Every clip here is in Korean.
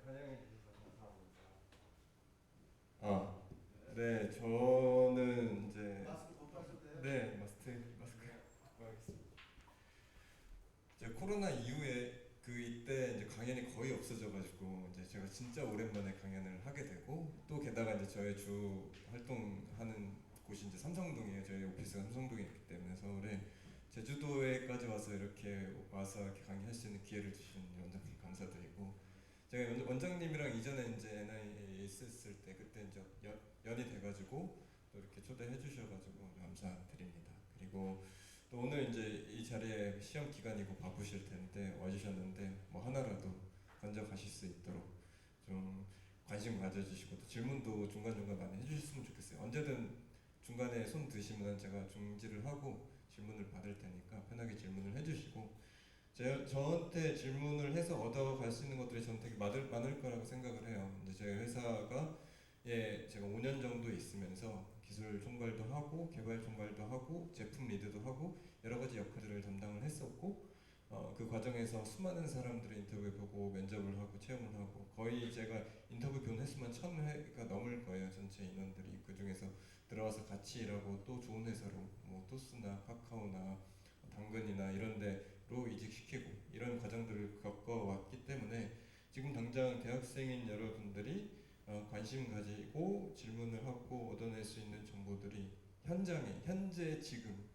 환영해 주셔서 감사합니다. 네, 저는 이제 마스크 벗고 하셨대요? 네, 마스크 벗고 하겠습니다. 이제 코로나 이후에 이때 이제 강연이 거의 없어져가지고 이제 제가 진짜 오랜만에 강연을 하게 되고 또 게다가 이제 저의 주 활동하는 곳이 이제 삼성동이에요. 저희 오피스가 삼성동에 있기 때문에 서울에 제주도에까지 와서 이렇게 강의할 수 있는 기회를 주신 원장님 감사드리고 제가 원장님이랑 이전에 이제 NI에 있었을 때 그때 이제 연이 돼가지고 또 이렇게 초대해 주셔가지고 감사드립니다. 그리고 또 오늘 이제 이 자리에 시험 기간이고 바쁘실 텐데 와주셨는데 뭐 하나라도 건져 가실 수 있도록 좀 관심 가져주시고 또 질문도 중간중간 많이 해주셨으면 좋겠어요. 언제든 중간에 손 드시면 제가 중지를 하고 질문을 받을 테니까 편하게 질문을 해주시고 저한테 질문을 해서 얻어갈 수 있는 것들이 저는 되게 많을 거라고 생각을 해요. 이제 저희 회사가 제가 5년 정도 있으면서 기술 총괄도 하고 개발 총괄도 하고 제품 리드도 하고 여러 가지 역할들을 담당을 했었고 그 과정에서 수많은 사람들의 인터뷰해보고 면접을 하고 체험을 하고 거의 제가 인터뷰 본 횟수만 1000회가 넘을 거예요. 전체 인원들이 그 중에서 들어와서 같이 일하고 또 좋은 회사로 뭐 토스나 카카오나 당근이나 이런 데로 이직시키고 이런 과정들을 겪어왔기 때문에 지금 당장 대학생인 여러분들이 관심 가지고 질문을 하고 얻어낼 수 있는 정보들이 현재 지금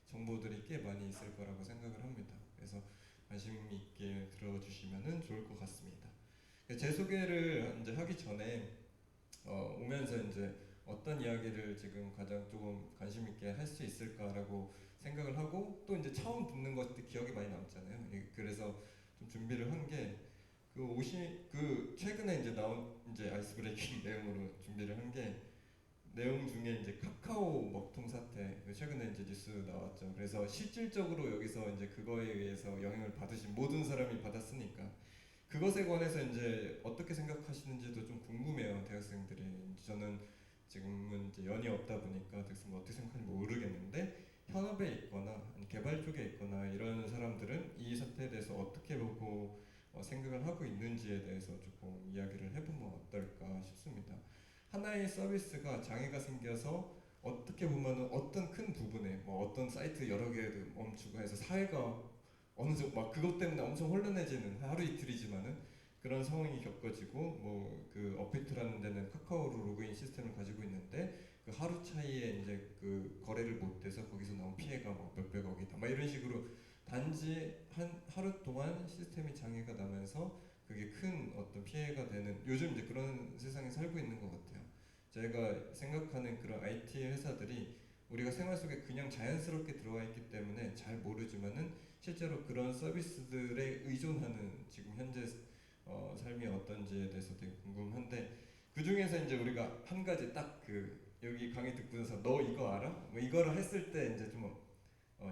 정보들이 꽤 많이 있을 거라고 생각을 합니다. 그래서 관심 있게 들어주시면 좋을 것 같습니다. 제 소개를 이제 하기 전에 오면서 이제 어떤 이야기를 지금 가장 조금 관심 있게 할 수 있을까라고 생각을 하고 또 이제 처음 듣는 것들 기억이 많이 남잖아요. 그래서 좀 준비를 한 게 최근에 이제 나온 이제 아이스 브레이킹 내용으로 준비를 한 게 내용 중에 이제 카카오 먹통 사태 최근에 이제 뉴스 나왔죠. 그래서 실질적으로 여기서 이제 그거에 의해서 영향을 받으신 모든 사람이 받았으니까 그것에 관해서 이제 어떻게 생각하시는지도 좀 궁금해요, 대학생들이. 저는 지금은 이제 연이 없다 보니까 대학생들 어떻게 생각하는지 모르겠는데 현업에 있거나 아니 개발 쪽에 있거나 이런 사람들은 이 사태에 대해서 어떻게 보고 생각을 하고 있는지에 대해서 조금 이야기를 해보면 어떨까 싶습니다. 하나의 서비스가 장애가 생겨서 어떻게 보면 어떤 큰 부분에 뭐 어떤 사이트 여러 개 멈추고 해서 사회가 어느 정도 막 그것 때문에 엄청 혼란해지는 하루 이틀이지만은 그런 상황이 겪어지고 뭐 그 업비트라는 데는 카카오로 로그인 시스템을 가지고 있는데 그 하루 차이에 이제 그 거래를 못 돼서 거기서 나온 피해가 뭐 몇백억이다 막 이런 식으로 단지 한 하루 동안 시스템이 장애가 나면서 그게 큰 어떤 피해가 되는 요즘 이제 그런 세상에 살고 있는 것 같아요. 제가 생각하는 그런 IT 회사들이 우리가 생활 속에 그냥 자연스럽게 들어와 있기 때문에 잘 모르지만은 실제로 그런 서비스들에 의존하는 지금 현재 삶이 어떤지에 대해서 되게 궁금한데 그 중에서 이제 우리가 한 가지 딱 여기 강의 듣고 나서 너 이거 알아? 뭐 이거를 했을 때 이제 좀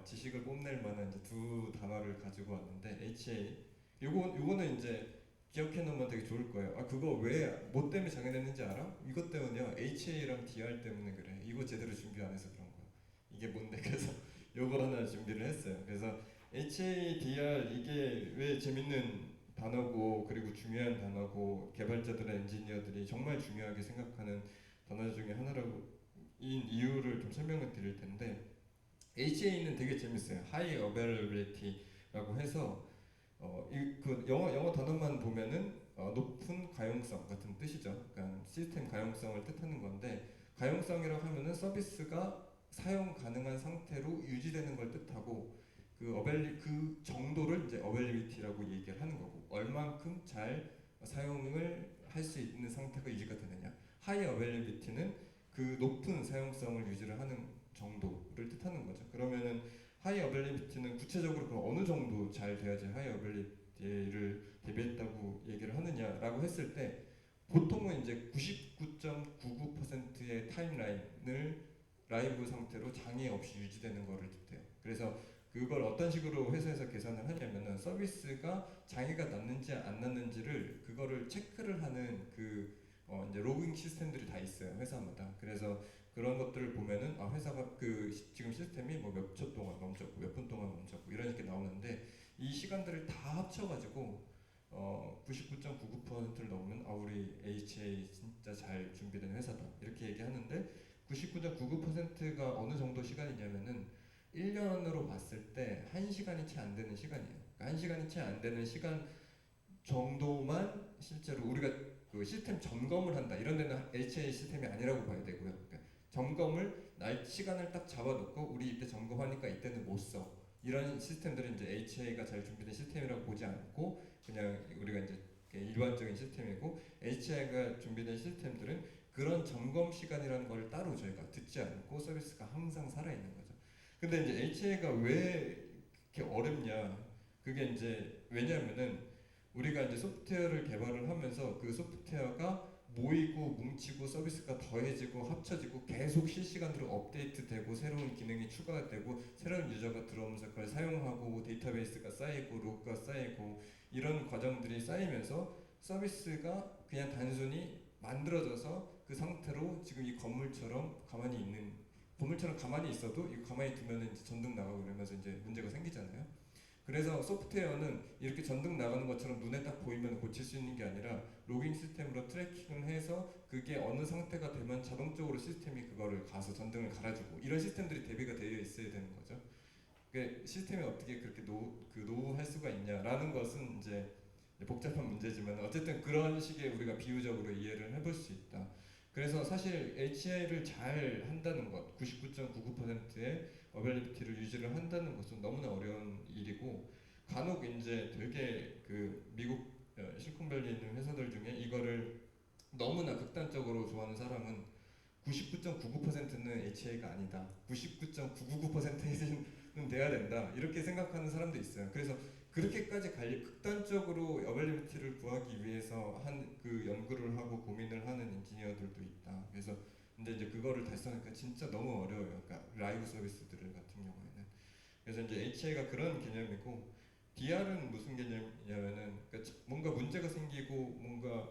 지식을 뽐낼 만한 이제 두 단어를 가지고 왔는데 HA 요거는 이제 기억해 놓으면 되게 좋을 거예요. 아 그거 왜 뭐 때문에 장애됐는지 알아? 이것 때문이야. HA랑 DR 때문에 그래. 이거 제대로 준비 안 해서 그런 거야. 이게 뭔데? 그래서 요거 하나 준비를 했어요. 그래서 HA, DR 이게 왜 재밌는 단어고 그리고 중요한 단어고 개발자들의 엔지니어들이 정말 중요하게 생각하는 단어 중에 하나라고 인 이유를 좀 설명을 드릴 텐데 HA는 되게 재밌어요. High Availability라고 해서 그 영어 단어만 보면은 높은 가용성 같은 뜻이죠. 그러니까 시스템 가용성을 뜻하는 건데 가용성이라고 하면은 서비스가 사용 가능한 상태로 유지되는 걸 뜻하고 그 정도를 이제 어벨리비티라고 얘기를 하는 거고 얼만큼 잘 사용을 할 수 있는 상태가 유지가 되느냐. 하이 어벨리비티는 그 높은 사용성을 유지를 하는 정도를 뜻하는 거죠. 그러면은 하이 어벨리비티는 구체적으로 그럼 어느 정도 잘 돼야지 하이 어벨리비티를 대비했다고 얘기를 하느냐라고 했을 때 보통은 이제 99.99%의 타임라인을 라이브 상태로 장애 없이 유지되는 거를 뜻해요. 그래서 그걸 어떤 식으로 회사에서 계산을 하냐면은 서비스가 장애가 났는지 안 났는지를 그거를 체크를 하는 이제 로깅 시스템들이 다 있어요 회사마다. 그래서 그런 것들을 보면은 회사가 지금 시스템이 뭐 몇 초 동안 멈췄고 몇 분 동안 멈췄고 이런 게 나오는데 이 시간들을 다 합쳐가지고 99.99%를 넘으면 우리 HA 진짜 잘 준비된 회사다 이렇게 얘기하는데 99.99%가 어느 정도 시간이냐면은 1년으로 봤을 때 1시간이 채 안 되는 시간이에요. 그러니까 1시간이 채 안 되는 시간 정도만 실제로 우리가 그 시스템 점검을 한다 이런 데는 HA 시스템이 아니라고 봐야 되고요. 그러니까 점검을 날 시간을 딱 잡아놓고 우리 이때 점검하니까 이때는 못 써. 이런 시스템들은 이제 HA가 잘 준비된 시스템이라고 보지 않고 그냥 우리가 이제 일반적인 시스템이고 HA가 준비된 시스템들은 그런 점검 시간이라는 걸 따로 저희가 듣지 않고 서비스가 항상 살아있는 거죠. 근데 이제 HA가 왜 이렇게 어렵냐? 그게 이제 왜냐하면은 우리가 이제 소프트웨어를 개발을 하면서 그 소프트웨어가 모이고 뭉치고 서비스가 더해지고 합쳐지고 계속 실시간으로 업데이트되고 새로운 기능이 추가되고 새로운 유저가 들어오면서 그걸 사용하고 데이터베이스가 쌓이고 로그가 쌓이고 이런 과정들이 쌓이면서 서비스가 그냥 단순히 만들어져서 그 상태로 지금 이 건물처럼 가만히 있는 건물처럼 가만히 있어도 이거 가만히 두면은 이제 전등 나가고 그러면서 이제 문제가 생기잖아요. 그래서 소프트웨어는 이렇게 전등 나가는 것처럼 눈에 딱 보이면 고칠 수 있는 게 아니라 로깅 시스템으로 트래킹을 해서 그게 어느 상태가 되면 자동적으로 시스템이 그거를 가서 전등을 갈아주고 이런 시스템들이 대비가 되어 있어야 되는 거죠. 그 시스템이 어떻게 그렇게 노후할 수가 있냐라는 것은 이제 복잡한 문제지만 어쨌든 그런 식의 우리가 비유적으로 이해를 해볼 수 있다. 그래서 사실 HA를 잘 한다는 것, 99.99%의 어벨리비티를 유지를 한다는 것은 너무나 어려운 일이고 간혹 이제 되게 그 미국 실리콘밸리에 있는 회사들 중에 이거를 너무나 극단적으로 좋아하는 사람은 99.99%는 HA가 아니다. 99.999%는 돼야 된다. 이렇게 생각하는 사람도 있어요. 그래서 그렇게까지 극단적으로 어벨리비티를 구하기 위해서 한 그 연구를 하고 고민을 하는 엔지니어들도 있다. 그래서 근데 이제 그거를 달성하니까 진짜 너무 어려워요. 그러니까 라이브 서비스들 같은 경우에는. 그래서 이제 HA가 그런 개념이고 DR은 무슨 개념이냐면은 그러니까 뭔가 문제가 생기고 뭔가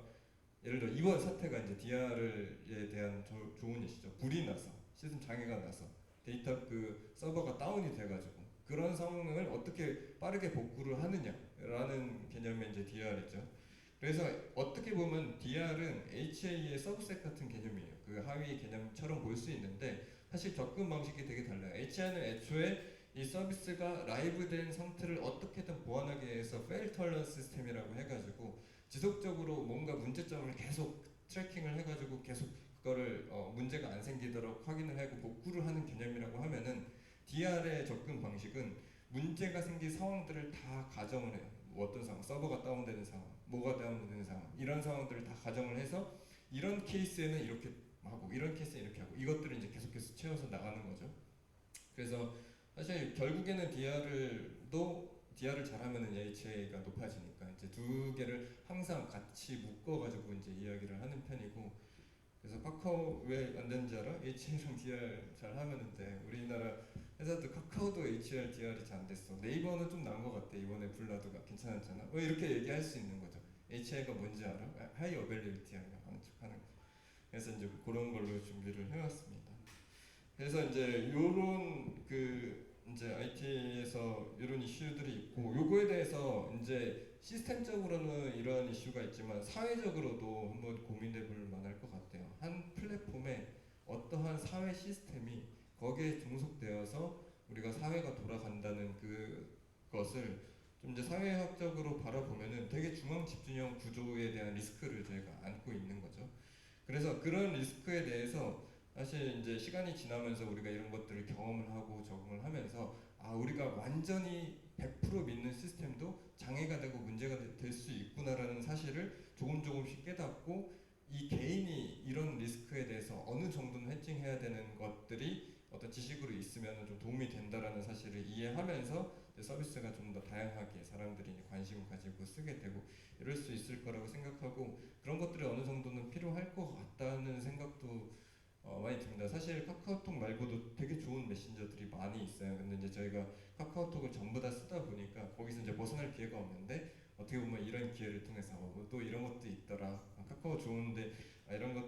예를 들어 이번 사태가 이제 DR에 대한 좋은 예시죠. 불이 나서 시스템 장애가 나서 데이터 그 서버가 다운이 돼가지고 그런 상황을 어떻게 빠르게 복구를 하느냐라는 개념의 이제 DR이죠. 그래서 어떻게 보면 DR은 HA의 서브셋 같은 개념이에요. 그 하위 개념처럼 볼 수 있는데 사실 접근 방식이 되게 달라요. HA는 애초에 이 서비스가 라이브된 상태를 어떻게든 보완하기 위해서 fail tolerance 시스템이라고 해가지고 지속적으로 뭔가 문제점을 계속 트래킹을 해가지고 계속 그거를 문제가 안 생기도록 확인을 하고 복구를 하는 개념이라고 하면은 DR의 접근 방식은 문제가 생긴 상황들을 다 가정을 해요. 뭐 어떤 상황, 서버가 다운되는 상황, 뭐가 다운되는 상황, 이런 상황들을 다 가정을 해서 이런 케이스에는 이렇게 하고 이런 케이스에는 이렇게 하고 이것들을 이제 계속해서 채워서 나가는 거죠. 그래서 사실 결국에는 DR을 잘하면은 HA가 높아지니까 이제 두 개를 항상 같이 묶어가지고 이제 이야기를 하는 편이고 그래서 카카오 왜 안 되는지 알아? HA랑 DR 잘 하면 돼. 우리나라 회사도 카카오도 HR, DR이 잘 안 됐어. 네이버는 좀 나은 것 같아. 이번에 블라드가 괜찮았잖아. 왜 이렇게 얘기할 수 있는 거죠? HA가 뭔지 알아? 하이 어벨리비티 하는 척하는 거. 그래서 이제 그런 걸로 준비를 해왔습니다. 그래서 이제 요런 그 이제 IT에서 이런 이슈들이 있고 요거에 대해서 이제 시스템적으로는 이러한 이슈가 있지만 사회적으로도 한번 고민해 볼 만할 것 같아요. 한 플랫폼에 어떠한 사회 시스템이 거기에 종속되어서 우리가 사회가 돌아간다는 그것을 좀 이제 사회학적으로 바라보면은 되게 중앙 집중형 구조에 대한 리스크를 저희가 안고 있는 거죠. 그래서 그런 리스크에 대해서 사실 이제 시간이 지나면서 우리가 이런 것들을 경험을 하고 적응을 하면서 우리가 완전히 100% 믿는 시스템도 장애가 되고 문제가 될 수 있구나라는 사실을 조금씩 깨닫고 이 개인이 이런 리스크에 대해서 어느 정도는 해칭해야 되는 것들이 어떤 지식으로 있으면 좀 도움이 된다라는 사실을 이해하면서 서비스가 좀 더 다양하게 사람들이 관심을 가지고 쓰게 되고 이럴 수 있을 거라고 생각하고 그런 것들이 어느 정도는 필요할 것 같다는 생각도 많이 듭니다. 사실 카카오톡 말고도 되게 좋은 메신저들이 많이 있어요. 근데 이제 저희가 카카오톡을 전부 다 쓰다 보니까 거기서 이제 벗어날 기회가 없는데 어떻게 보면 이런 기회를 통해서 또 이런 것도 있더라. 카카오 좋은데 이런 것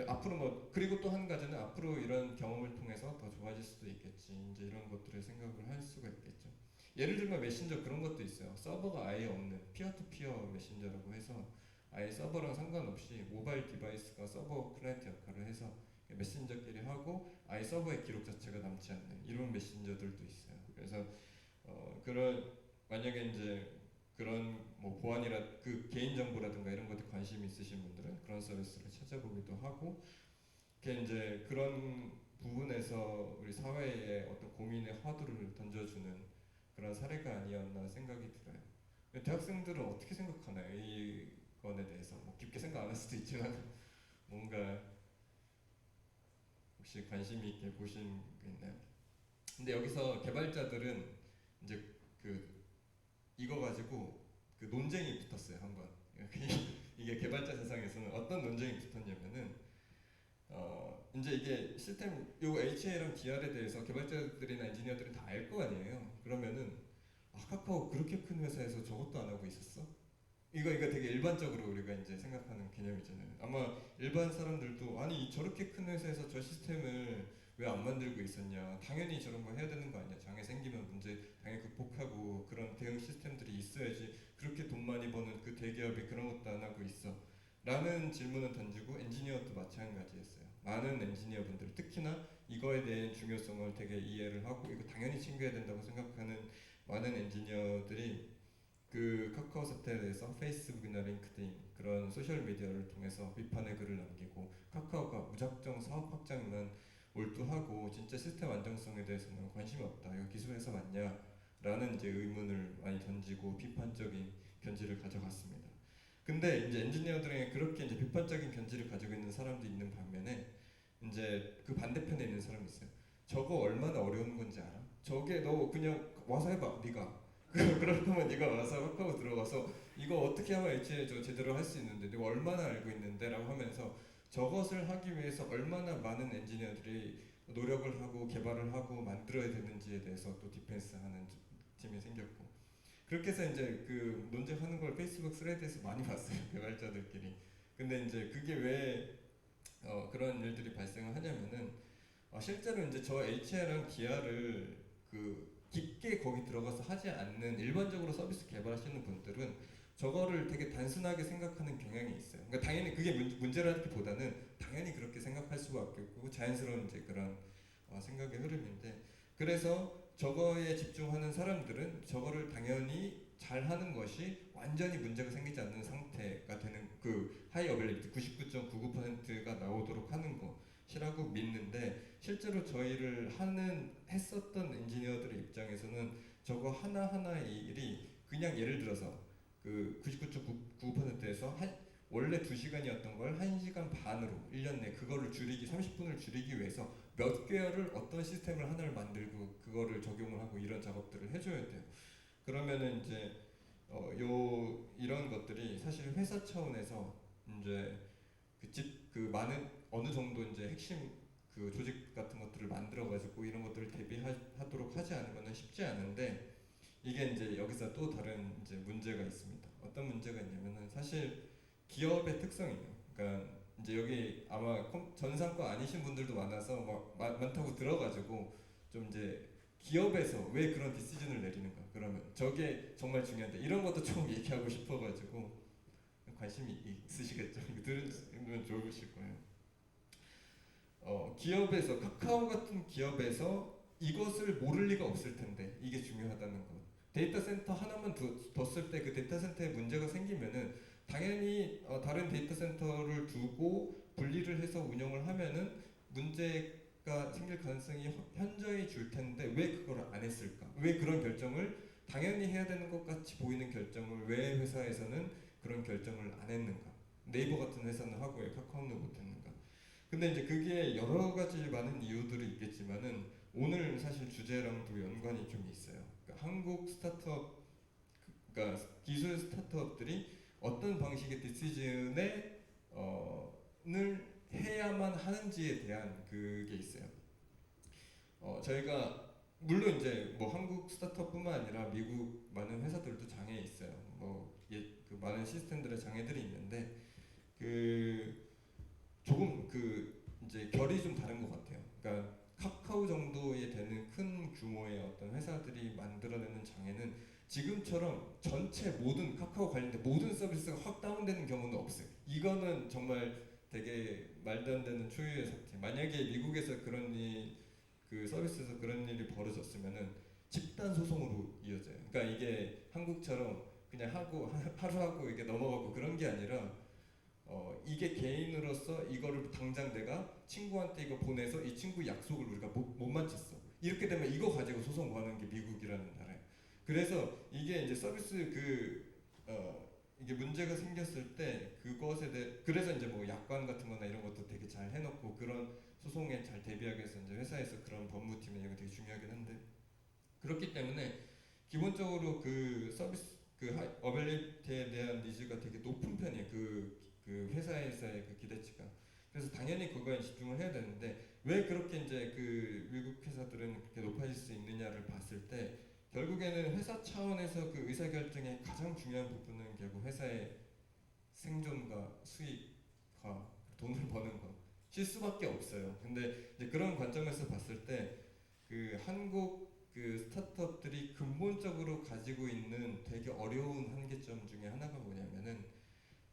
앞으로 뭐 그리고 또 한 가지는 앞으로 이런 경험을 통해서 더 좋아질 수도 있겠지. 이제 이런 것들을 생각을 할 수가 있겠죠. 예를 들면 메신저 그런 것도 있어요. 서버가 아예 없는 피어투피어 메신저라고 해서 아예 서버랑 상관없이 모바일 디바이스가 서버 클라이언트 역할을 해서 메신저끼리 하고 아예 서버의 기록 자체가 남지 않는 이런 메신저들도 있어요. 그래서 그런 만약에 이제 그런 뭐 보안이라 그 개인 정보라든가 이런 것에 관심이 있으신 분들은 그런 서비스를 찾아보기도 하고, 그게 이제 그런 부분에서 우리 사회에 어떤 고민의 화두를 던져주는 그런 사례가 아니었나 생각이 들어요. 대학생들은 어떻게 생각하나요? 이건에 대해서 뭐 깊게 생각 안 할 수도 있지만 뭔가 혹시 관심 있게 보신 게 있나요? 근데 여기서 개발자들은 이제 그 이거 가지고 그 논쟁이 붙었어요 한 번. 이게 개발자 세상에서는 어떤 논쟁이 붙었냐면은 이제 이게 시스템 요 HA랑 DR에 대해서 개발자들이나 엔지니어들은 다 알 거 아니에요. 그러면은 카카오 그렇게 큰 회사에서 저것도 안 하고 있었어? 이거 되게 일반적으로 우리가 이제 생각하는 개념이잖아요. 아마 일반 사람들도 아니 저렇게 큰 회사에서 저 시스템을 왜 안 만들고 있었냐? 당연히 저런 거 해야 되는 거 아니야? 장애 생기면 문제 당연히 극복하고 그런 대응 시스템들이 있어야지. 그렇게 돈 많이 버는 그 대기업이 그런 것도 안 하고 있어. 라는 질문을 던지고 엔지니어도 마찬가지였어요. 많은 엔지니어분들, 특히나 이거에 대한 중요성을 되게 이해를 하고 이거 당연히 챙겨야 된다고 생각하는 많은 엔지니어들이 그 카카오 사태에 대해서 페이스북이나 링크드인 그런 소셜 미디어를 통해서 비판의 글을 남기고 카카오가 무작정 사업 확장만 몰두하고 진짜 시스템 안정성에 대해서는 관심이 없다. 이거 기술에서 맞냐? 라는 이제 의문을 많이 던지고 비판적인 견지를 가져갔습니다. 근데 이제 엔지니어들에게 그렇게 이제 비판적인 견지를 가지고 있는 사람도 있는 반면에 이제 그 반대편에 있는 사람이 있어요. 저거 얼마나 어려운 건지 알아? 저게 너 그냥 와서 해봐, 네가. 그럴 거면 네가 와서 학하고 들어가서 이거 어떻게 하면 애초에 저 제대로 할 수 있는데 네가 얼마나 알고 있는데 라고 하면서 저것을 하기 위해서 얼마나 많은 엔지니어들이 노력을 하고 개발을 하고 만들어야 되는지에 대해서 또 디펜스하는 팀이 생겼고, 그렇게 해서 이제 그 논쟁하는 걸 페이스북 스레드에서 많이 봤어요 개발자들끼리. 근데 이제 그게 왜 그런 일들이 발생을 하냐면은 실제로 이제 저 HR랑 기아를 그 깊게 거기 들어가서 하지 않는 일반적으로 서비스 개발하시는 분들은 저거를 되게 단순하게 생각하는 경향이 있어요. 그러니까 당연히 그게 문제라기보다는 당연히 그렇게 생각할 수밖에 없고 자연스러운 이제 그런 생각의 흐름인데, 그래서 저거에 집중하는 사람들은 저거를 당연히 잘 하는 것이 완전히 문제가 생기지 않는 상태가 되는 그 하이 어빌리티 99.99%가 나오도록 하는 것이라고 믿는데, 실제로 저희를 했었던 엔지니어들의 입장에서는 저거 하나하나의 일이 그냥 예를 들어서 그 99.99%에서 원래 2시간이었던 걸 1시간 반으로 1년 내 그거를 줄이기 30분을 줄이기 위해서 몇 개월을 어떤 시스템을 하나를 만들고 그거를 적용을 하고 이런 작업들을 해줘야 돼요. 그러면은 이제 이런 것들이 사실 회사 차원에서 이제 그 많은 어느 정도 이제 핵심 그 조직 같은 것들을 만들어 가지고 이런 것들을 대비하도록 하지 않으면 쉽지 않은데, 이게 이제 여기서 또 다른 이제 문제가 있습니다. 어떤 문제가 있냐면은 사실 기업의 특성이에요. 그러니까 이제 여기 아마 전상과 아니신 분들도 많아서 많다고 들어가지고 좀 이제 기업에서 왜 그런 디시전을 내리는가, 그러면 저게 정말 중요한데 이런 것도 좀 얘기하고 싶어가지고 관심이 있으시겠죠? 이거 들으면 좋으실 거예요. 기업에서 카카오 같은 기업에서 이것을 모를 리가 없을 텐데 이게 중요하다는 것. 데이터 센터 하나만 뒀을 때 그 데이터 센터에 문제가 생기면은 당연히 다른 데이터 센터를 두고 분리를 해서 운영을 하면은 문제가 생길 가능성이 현저히 줄 텐데 왜 그걸 안 했을까? 왜 그런 결정을 당연히 해야 되는 것 같이 보이는 결정을 왜 회사에서는 그런 결정을 안 했는가? 네이버 같은 회사는 하고 왜 카카오는 못했는가? 근데 이제 그게 여러 가지 많은 이유들이 있겠지만은 오늘 사실 주제랑도 연관이 좀 있어요. 그러니까 한국 스타트업, 그러니까 기술 스타트업들이 어떤 방식의 디시전에 늘 해야만 하는지에 대한 그게 있어요. 저희가 물론 이제 뭐 한국 스타트업뿐만 아니라 미국 많은 회사들도 장애 있어요. 그 많은 시스템들의 장애들이 있는데 그 조금 그 이제 결이 좀 다른 것 같아요. 그러니까 카카오 정도에 되는 큰 규모의 어떤 회사들이 만들어내는 장애는 지금처럼 전체 모든 카카오 관련된 모든 서비스가 확 다운되는 경우는 없어요. 이거는 정말 되게 말도 안 되는 초유의 사태. 만약에 미국에서 그런 그 서비스에서 그런 일이 벌어졌으면은 집단 소송으로 이어져요. 그러니까 이게 한국처럼 그냥 하고 하루 하고 이게 넘어가고 그런 게 아니라 이게 개인으로서 이거를 당장 내가 친구한테 이거 보내서 이 친구 약속을 우리가 못 맞췄어. 이렇게 되면 이거 가지고 소송 거는 게 미국이라는 나라예요. 그래서 이게 이제 서비스 이게 문제가 생겼을 때 그것에 대해 그래서 이제 뭐 약관 같은 거나 이런 것도 되게 잘 해놓고 그런 소송에 잘 대비하기 위해서 이제 회사에서 그런 법무팀이 이런 게 되게 중요하긴 한데 그렇기 때문에 기본적으로 그 서비스 어벨리티에 대한 니즈가 되게 높은 편이에요. 그 회사에서의 그 기대치가. 그래서 당연히 그거에 집중을 해야 되는데 왜 그렇게 이제 그 미국 회사들은 그렇게 높아질 수 있느냐를 봤을 때 결국에는 회사 차원에서 그 의사결정의 가장 중요한 부분은 결국 회사의 생존과 수익과 돈을 버는 것일 수밖에 없어요. 근데 이제 그런 관점에서 봤을 때 그 한국 그 스타트업들이 근본적으로 가지고 있는 되게 어려운 한계점 중에 하나가 뭐냐면은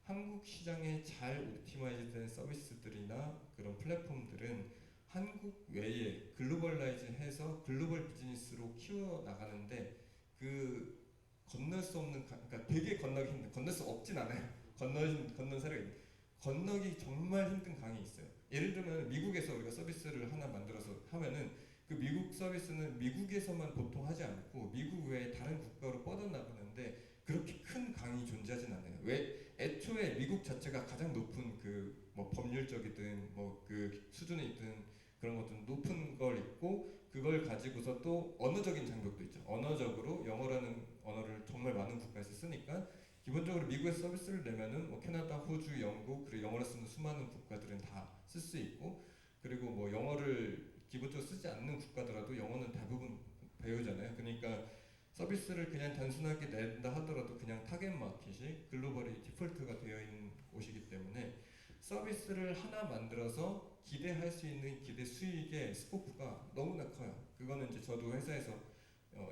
한국 시장에 잘 옵티마이즈된 서비스들이나 그런 플랫폼들은 한국 외에 글로벌라이즈해서 글로벌 비즈니스로 키워 나가는데 그 건널 수 없는 그러니까 되게 건너기 힘든 건널 수 없진 않아요. 건넌 사례가 있는 건너기 정말 힘든 강이 있어요. 예를 들면 미국에서 우리가 서비스를 하나 만들어서 하면은 그 미국 서비스는 미국에서만 보통 하지 않고 미국 외에 다른 국가로 뻗어나가는데 그렇게 큰 강이 존재하진 않아요. 왜? 애초에 미국 자체가 가장 높은 그 뭐 법률적이든 뭐 그 수준이 있든 그런 것들은 높은 걸 있고 그걸 가지고서 또 언어적인 장벽도 있죠. 언어적으로 영어라는 언어를 정말 많은 국가에서 쓰니까 기본적으로 미국에서 서비스를 내면은 뭐 캐나다, 호주, 영국 그리고 영어를 쓰는 수많은 국가들은 다 쓸 수 있고 그리고 뭐 영어를 기본적으로 쓰지 않는 국가더라도 영어는 대부분 배우잖아요. 그러니까 서비스를 그냥 단순하게 낸다 하더라도 그냥 타겟 마켓이 글로벌이 디폴트가 되어 있는 곳이기 때문에 서비스를 하나 만들어서 기대할 수 있는 기대 수익의 스코프가 너무나 커요. 그거는 이제 저도 회사에서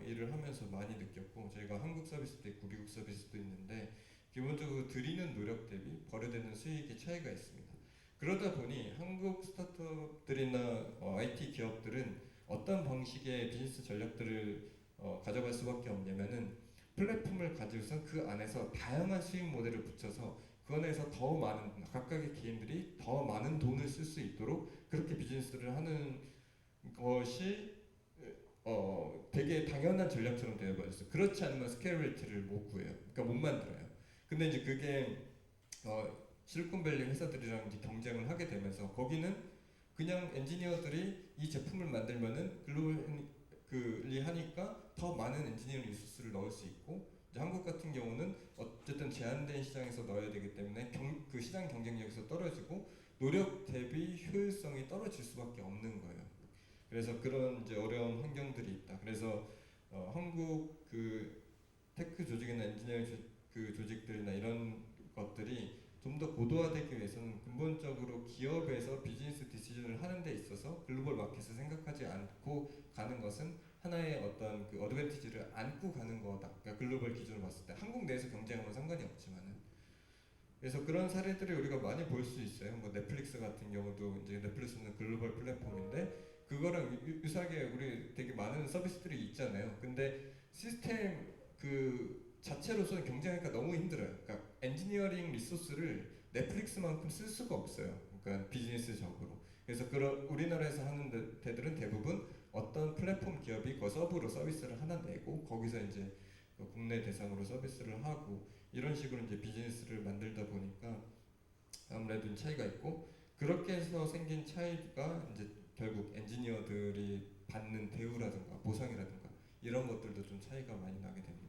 일을 하면서 많이 느꼈고 저희가 한국 서비스도 있고 미국 서비스도 있는데 기본적으로 들이는 노력 대비 벌어들이는 수익의 차이가 있습니다. 그러다 보니 한국 스타트업들이나 IT 기업들은 어떤 방식의 비즈니스 전략들을 가져갈 수밖에 없냐면은 플랫폼을 가지고서 그 안에서 다양한 수익 모델을 붙여서 그 안에서 더 많은 각각의 개인들이 더 많은 돈을 쓸 수 있도록 그렇게 비즈니스를 하는 것이 되게 당연한 전략처럼 되어버렸어요. 그렇지 않으면 스케일빌리티를 못 구해요. 그러니까 못 만들어요. 근데 이제 그게 실리콘밸리 회사들이랑 이제 경쟁을 하게 되면서 거기는 그냥 엔지니어들이 이 제품을 만들면은 글로벌리 하니까 더 많은 엔지니어링 리소스를 넣을 수 있고 이제 한국 같은 경우는 어쨌든 제한된 시장에서 넣어야 되기 때문에 그 시장 경쟁력에서 떨어지고 노력 대비 효율성이 떨어질 수밖에 없는 거예요. 그래서 그런 이제 어려운 환경들이 있다. 그래서 한국 그 테크 조직이나 엔지니어링 그 조직들이나 이런 것들이 좀 더 고도화되기 위해서는 근본적으로 기업에서 비즈니스 디시전을 하는 데 있어서 글로벌 마켓을 생각하지 않고 가는 것은 하나의 어떤 그 어드밴티지를 안고 가는 거다. 그러니까 글로벌 기준으로 봤을 때 한국 내에서 경쟁하면 상관이 없지만은 그래서 그런 사례들을 우리가 많이 볼 수 있어요. 뭐 넷플릭스 같은 경우도 이제 넷플릭스는 글로벌 플랫폼인데 그거랑 유사하게 우리 되게 많은 서비스들이 있잖아요. 근데 시스템 그 자체로서는 경쟁하기가 너무 힘들어요. 그러니까 엔지니어링 리소스를 넷플릭스만큼 쓸 수가 없어요. 그러니까 비즈니스적으로. 그래서 그런 우리나라에서 하는 데들은 대부분 어떤 플랫폼 기업이 그 서브로 서비스를 하나 내고 거기서 이제 국내 대상으로 서비스를 하고 이런 식으로 이제 비즈니스를 만들다 보니까 아무래도 차이가 있고 그렇게 해서 생긴 차이가 이제 결국 엔지니어들이 받는 대우라든가 보상이라든가 이런 것들도 좀 차이가 많이 나게 됩니다.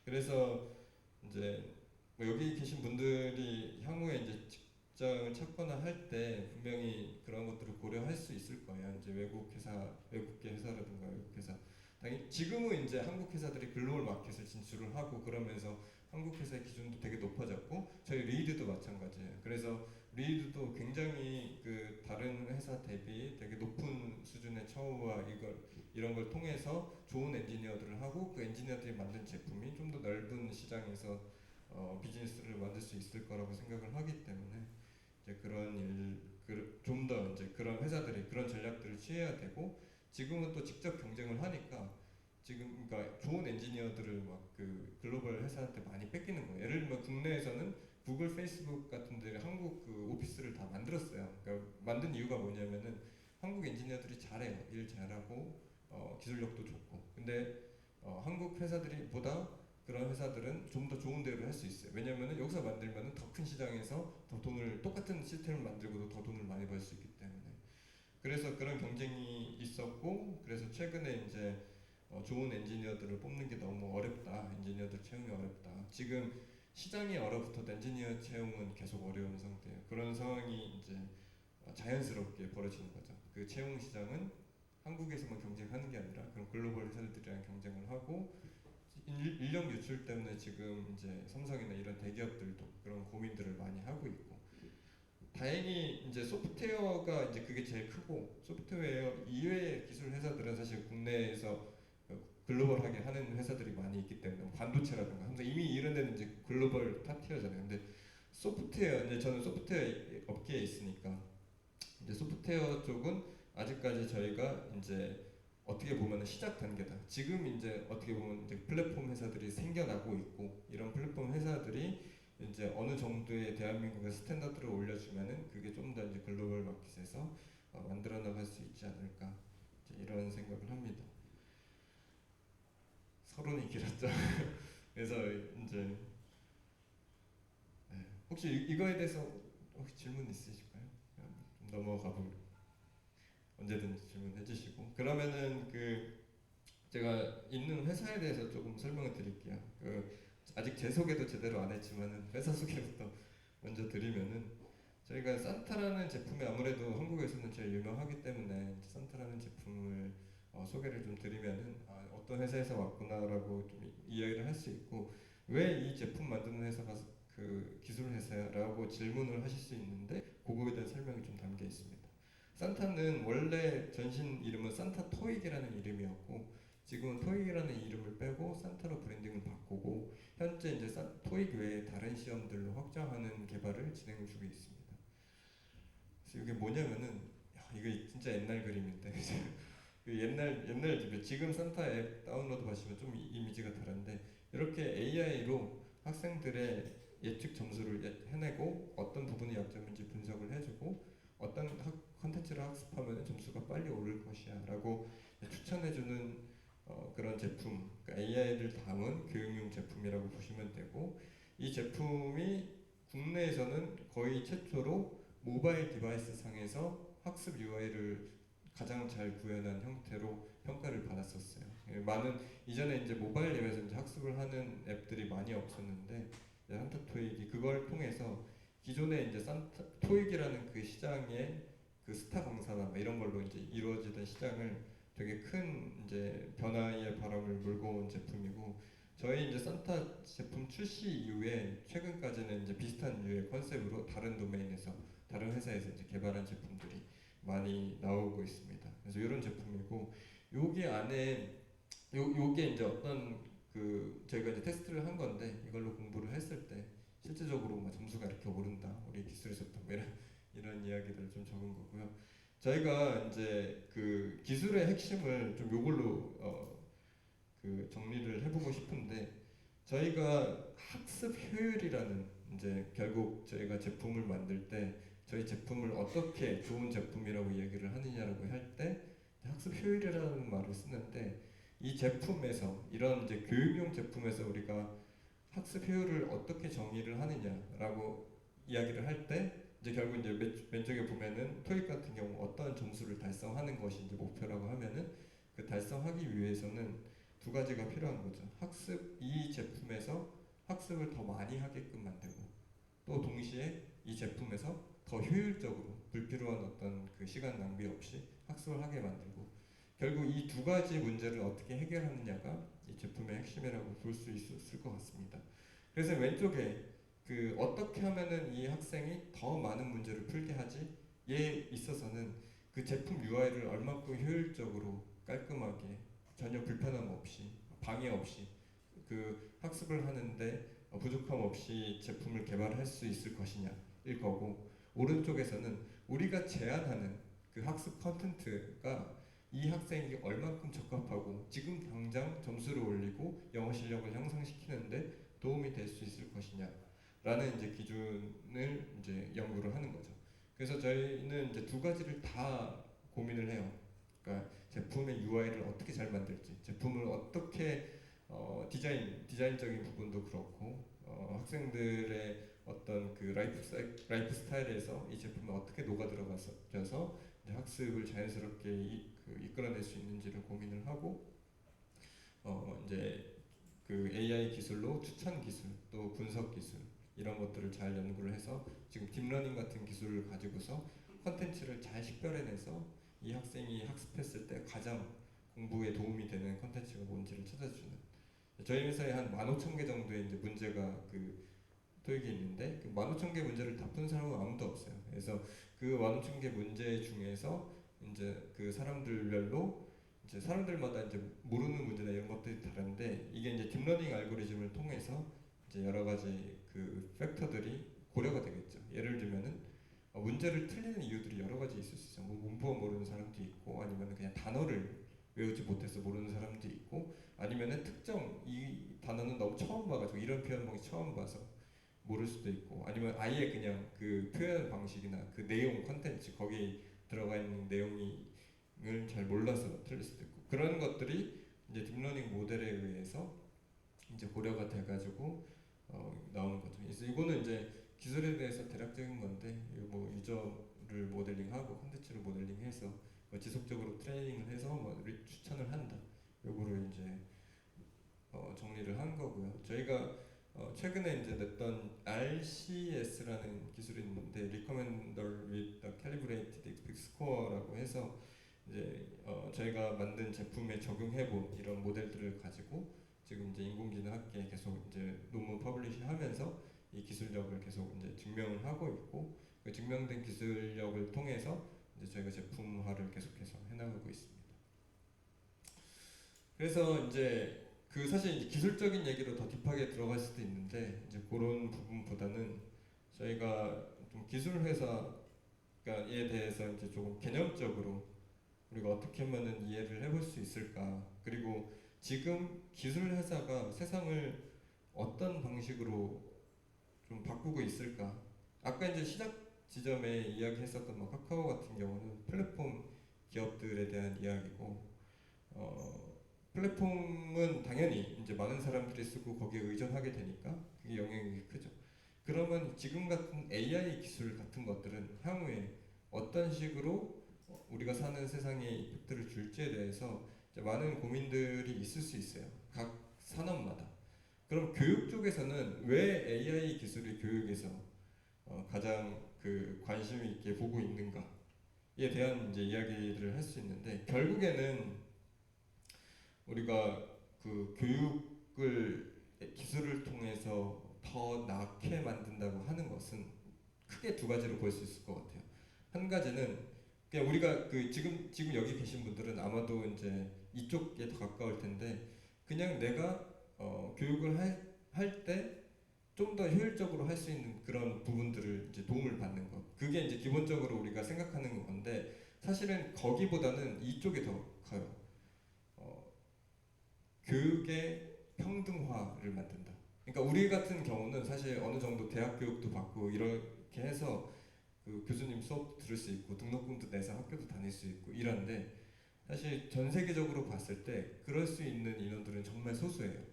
그래서 이제 뭐 여기 계신 분들이 향후에 이제 직장을 찾거나 할 때 분명히 그런 것들을 고려할 수 있을 거예요. 이제 외국 회사, 외국계 회사라든가 외국 회사. 당연히 지금은 이제 한국 회사들이 글로벌 마켓을 진출을 하고 그러면서 한국 회사의 기준도 되게 높아졌고 저희 리드도 마찬가지예요. 그래서 리드도 굉장히 그 다른 회사 대비 되게 높은 수준의 처우와 이런 걸 통해서 좋은 엔지니어들을 하고 그 엔지니어들이 만든 제품이 좀 더 넓은 시장에서 비즈니스를 만들 수 있을 거라고 생각을 하기 때문에 이제 그런 좀 더 이제 그런 회사들이 그런 전략들을 취해야 되고 지금은 또 직접 경쟁을 하니까 지금 그러니까 좋은 엔지니어들을 막 그 글로벌 회사한테 많이 뺏기는 거예요. 예를 들면 국내에서는 구글, 페이스북 같은 데 한국 그 오피스를 다 만들었어요. 그러니까 만든 이유가 뭐냐면은 한국 엔지니어들이 잘해요. 일 잘하고 기술력도 좋고. 근데 한국 회사들이 보다 그런 회사들은 좀 더 좋은 대우를 할 수 있어요. 왜냐면은 여기서 만들면은 더 큰 시장에서 더 돈을 똑같은 시스템을 만들고도 더 돈을 많이 벌 수 있기 때문에. 그래서 그런 경쟁이 있었고 그래서 최근에 이제 좋은 엔지니어들을 뽑는 게 너무 어렵다. 엔지니어들 채용이 어렵다. 지금 시장이 얼어붙어도 엔지니어 채용은 계속 어려운 상태예요. 그런 상황이 이제 자연스럽게 벌어지는 거죠. 그 채용 시장은 한국에서만 경쟁하는 게 아니라 그런 글로벌 회사들이랑 경쟁을 하고 인력 유출 때문에 지금 이제 삼성이나 이런 대기업들도 그런 고민들을 많이 하고 있고 다행히 이제 소프트웨어가 이제 그게 제일 크고 소프트웨어 이외의 기술 회사들은 사실 국내에서 글로벌하게 하는 회사들이 많이 있기 때문에 뭐 반도체라든가 하면서 이미 이런 데는 이제 글로벌 탑티어잖아요. 근데 소프트웨어 이제 저는 소프트웨어 업계에 있으니까 이제 소프트웨어 쪽은 아직까지 저희가 이제 어떻게 보면 시작 단계다. 지금 이제 어떻게 보면 이제 플랫폼 회사들이 생겨나고 있고 이런 플랫폼 회사들이 이제 어느 정도의 대한민국의 스탠다드를 올려주면은 그게 좀 더 이제 글로벌 마켓에서 만들어 나갈 수 있지 않을까 이런 생각을 합니다. 서론이 길었죠. 그래서 이제 네. 혹시 이거에 대해서 혹시 질문 있으실까요? 좀 넘어가 볼 언제든지 질문해 주시고 그러면은 그 제가 있는 회사에 대해서 조금 설명을 드릴게요. 그 아직 제 소개도 제대로 안 했지만은 회사 소개부터 먼저 드리면은 저희가 산타라는 제품이 아무래도 한국에서는 제일 유명하기 때문에 산타라는 제품을 소개를 좀 드리면은 어떤 회사에서 왔구나라고 좀 이해를 할 수 있고 왜 이 제품 만드는 회사가 그 기술 회사라고 질문을 하실 수 있는데 그거에 대한 설명이 좀 담겨 있습니다. 산타는 원래 전신 이름은 산타 토익이라는 이름이었고 지금은 토익이라는 이름을 빼고 산타로 브랜딩을 바꾸고 현재 이제 토익 외에 다른 시험들로 확장하는 개발을 진행 중에 있습니다. 그래서 이게 뭐냐면은 이거 진짜 옛날 그림인데 그 옛날 지금 산타 앱 다운로드 하시면 좀 이미지가 다른데 이렇게 AI로 학생들의 예측 점수를 해내고 어떤 부분이 약점인지 분석을 해주고 어떤 컨텐츠를 학습하면 점수가 빨리 오를 것이야라고 추천해주는 그런 제품, 그러니까 AI를 담은 교육용 제품이라고 보시면 되고 이 제품이 국내에서는 거의 최초로 모바일 디바이스 상에서 학습 UI를 가장 잘 구현한 형태로 평가를 받았었어요. 많은 이전에 이제 모바일 앱에서 이제 학습을 하는 앱들이 많이 없었는데 산타 토익이 그걸 통해서 기존에 이제 산타 토익이라는 그 시장의 그 스타 강사나 뭐 이런 걸로 이제 이루어지던 시장을 되게 큰 이제 변화의 바람을 몰고 온 제품이고 저희 이제 산타 제품 출시 이후에 최근까지는 이제 비슷한 류의 컨셉으로 다른 도메인에서 다른 회사에서 이제 개발한 제품들이 많이 나오고 있습니다. 그래서 이런 제품이고 여기 안에 요게 이제 어떤 그 저희가 이제 테스트를 한 건데 이걸로 공부를 했을 때 실제적으로 막 점수가 이렇게 오른다 우리 기술이 좋다 뭐 이런 이야기들을 좀 적은 거고요. 저희가 이제 그 기술의 핵심을 좀 요걸로 그 정리를 해보고 싶은데 저희가 학습 효율이라는 이제 결국 저희가 제품을 만들 때 저희 제품을 어떻게 좋은 제품이라고 얘기를 하느냐라고 할 때 학습 효율이라는 말을 쓰는데 이 제품에서 이런 이제 교육용 제품에서 우리가 학습 효율을 어떻게 정의를 하느냐라고 이야기를 할 때 이제 결국 이제 맨 쪽에 보면은 토익 같은 경우 어떤 점수를 달성하는 것이 이제 목표라고 하면은 그 달성하기 위해서는 두 가지가 필요한 거죠. 이 제품에서 학습을 더 많이 하게끔 만들고 또 동시에 이 제품에서 더 효율적으로 불필요한 어떤 그 시간 낭비 없이 학습을 하게 만들고 결국 이 두 가지 문제를 어떻게 해결하느냐가 이 제품의 핵심이라고 볼 수 있을 것 같습니다. 그래서 왼쪽에 그 어떻게 하면은 이 학생이 더 많은 문제를 풀게 하지? 얘에 있어서는 그 제품 UI를 얼마큼 효율적으로 깔끔하게 전혀 불편함 없이 방해 없이 그 학습을 하는데 부족함 없이 제품을 개발할 수 있을 것이냐일 거고, 오른쪽에서는 우리가 제안하는 그 학습 컨텐츠가 이 학생이 얼만큼 적합하고 지금 당장 점수를 올리고 영어 실력을 향상시키는데 도움이 될 수 있을 것이냐라는 이제 기준을 이제 연구를 하는 거죠. 그래서 저희는 이제 두 가지를 다 고민을 해요. 그러니까 제품의 UI를 어떻게 잘 만들지, 제품을 어떻게 디자인적인 부분도 그렇고 학생들의 어떤 그 라이프 스타일에서 이 제품이 어떻게 녹아 들어가서 학습을 자연스럽게 이끌어낼 수 있는지를 고민을 하고 이제 그 AI 기술로 추천 기술 또 분석 기술 이런 것들을 잘 연구를 해서 지금 딥러닝 같은 기술을 가지고서 컨텐츠를 잘 식별해내서 이 학생이 학습했을 때 가장 공부에 도움이 되는 컨텐츠가 뭔지를 찾아주는, 저희 회사에 한 15,000개 정도의 이제 문제가 그 토익이 있는데 그 15,000개 문제를 다 푼 사람은 아무도 없어요. 그래서 그 15,000개 문제 중에서 이제 그 사람들별로 이제 사람들마다 이제 모르는 문제나 이런 것들이 다른데, 이게 이제 딥러닝 알고리즘을 통해서 이제 여러 가지 그 팩터들이 고려가 되겠죠. 예를 들면은 문제를 틀리는 이유들이 여러 가지 있을 수 있어요. 뭐 문법 모르는 사람도 있고, 아니면 그냥 단어를 외우지 못해서 모르는 사람도 있고, 아니면은 특정 이 단어는 너무 처음 봐가지고 이런 표현법이 처음 봐서 모를 수도 있고, 아니면 아예 그냥 그 표현 방식이나 그 내용 컨텐츠 거기에 들어가 있는 내용을 잘 몰라서 틀릴 수도 있고, 그런 것들이 이제 딥러닝 모델에 의해서 이제 고려가 돼가지고 나오는 거죠. 그래서 이거는 이제 기술에 대해서 대략적인 건데, 뭐 유저를 모델링하고 컨텐츠를 모델링해서 지속적으로 트레이닝을 해서 뭐 추천을 한다. 요거를 이제 정리를 한 거고요. 저희가 최근에 이제 냈던 RCS라는 기술이 있는데, Recommender with the Calibrated Expect Score라고 해서 이제 저희가 만든 제품에 적용해본 이런 모델들을 가지고 지금 이제 인공지능학계에 계속 이제 논문 퍼블리시하면서 이 기술력을 계속 이제 증명을 하고 있고, 그 증명된 기술력을 통해서 이제 저희가 제품화를 계속해서 해나가고 있습니다. 그래서 이제 그 사실 이제 기술적인 얘기로 더 딥하게 들어갈 수도 있는데, 이제 그런 부분보다는 저희가 좀 기술 회사에 대해서 이제 조금 개념적으로 우리가 어떻게 하면은 이해를 해볼 수 있을까, 그리고 지금 기술 회사가 세상을 어떤 방식으로 좀 바꾸고 있을까. 아까 이제 시작 지점에 이야기했었던 뭐 카카오 같은 경우는 플랫폼 기업들에 대한 이야기고, 플랫폼은 당연히 이제 많은 사람들이 쓰고 거기에 의존하게 되니까 그게 영향이 크죠. 그러면 지금 같은 AI 기술 같은 것들은 향후에 어떤 식으로 우리가 사는 세상에 이펙트를 줄지에 대해서 이제 많은 고민들이 있을 수 있어요. 각 산업마다. 그럼 교육 쪽에서는 왜 AI 기술이 교육에서 가장 그 관심 있게 보고 있는가에 대한 이제 이야기들을 할 수 있는데, 결국에는 우리가 그 교육을 기술을 통해서 더 나게 만든다고 하는 것은 크게 두 가지로 볼 수 있을 것 같아요. 한 가지는 그냥 우리가 그 지금 여기 계신 분들은 아마도 이제 이쪽에 더 가까울 텐데, 그냥 내가 교육을 할 때 좀 더 효율적으로 할 수 있는 그런 부분들을 이제 도움을 받는 것. 그게 이제 기본적으로 우리가 생각하는 건데, 사실은 거기보다는 이쪽이 더 커요. 교육의 평등화를 만든다. 그러니까 우리 같은 경우는 사실 어느 정도 대학 교육도 받고 이렇게 해서 그 교수님 수업 들을 수 있고 등록금도 내서 학교도 다닐 수 있고 이런데, 사실 전 세계적으로 봤을 때 그럴 수 있는 인원들은 정말 소수예요.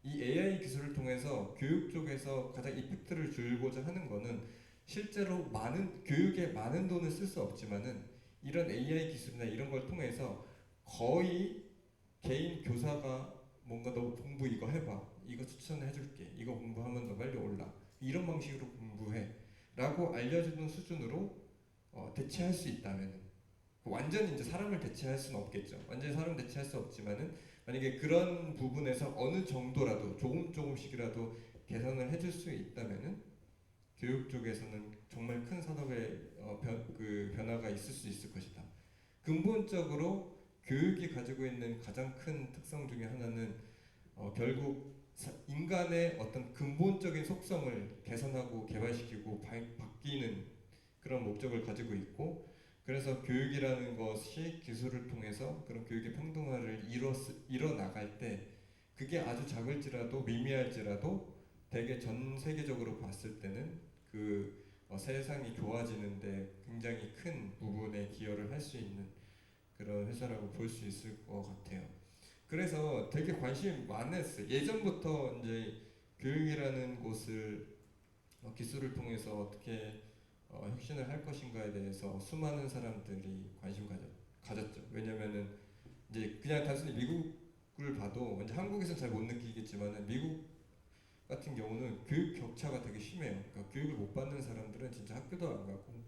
이 AI 기술을 통해서 교육 쪽에서 가장 이펙트를 줄고자 하는 거는 실제로 많은 교육에 많은 돈을 쓸 수 없지만은 이런 AI 기술이나 이런 걸 통해서 거의 개인 교사가 뭔가 너 공부 이거 해봐, 이거 추천해 줄게, 이거 공부하면 너 빨리 올라, 이런 방식으로 공부해 라고 알려주는 수준으로 대체할 수 있다면, 완전히 이제 사람을 대체할 수는 없겠죠. 완전히 사람 대체할 수 없지만은 만약에 그런 부분에서 어느 정도라도 조금씩이라도 개선을 해줄 수 있다면은 교육 쪽에서는 정말 큰 산업의 그 변화가 있을 수 있을 것이다. 근본적으로 교육이 가지고 있는 가장 큰 특성 중에 하나는 결국 인간의 어떤 근본적인 속성을 개선하고 개발시키고 바뀌는 그런 목적을 가지고 있고, 그래서 교육이라는 것이 기술을 통해서 그런 교육의 평등화를 이뤄 나갈 때 그게 아주 작을지라도 미미할지라도 되게 전 세계적으로 봤을 때는 그 세상이 좋아지는데 굉장히 큰 부분에 기여를 할 수 있는 그런 회사라고 볼 수 있을 것 같아요. 그래서 되게 관심이 많았어요. 예전부터 이제 교육이라는 곳을 기술을 통해서 어떻게 혁신을 할 것인가에 대해서 수많은 사람들이 가졌죠. 왜냐면은 이제 그냥 단순히 미국을 봐도 이제 한국에서는 잘 못 느끼겠지만은 미국 같은 경우는 교육 격차가 되게 심해요. 그러니까 교육을 못 받는 사람들은 진짜 학교도 안 가고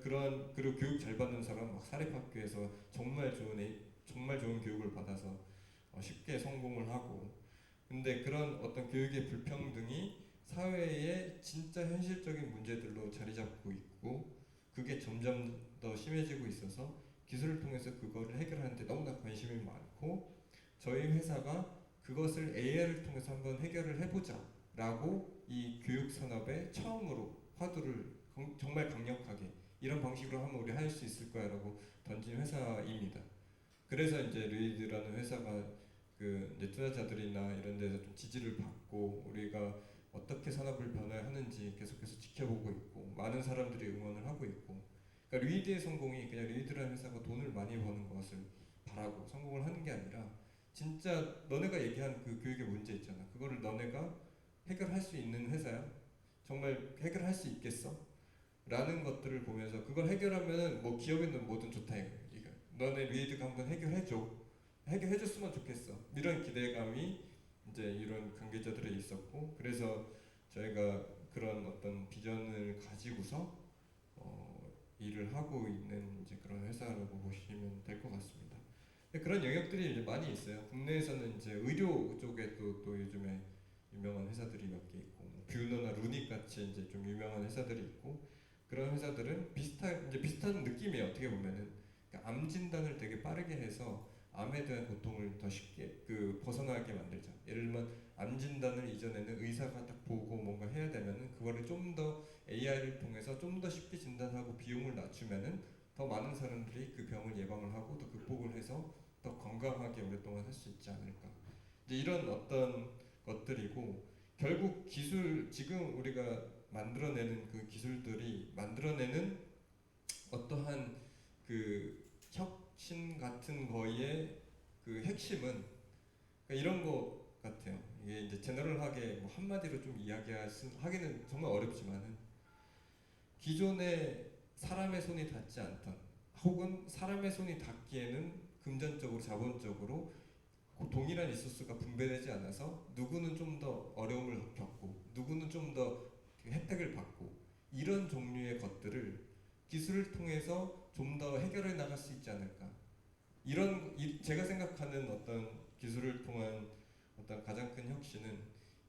그런 그리고 교육 잘 받는 사람 막 사립학교에서 정말 좋은 교육을 받아서 쉽게 성공을 하고, 근데 그런 어떤 교육의 불평등이 사회의 진짜 현실적인 문제들로 자리 잡고 있고 그게 점점 더 심해지고 있어서 기술을 통해서 그거를 해결하는데 너무나 관심이 많고, 저희 회사가 그것을 AI를 통해서 한번 해결을 해보자라고 이 교육 산업에 처음으로 화두를 정말 강력하게 이런 방식으로 하면 우리 할 수 있을 거야라고 던진 회사입니다. 그래서 이제 루이드라는 회사가 그 이제 투자자들이나 이런 데서 좀 지지를 받고 우리가 어떻게 산업을 변화하는지 계속해서 지켜보고 있고 많은 사람들이 응원을 하고 있고, 그러니까 루이드의 성공이 그냥 루이드라는 회사가 돈을 많이 버는 것을 바라고 성공을 하는 게 아니라 진짜 너네가 얘기한 그 교육의 문제 있잖아. 그거를 너네가 해결할 수 있는 회사야? 정말 해결할 수 있겠어? 라는 것들을 보면서 그걸 해결하면은 뭐 기업이든 뭐든 좋다 이거. 너네 리드가 한번 해결해줬으면 좋겠어. 이런 기대감이 이제 이런 관계자들에 있었고, 그래서 저희가 그런 어떤 비전을 가지고서 일을 하고 있는 이제 그런 회사라고 보시면 될 것 같습니다. 근데 그런 영역들이 이제 많이 있어요. 국내에서는 이제 의료 쪽에 또 요즘에 유명한 회사들이 몇 개 있고, 뭐 뷰너나 루닉 같이 이제 좀 유명한 회사들이 있고, 그런 회사들은 비슷한 느낌이에요. 어떻게 보면은 그러니까 암 진단을 되게 빠르게 해서 암에 대한 고통을 더 쉽게 벗어나게 만들자. 예를 들면 암 진단을 이전에는 의사가 딱 보고 뭔가 해야 되면은 그거를 좀 더 AI를 통해서 좀 더 쉽게 진단하고 비용을 낮추면은 더 많은 사람들이 그 병을 예방을 하고 또 극복을 해서 더 건강하게 오랫동안 살 수 있지 않을까. 이제 이런 어떤 것들이고, 결국 지금 우리가 만들어내는 그 기술들이 만들어내는 어떠한 그 혁신 같은 거의 그 핵심은 그러니까 이런 거 같아요. 이게 이제 제너럴하게 뭐 한마디로 좀 하기는 정말 어렵지만은 기존에 사람의 손이 닿지 않던 혹은 사람의 손이 닿기에는 금전적으로 자본적으로 동일한 리소스가 분배되지 않아서 누구는 좀 더 어려움을 겪고 누구는 좀 더 혜택을 받고 이런 종류의 것들을 기술을 통해서 좀 더 해결해 나갈 수 있지 않을까. 제가 생각하는 어떤 기술을 통한 어떤 가장 큰 혁신은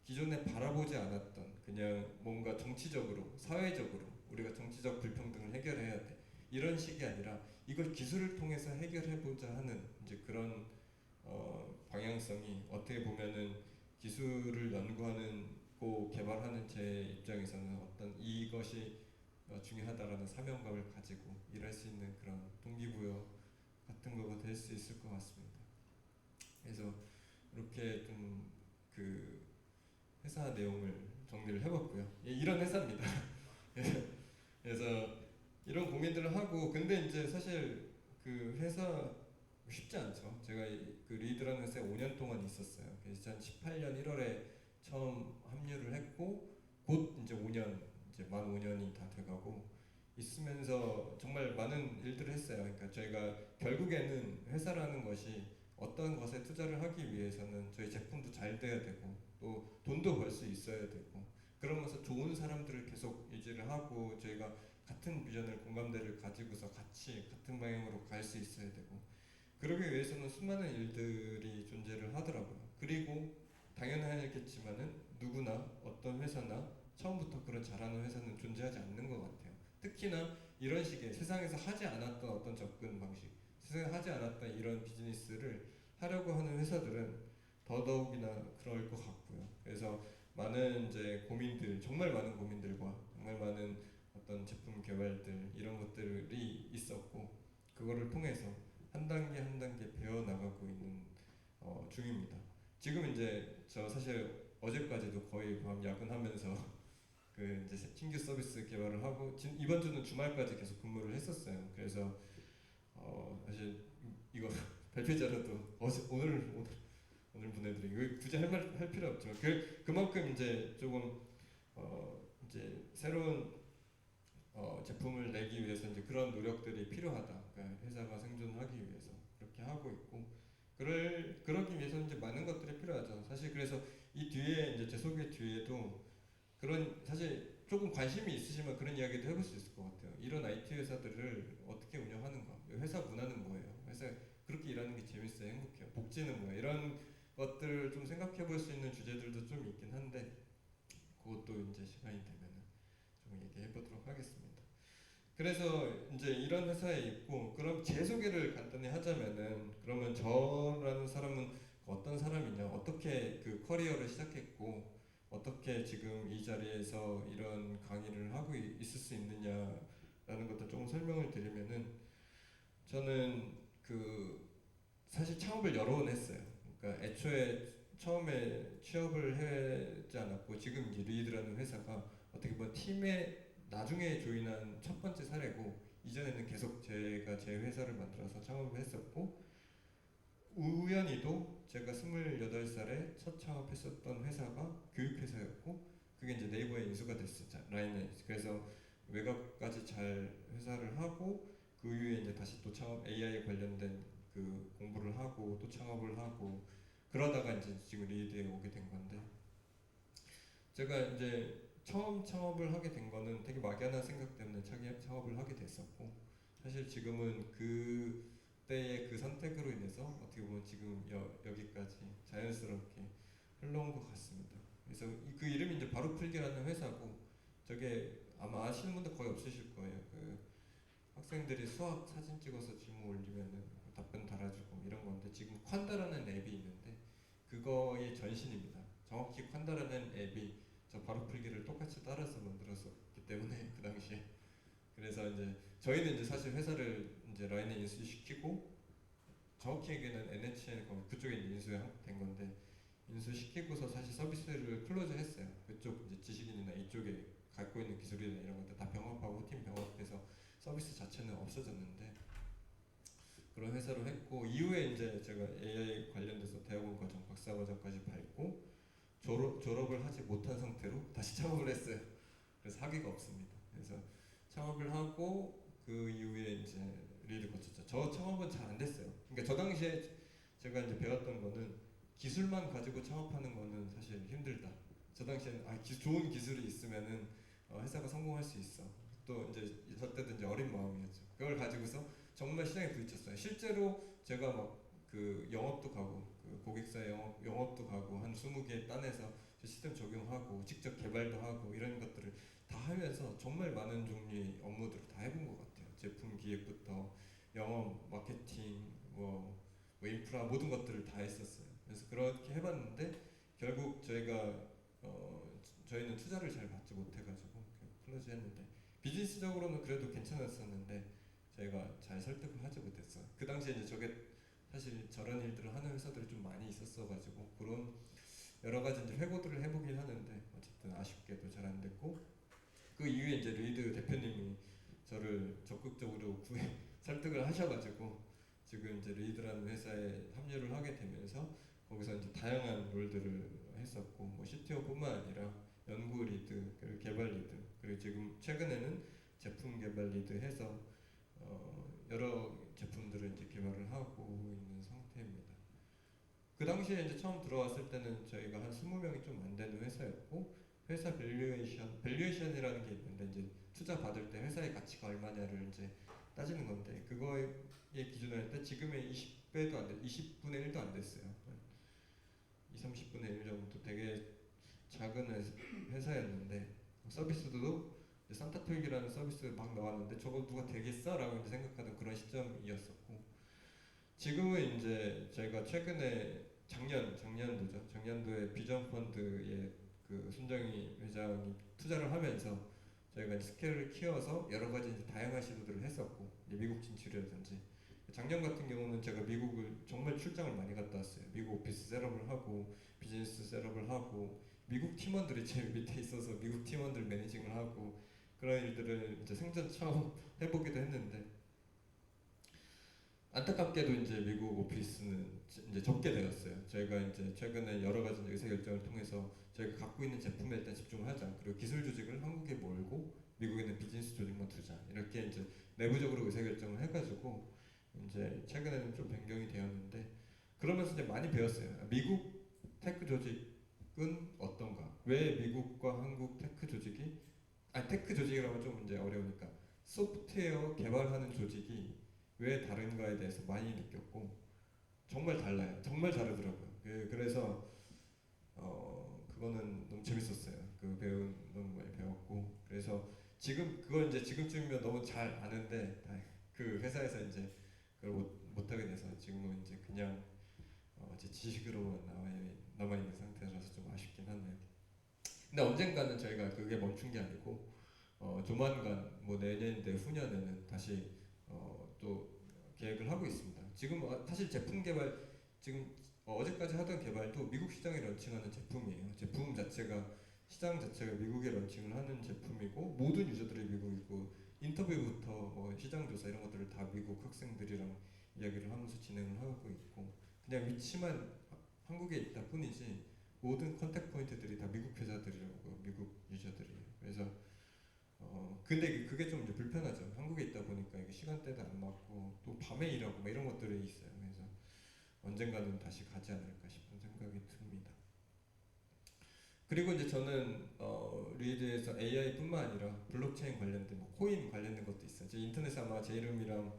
기존에 바라보지 않았던 그냥 뭔가 정치적으로 사회적으로 우리가 정치적 불평등을 해결해야 돼 이런 식이 아니라 이걸 기술을 통해서 해결해보자 하는 이제 그런 방향성이 어떻게 보면은 기술을 연구하는 개발하는 제 입장에서는 어떤 이것이 중요하다라는 사명감을 가지고 일할 수 있는 그런 동기부여 같은 거가 될 수 있을 것 같습니다. 그래서 이렇게 좀 그 회사 내용을 정리를 해봤고요. 예, 이런 회사입니다. 그래서 이런 고민들을 하고, 근데 이제 사실 그 회사 쉽지 않죠. 제가 그 리드라는 회사에 5년 동안 있었어요. 그래서 2018년 1월에 처음 합류를 했고 곧 이제 5년 이제 만 5년이 다 돼가고 있으면서 정말 많은 일들을 했어요. 그러니까 저희가 결국에는 회사라는 것이 어떤 것에 투자를 하기 위해서는 저희 제품도 잘 돼야 되고 또 돈도 벌 수 있어야 되고 그러면서 좋은 사람들을 계속 유지를 하고 저희가 같은 비전을 공감대를 가지고서 같이 같은 방향으로 갈 수 있어야 되고 그러기 위해서는 수많은 일들이 존재를 하더라고요. 그리고 당연하겠지만은 누구나 어떤 회사나 처음부터 그런 잘하는 회사는 존재하지 않는 것 같아요. 특히나 이런 식의 세상에서 하지 않았던 어떤 접근 방식, 세상에 하지 않았던 이런 비즈니스를 하려고 하는 회사들은 더더욱이나 그럴 것 같고요. 그래서 많은 이제 고민들, 정말 많은 고민들과 정말 많은 어떤 제품 개발들 이런 것들이 있었고 그거를 통해서 한 단계 한 단계 배워 나가고 있는 중입니다. 지금 이제 저 사실 어제까지도 거의 밤 야근하면서 그 이제 신규 서비스 개발을 하고 이번 주는 주말까지 계속 근무를 했었어요. 그래서 사실 이거 발표 자료도 오늘 보내드리고 이거 굳이 할 필요 없지만 그만큼 이제 조금 이제 새로운 제품을 내기 위해서 이제 그런 노력들이 필요하다. 그러니까 회사가 생존하기 위해서 그렇게 하고 있고 그러기 위해서 이제 많은 것들이 필요하죠. 사실 그래서 이 뒤에 이제 제 소개 뒤에도 그런 사실 조금 관심이 있으시면 그런 이야기도 해볼 수 있을 것 같아요. 이런 IT 회사들을 어떻게 운영하는가? 회사 문화는 뭐예요? 회사 그렇게 일하는 게 재밌어요, 행복해요. 복지는 뭐예요? 이런 것들을 좀 생각해 볼 수 있는 주제들도 좀 있긴 한데 그것도 이제 시간이 되면은 좀 얘기해 보도록 하겠습니다. 그래서 이제 이런 회사에 있고 그럼 제 소개를 간단히 하자면은 그러면 저라는 사람은 어떤 사람이냐 어떻게 그 커리어를 시작했고 어떻게 지금 이 자리에서 이런 강의를 하고 있을 수 있느냐라는 것들 조금 설명을 드리면은 저는 그 사실 창업을 여러 번 했어요. 그러니까 애초에 처음에 취업을 하지 않았고 지금 이제 리드라는 회사가 어떻게 보면 팀에 나중에 조인한 첫 번째 사례고 이전에는 계속 제가 제 회사를 만들어서 창업을 했었고 우연히도 제가 28살에 첫 창업했었던 회사가 교육회사였고 그게 이제 네이버에 인수가 됐었죠. 라인에. 그래서 외곽까지 잘 회사를 하고 그 이후에 이제 다시 또 창업 AI 관련된 그 공부를 하고 또 창업을 하고 그러다가 이제 지금 리드에 오게 된 건데 제가 이제 처음 창업을 하게 된 거는 되게 막연한 생각 때문에 창업을 하게 됐었고 사실 지금은 그때의 그 선택으로 인해서 어떻게 보면 지금 여기까지 자연스럽게 흘러온 것 같습니다. 그래서 그 이름이 이제 바로 풀기라는 회사고 저게 아마 아시는 분들 거의 없으실 거예요. 그 학생들이 수학 사진 찍어서 질문 올리면은 답변 달아주고 이런 건데 지금 콴다라는 앱이 있는데 그거의 전신입니다. 정확히 콴다라는 앱이 저 바로 풀기를 똑같이 따라서 만들었었기 때문에 그 당시에 그래서 이제 저희는 이제 사실 회사를 이제 라인에 인수시키고 정확히 얘기는 NHN 그쪽에 이제 인수된 건데 인수시키고서 사실 서비스를 클로즈 했어요. 그쪽 이제 지식인이나 이쪽에 갖고 있는 기술이나 이런 것들 다 병합하고 팀 병합해서 서비스 자체는 없어졌는데 그런 회사로 했고 이후에 이제 제가 AI 관련돼서 대학원 과정 박사 과정까지 밟고 졸업을 하지 못한 상태로 다시 창업을 했어요. 그래서 학위가 없습니다. 그래서 창업을 하고 그 이후에 이제 리드 거쳤죠. 저 창업은 잘 안 됐어요. 그러니까 저 당시에 제가 이제 배웠던 거는 기술만 가지고 창업하는 거는 사실 힘들다. 저 당시에는 좋은 기술이 있으면은 회사가 성공할 수 있어. 또 이제 저 때도 이제 어린 마음이었죠. 그걸 가지고서 정말 시장에 부딪혔어요. 실제로 제가 막 그 영업도 가고 그 고객사 영업도 가고 한 20개 딴에서 시스템 적용하고 직접 개발도 하고 이런 것들을 다 하면서 정말 많은 종류의 업무들을 다 해본 것 같아요. 제품 기획부터 영업, 마케팅, 뭐 인프라 모든 것들을 다 했었어요. 그래서 그렇게 해봤는데 결국 저희는 투자를 잘 받지 못해가지고 클로즈 했는데 비즈니스적으로는 그래도 괜찮았었는데 저희가 잘 설득을 하지 못했어요. 그 당시에 이제 저게 사실 저런 일들을 하는 회사들이 좀 많이 있었어가지고 그런 여러 가지 이제 회고들을 해보긴 하는데 어쨌든 아쉽게도 잘 안 됐고 그 이후에 이제 리드 대표님이 저를 적극적으로 설득을 하셔가지고 지금 이제 리드라는 회사에 합류를 하게 되면서 거기서 이제 다양한 롤들을 했었고 뭐 CTO뿐만 아니라 연구 리드 그리고 개발 리드 그리고 지금 최근에는 제품 개발 리드 해서 여러 제품들을 이제 개발을 하고 있는 상태입니다. 그 당시에 이제 처음 들어왔을 때는 저희가 한 20명이 좀 안 되는 회사였고 회사 밸류에이션이라는 게 있는데 이제 투자 받을 때 회사의 가치가 얼마냐를 이제 따지는 건데 그거에 기준으로 할 때 지금의 20배도 안 돼, 20분의 1도 안 됐어요. 2, 30분의 1 정도 되게 작은 회사였는데 서비스도 이제 산타톡이라는 서비스가 막 나왔는데 저거 누가 되겠어라고 이제 생각하던 그런 시점이었었고, 지금은 이제 저희가 최근에 작년도죠. 작년도에 비전 펀드에 그 손정희 회장이 투자를 하면서 저희가 이제 스케일을 키워서 여러 가지 이제 다양한 시도들을 했었고, 이제 미국 진출이라든지, 작년 같은 경우는 제가 미국을 정말 출장을 많이 갔다 왔어요. 미국 오피스 셋업을 하고 비즈니스 셋업을 하고 미국 팀원들이 제 밑에 있어서 미국 팀원들 매니징을 하고 그런 일들을 이제 생전 처음 해보기도 했는데, 안타깝게도 이제 미국 오피스는 이제 접게 되었어요. 저희가 이제 최근에 여러 가지 의사 결정을 통해서 저희가 갖고 있는 제품에 일단 집중을 하자. 그리고 기술 조직을 한국에 몰고 미국에는 비즈니스 조직만 두자. 이렇게 이제 내부적으로 의사 결정을 해가지고 이제 최근에는 좀 변경이 되었는데, 그러면서 이제 많이 배웠어요. 미국 테크 조직은 어떤가? 왜 미국과 한국 테크 조직이, 테크 조직이라면 좀 이제 어려우니까 소프트웨어 개발하는 조직이 왜 다른가에 대해서 많이 느꼈고, 정말 달라요. 정말 다르더라고요. 그래서 그거는 너무 재밌었어요. 그 배운 너무 많이 배웠고, 그래서 지금 그걸 이제 지금쯤이면 너무 잘 아는데 그 회사에서 이제 그걸 못하게 돼서 지금은 이제 그냥 제 지식으로만 남아 있는 상태라서 좀 아쉽긴 하네요. 근데 언젠가는 저희가 그게 멈춘 게 아니고 조만간 뭐 내년 내후년에는 다시 또 계획을 하고 있습니다. 지금 사실 제품 개발 지금 어제까지 하던 개발도 미국 시장에 런칭하는 제품이에요. 제품 자체가 시장 자체가 미국에 런칭을 하는 제품이고 모든 유저들이 미국이고 인터뷰부터 뭐 시장 조사 이런 것들을 다 미국 학생들이랑 이야기를 하면서 진행을 하고 있고, 그냥 위치만 한국에 있다 뿐이지 모든 컨택 포인트들이 다 미국 회사들이라고 미국 유저들이에요. 그래서 근데 그게 좀 이제 불편하죠. 한국에 있다 보니까 이게 시간대도 안 맞고 또 밤에 일하고 뭐 이런 것들이 있어요. 그래서 언젠가는 다시 가지 않을까 싶은 생각이 듭니다. 그리고 이제 저는 리드에서 AI뿐만 아니라 블록체인 관련된 뭐 코인 관련된 것도 있어요. 제 인터넷에 아마 제 이름이랑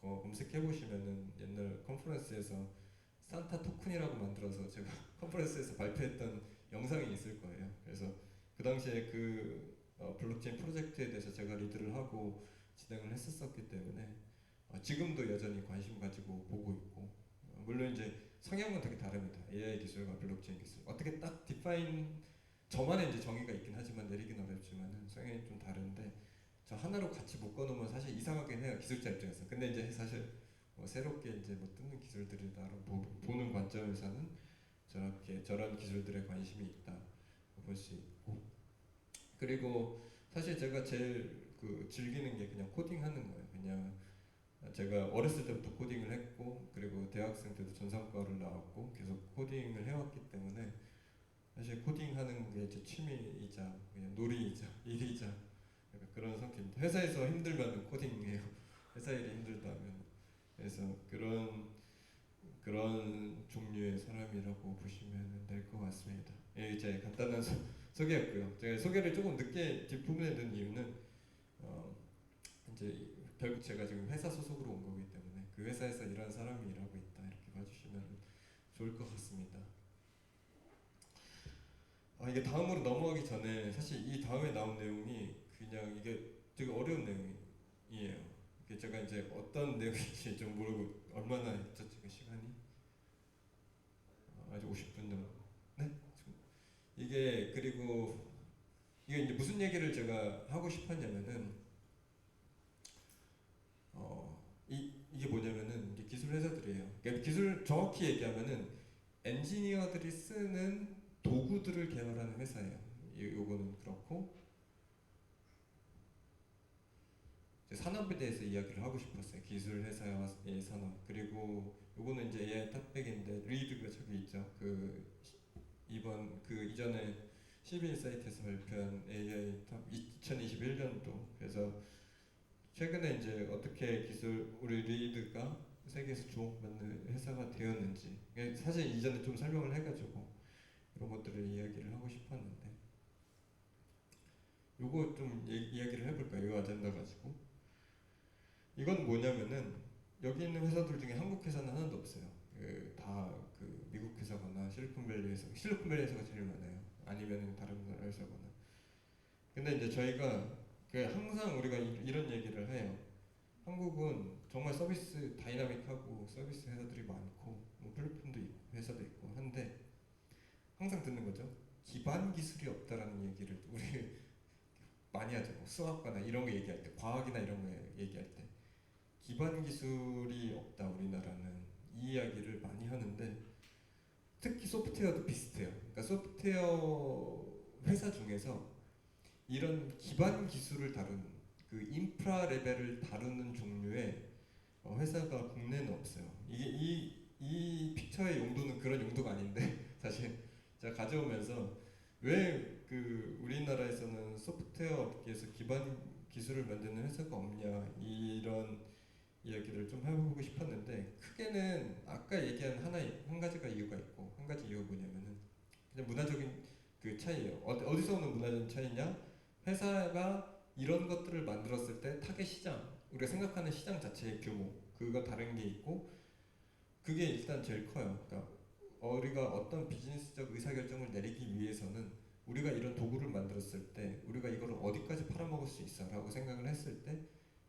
검색해 보시면은 옛날 컨퍼런스에서 산타 토큰이라고 만들어서 제가 컨퍼런스에서 발표했던 영상이 있을 거예요. 그래서 그 당시에 그 블록체인 프로젝트에 대해서 제가 리드를 하고 진행을 했었기 때문에 지금도 여전히 관심 가지고 보고 있고, 물론 이제 성향은 되게 다릅니다. AI 기술과 블록체인 기술 어떻게 딱 디파인, 저만의 이제 정의가 있긴 하지만 내리긴 어렵지만은 성향이 좀 다른데, 저 하나로 같이 묶어놓으면 사실 이상하긴 해요. 기술자 입장에서. 근데 이제 사실 뭐 새롭게 이제 뭐 뜨는 기술들이다로 보는 관점에서는 저렇게 저런 기술들에 관심이 있다 볼 수 있고, 그리고 사실 제가 제일 그 즐기는 게 그냥 코딩하는 거예요. 그냥 제가 어렸을 때부터 코딩을 했고, 그리고 대학생 때도 전산과를 나왔고 계속 코딩을 해왔기 때문에 사실 코딩하는 게 제 취미이자 그냥 놀이이자 일이자 약간 그런 성격입니다. 회사에서 힘들면 코딩해요. 회사 일이 힘들다면. 그래서 그런 종류의 사람이라고 보시면 될 것 같습니다. 예, 이제 간단한 소개였고요. 제가 소개를 조금 늦게 뒷부분에 넣은 이유는 이제 결국 제가 지금 회사 소속으로 온 거기 때문에 그 회사에서 일하는 사람이 일하고 있다 이렇게 봐주시면 좋을 것 같습니다. 이게 다음으로 넘어가기 전에 사실 이 다음에 나온 내용이 그냥 이게 되게 어려운 내용이에요. 이게 제가 이제 어떤 내용인지 좀 모르고 얼마나 했죠 지금 시간이? 아직 50분 정도. 네? 이게 그리고 이게 이제 무슨 얘기를 제가 하고 싶었냐면은 이게 뭐냐면은 이제 기술 회사들이에요. 그러니까 기술 정확히 얘기하면은 엔지니어들이 쓰는 도구들을 개발하는 회사예요. 요거는 그렇고 산업에 대해서 이야기를 하고 싶었어요. 기술 회사의 산업. 그리고 요거는 이제 AI 탑백인데 리드가 저기 있죠. 그 이번 그 이전에 CB 인사이트에서 발표한 AI 탑 2021년도. 그래서 최근에 이제 어떻게 기술 우리 리드가 세계에서 주목받는 회사가 되었는지, 사실 이전에 좀 설명을 해가지고 이런 것들을 이야기를 하고 싶었는데 요거 좀 이야기를 해볼까요? 이 아젠다 가지고. 이건 뭐냐면은 여기 있는 회사들 중에 한국 회사는 하나도 없어요. 다그 미국 회사거나 실리콘밸리 회사가 제일 많아요. 아니면 다른 나라 회사거나. 근데 이제 저희가 항상 우리가 이런 얘기를 해요. 한국은 정말 서비스 다이나믹하고 서비스 회사들이 많고 뭐 플랫폼도 있고 회사도 있고 한데 항상 듣는 거죠. 기반 기술이 없다라는 얘기를 우리 많이 하죠. 뭐 수학과나 이런 거 얘기할 때, 과학이나 이런 거 얘기할 때 기반 기술이 없다 우리나라는 이 이야기를 많이 하는데 특히 소프트웨어도 비슷해요. 그러니까 소프트웨어 회사 중에서 이런 기반 기술을 다루는 그 인프라 레벨을 다루는 종류의 회사가 국내는 없어요. 이게 이 픽처의 용도는 그런 용도가 아닌데 사실 제가 가져오면서 왜 그 우리나라에서는 소프트웨어 업계에서 기반 기술을 만드는 회사가 없냐 이런 이야기를 좀 해보고 싶었는데 크게는 아까 얘기한 한 가지가 이유가 있고 한 가지 이유가 뭐냐면은 그냥 문화적인 그 차이예요. 어디서 오는 문화적인 차이냐? 회사가 이런 것들을 만들었을 때 타겟 시장, 우리가 생각하는 시장 자체의 규모, 그거 다른 게 있고 그게 일단 제일 커요. 그러니까 우리가 어떤 비즈니스적 의사결정을 내리기 위해서는 우리가 이런 도구를 만들었을 때 우리가 이거를 어디까지 팔아먹을 수 있어라고 생각을 했을 때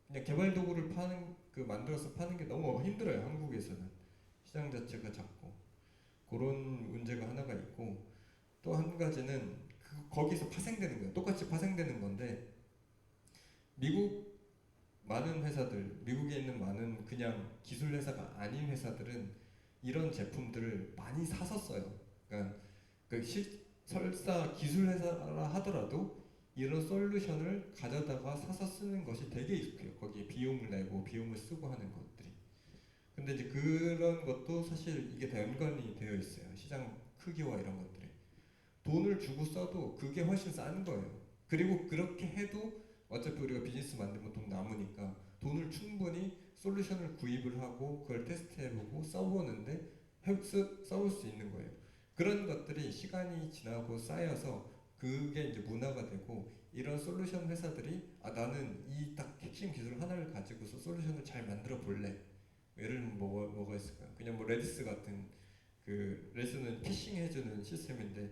그냥 개발 도구를 파는 그 만들어서 파는 게 너무 힘들어요. 한국에서는 시장 자체가 작고 그런 문제가 하나가 있고 또 한 가지는 거기서 파생되는 거예요. 똑같이 파생되는 건데 미국 많은 회사들, 미국에 있는 많은 그냥 기술 회사가 아닌 회사들은 이런 제품들을 많이 사서 써요. 그러니까 설사 기술 회사라 하더라도 이런 솔루션을 가져다가 사서 쓰는 것이 되게 익숙해요. 거기에 비용을 내고 비용을 쓰고 하는 것들이. 근데 이제 그런 것도 사실 이게 다 연관이 되어 있어요. 시장 크기와 이런 것들이. 돈을 주고 써도 그게 훨씬 싼 거예요. 그리고 그렇게 해도 어차피 우리가 비즈니스 만들면 돈 남으니까 돈을 충분히 솔루션을 구입을 하고 그걸 테스트해보고 써보는데 써볼 수 있는 거예요. 그런 것들이 시간이 지나고 쌓여서 그게 이제 문화가 되고 이런 솔루션 회사들이 나는 이 딱 핵심 기술 하나를 가지고서 솔루션을 잘 만들어 볼래. 예를 들면 뭐가 있을까요? 그냥 뭐 레디스 같은 그 레디스는 캐싱 해주는 시스템인데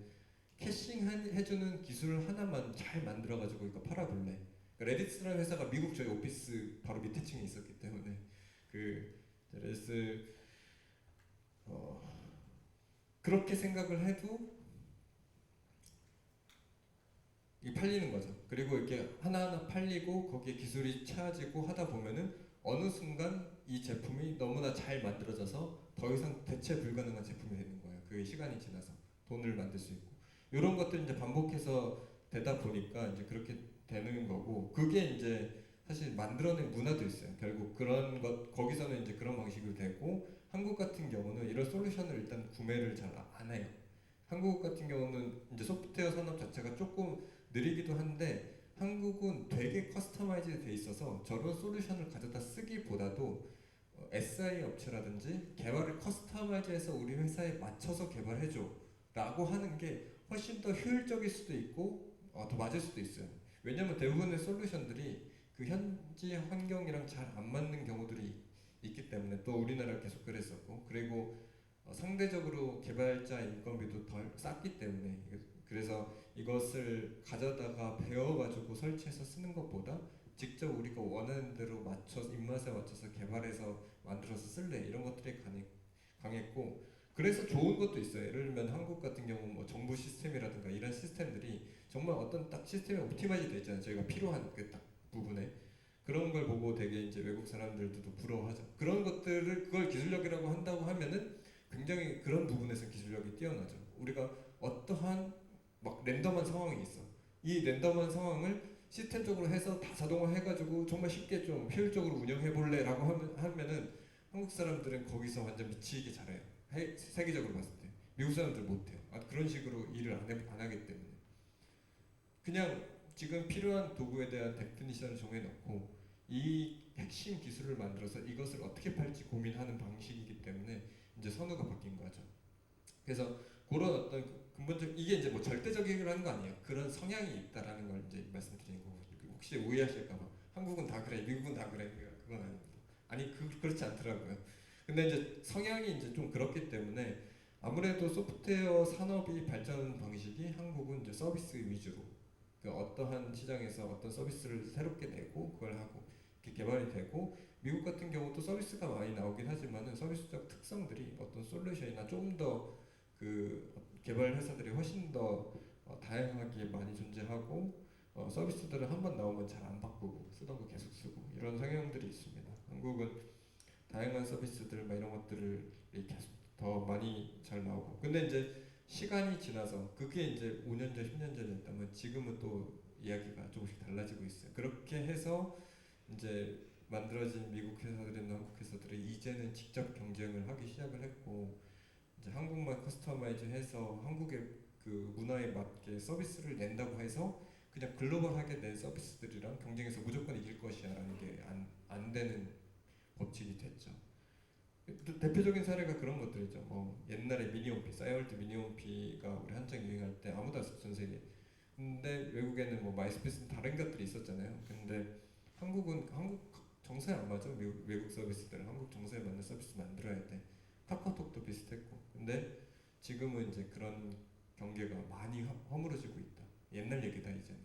캐싱 해주는 기술 하나만 잘 만들어가지고 이거 팔아볼래. 그러니까 레디스라는 회사가 미국 저희 오피스 바로 밑에 층에 있었기 때문에 그 레디스 그렇게 생각을 해도 이게 팔리는 거죠. 그리고 이렇게 하나하나 팔리고 거기에 기술이 차지고 하다 보면은 어느 순간 이 제품이 너무나 잘 만들어져서 더 이상 대체 불가능한 제품이 되는 거예요. 그 시간이 지나서 돈을 만들 수 있고 이런 것들 이제 반복해서 되다 보니까 이제 그렇게 되는 거고 그게 이제 사실 만들어낸 문화도 있어요. 결국 그런 것 거기서는 이제 그런 방식으로 되고 한국 같은 경우는 이런 솔루션을 일단 구매를 잘 안 해요. 한국 같은 경우는 이제 소프트웨어 산업 자체가 조금 느리기도 한데 한국은 되게 커스터마이즈 돼 있어서 저런 솔루션을 가져다 쓰기보다도 SI 업체라든지 개발을 커스터마이즈해서 우리 회사에 맞춰서 개발해줘 라고 하는 게 훨씬 더 효율적일 수도 있고 더 맞을 수도 있어요. 왜냐면 대부분의 솔루션들이 그 현지 환경이랑 잘 안 맞는 경우들이 있기 때문에 또 우리나라 계속 그랬었고 그리고 상대적으로 개발자 인건비도 덜 쌌기 때문에 그래서 이것을 가져다가 배워가지고 설치해서 쓰는 것보다 직접 우리가 원하는 대로 맞춰서 입맛에 맞춰서 개발해서 만들어서 쓸래 이런 것들이 강했고 그래서 좋은 것도 있어요. 예를 들면 한국 같은 경우 뭐 정부 시스템이라든가 이런 시스템들이 정말 어떤 딱 시스템이 옵티마이즈 되어 있잖아요. 저희가 필요한 그 딱 부분에 그런 걸 보고 되게 이제 외국 사람들도 부러워하죠. 그런 것들을 그걸 기술력이라고 한다고 하면은 굉장히 그런 부분에서 기술력이 뛰어나죠. 우리가 어떠한 막 랜덤한 상황이 있어. 이 랜덤한 상황을 시스템적으로 해서 다 자동화해가지고 정말 쉽게 좀 효율적으로 운영해볼래라고 하면은 한국 사람들은 거기서 완전 미치게 잘해요. 세계적으로 봤을 때 미국 사람들 못해요. 그런 식으로 일을 안 하기 때문에 그냥 지금 필요한 도구에 대한 데피니션을 정해놓고 이 핵심 기술을 만들어서 이것을 어떻게 팔지 고민하는 방식이기 때문에 이제 선호가 바뀐 거죠. 그래서 그런 어떤 근본적 이게 이제 뭐 절대적이라는 거 아니에요. 그런 성향이 있다라는 걸 이제 말씀드리는 거고 혹시 오해하실까봐 한국은 다 그래, 미국은 다 그래 그건 아닙니다. 아니 그렇지 않더라고요. 근데 이제 성향이 이제 좀 그렇기 때문에 아무래도 소프트웨어 산업이 발전 방식이 한국은 이제 서비스 위주로 그 어떠한 시장에서 어떤 서비스를 새롭게 내고 그걸 하고 이렇게 개발이 되고 미국 같은 경우도 서비스가 많이 나오긴 하지만은 서비스적 특성들이 어떤 솔루션이나 좀 더 그 개발 회사들이 훨씬 더 다양하게 많이 존재하고 서비스들은 한 번 나오면 잘 안 바꾸고 쓰던 거 계속 쓰고 이런 성향들이 있습니다. 한국은 다양한 서비스들 막 이런 것들을 계속 더 많이 잘 나오고 근데 이제 시간이 지나서 그게 이제 5년 전, 10년 전이었다면 지금은 또 이야기가 조금씩 달라지고 있어요. 그렇게 해서 이제 만들어진 미국 회사들이나 한국 회사들이 이제는 직접 경쟁을 하기 시작을 했고 이제 한국만 커스터마이즈해서 한국의 그 문화에 맞게 서비스를 낸다고 해서 그냥 글로벌하게 낸 서비스들이랑 경쟁해서 무조건 이길 것이야라는 게 안 되는 법칙이 됐죠. 대표적인 사례가 그런 것들이죠. 뭐 옛날에 미니홈피, 싸이월드 미니홈피가 우리 한창 유행할 때 아무도 안 썼죠, 전 세계. 근데 외국에는 뭐 마이스페이스는 다른 것들이 있었잖아요. 근데 한국은 한국 정서에 안 맞아. 외국 서비스들은 한국 정서에 맞는 서비스 만들어야 돼. 카카오톡도 비슷했고. 근데 지금은 이제 그런 경계가 많이 허물어지고 있다. 옛날 얘기다 이제는.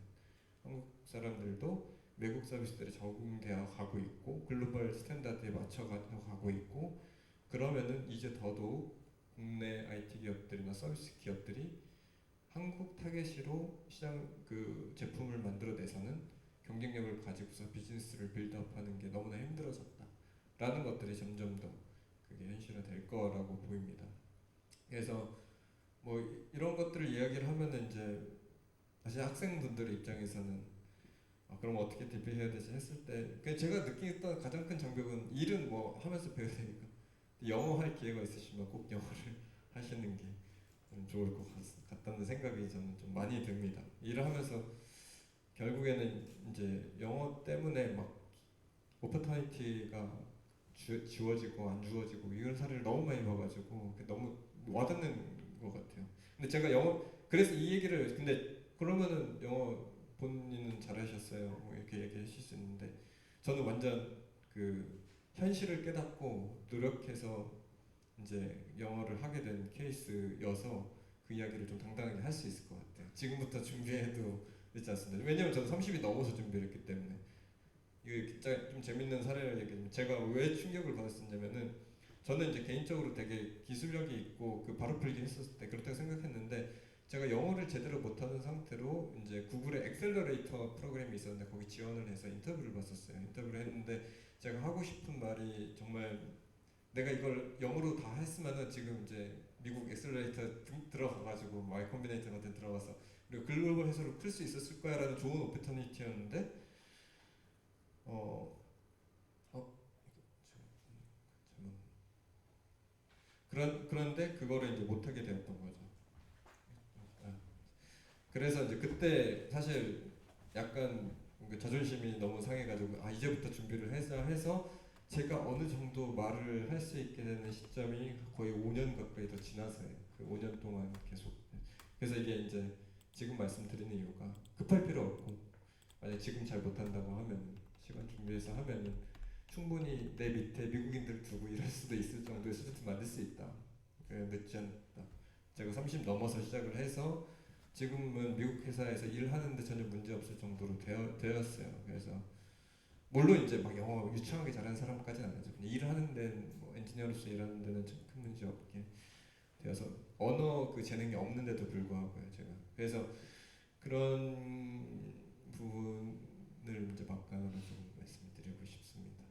한국 사람들도 외국 서비스들에 적응되어 가고 있고 글로벌 스탠다드에 맞춰 가고 있고 그러면은 이제 더더욱 국내 IT 기업들이나 서비스 기업들이 한국 타겟으로 시장 그 제품을 만들어내서는 경쟁력을 가지고서 비즈니스를 빌드업하는 게 너무나 힘들어졌다라는 것들이 점점 더 그게 현실화될 거라고 보입니다. 그래서 뭐 이런 것들을 이야기를 하면은 이제 사실 학생분들 입장에서는 그럼 어떻게 대비해야 되지 했을 때 제가 느끼던 가장 큰 장벽은 일은 뭐 하면서 배워야 되니까 영어 할 기회가 있으시면 꼭 영어를 하시는 게 좋을 것 같다는 생각이 저는 좀 많이 듭니다. 일을 하면서 결국에는 이제 영어 때문에 막 오퍼터니티가 지워지고 안 주어지고 이런 사례를 너무 많이 봐가지고 너무 와닿는 것 같아요. 근데 제가 영어 그래서 이 얘기를 근데 그러면은 영어 본인은 잘하셨어요. 뭐 이렇게 얘기하실 수 있는데 저는 완전 그 현실을 깨닫고 노력해서 이제 영어를 하게 된 케이스여서 그 이야기를 좀 당당하게 할 수 있을 것 같아요. 지금부터 준비해도 늦지 않습니다. 왜냐면 저는 30이 넘어서 준비를 했기 때문에 이게 진짜 좀 재밌는 사례를 얘기하면 제가 왜 충격을 받았었냐면은 저는 이제 개인적으로 되게 기술력이 있고 그 바로 풀기 했었을 때 그렇다고 생각했는데 제가 영어를 제대로 못하는 상태로 이제 구글의 엑셀러레이터 프로그램이 있었는데 거기 지원을 해서 인터뷰를 봤었어요. 인터뷰를 했는데 제가 하고 싶은 말이 정말 내가 이걸 영어로 다 했으면은 지금 이제 미국 엑셀러레이터 들어가가지고 마이 컴비네이터 같은 데 들어가서 그리고 글로벌 회사로 풀 수 있었을 거야라는 좋은 오퍼터니티였는데 어, 잘못 그런데 그거를 이제 못하게 되었던 거죠. 아, 그래서 이제 그때 사실 약간 그 자존심이 너무 상해가지고 이제부터 준비를 해서 제가 어느 정도 말을 할 수 있게 되는 시점이 거의 5년 가까이 더 지나서요. 그 5년 동안 계속. 그래서 이게 이제 지금 말씀드리는 이유가 급할 필요 없고 만약 지금 잘 못한다고 하면 시간 준비해서 하면은 충분히 내 밑에 미국인들 두고 일할 수도 있을 정도의 수준을 만들 수 있다. 늦지 않다. 제가 30 넘어서 시작을 해서 지금은 미국 회사에서 일하는데 전혀 문제 없을 정도로 되었어요. 그래서 물론 이제 막 영어 유창하게 잘하는 사람까지는 아니죠. 그냥 일하는 데는 뭐 엔지니어로서 일하는 데는 큰 문제 없게 되어서 언어 그 재능이 없는데도 불구하고요. 제가 그래서 그런 부분을 이제 막강으로 좀 말씀드리고 싶습니다.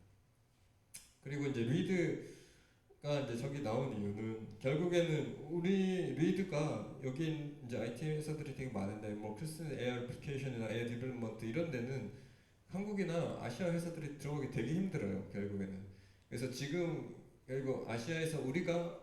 그리고 이제 리드가 이제 저기 나온 이유는 결국에는 우리 리드가 여기 이제 IT 회사들이 되게 많은데 뭐 크리스틴 에어 애플리케이션이나 에어 디벨롭먼트 이런 데는 한국이나 아시아 회사들이 들어가기 되게 힘들어요. 결국에는 그래서 지금 결국 아시아에서 우리가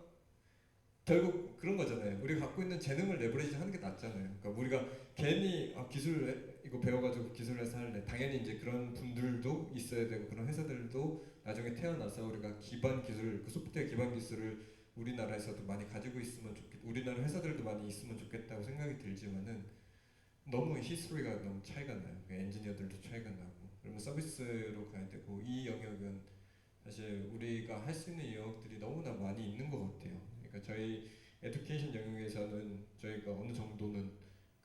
결국 그런 거잖아요. 우리가 갖고 있는 재능을 레버리지 하는 게 낫잖아요. 그러니까 우리가 괜히 기술 이거 배워가지고 기술회사 할래. 당연히 이제 그런 분들도 있어야 되고 그런 회사들도 나중에 태어나서 우리가 기반 기술, 그 소프트웨어 기반 기술을 우리나라에서도 많이 가지고 있으면 우리나라 회사들도 많이 있으면 좋겠다고 생각이 들지만은 너무 히스토리가 너무 차이가 나요. 그 엔지니어들도 차이가 나고 그러면 서비스로 가야 되고 이 영역은 사실 우리가 할 수 있는 영역들이 너무나 많이 있는 것 같아요. 그러니까 저희 에듀케이션 영역에서는 저희가 어느 정도는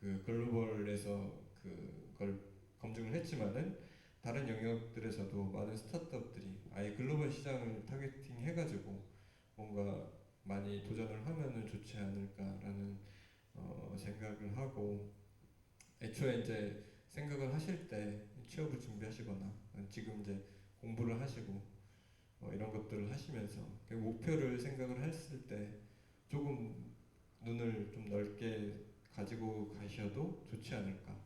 그 글로벌에서 그 그걸 검증을 했지만은 다른 영역들에서도 많은 스타트업들이 아예 글로벌 시장을 타겟팅 해가지고 뭔가 많이 도전을 하면은 좋지 않을까라는 생각을 하고, 애초에 이제 생각을 하실 때 취업을 준비하시거나 지금 이제 공부를 하시고 이런 것들을 하시면서 그 목표를 생각을 했을 때 조금 눈을 좀 넓게 가지고 가셔도 좋지 않을까.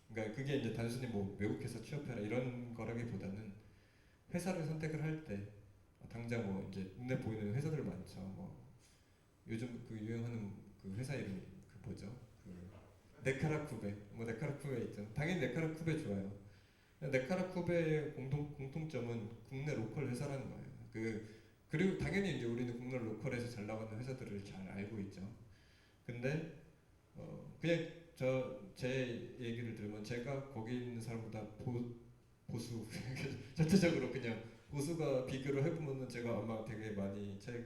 그러니까 그게 이제 단순히 뭐 외국에서 취업해라 이런 거라기보다는 회사를 선택을 할 때 당장 뭐 이제 눈에 보이는 회사들 많죠. 뭐 요즘 그 유행하는 그 회사 이름이 그 뭐죠? 그 네카라쿠베. 뭐 네카라쿠베 있잖아. 당연히 네카라쿠베 좋아요. 네카라쿠베의 공통점은 국내 로컬 회사라는 거예요. 그리고 당연히 이제 우리는 국내 로컬에서 잘 나가는 회사들을 잘 알고 있죠. 근데 그냥 제 얘기를 들으면 제가 거기 있는 사람보다 보수 전체적으로 그냥 보수가 비교를 해보면은 제가 아마 되게 많이 차익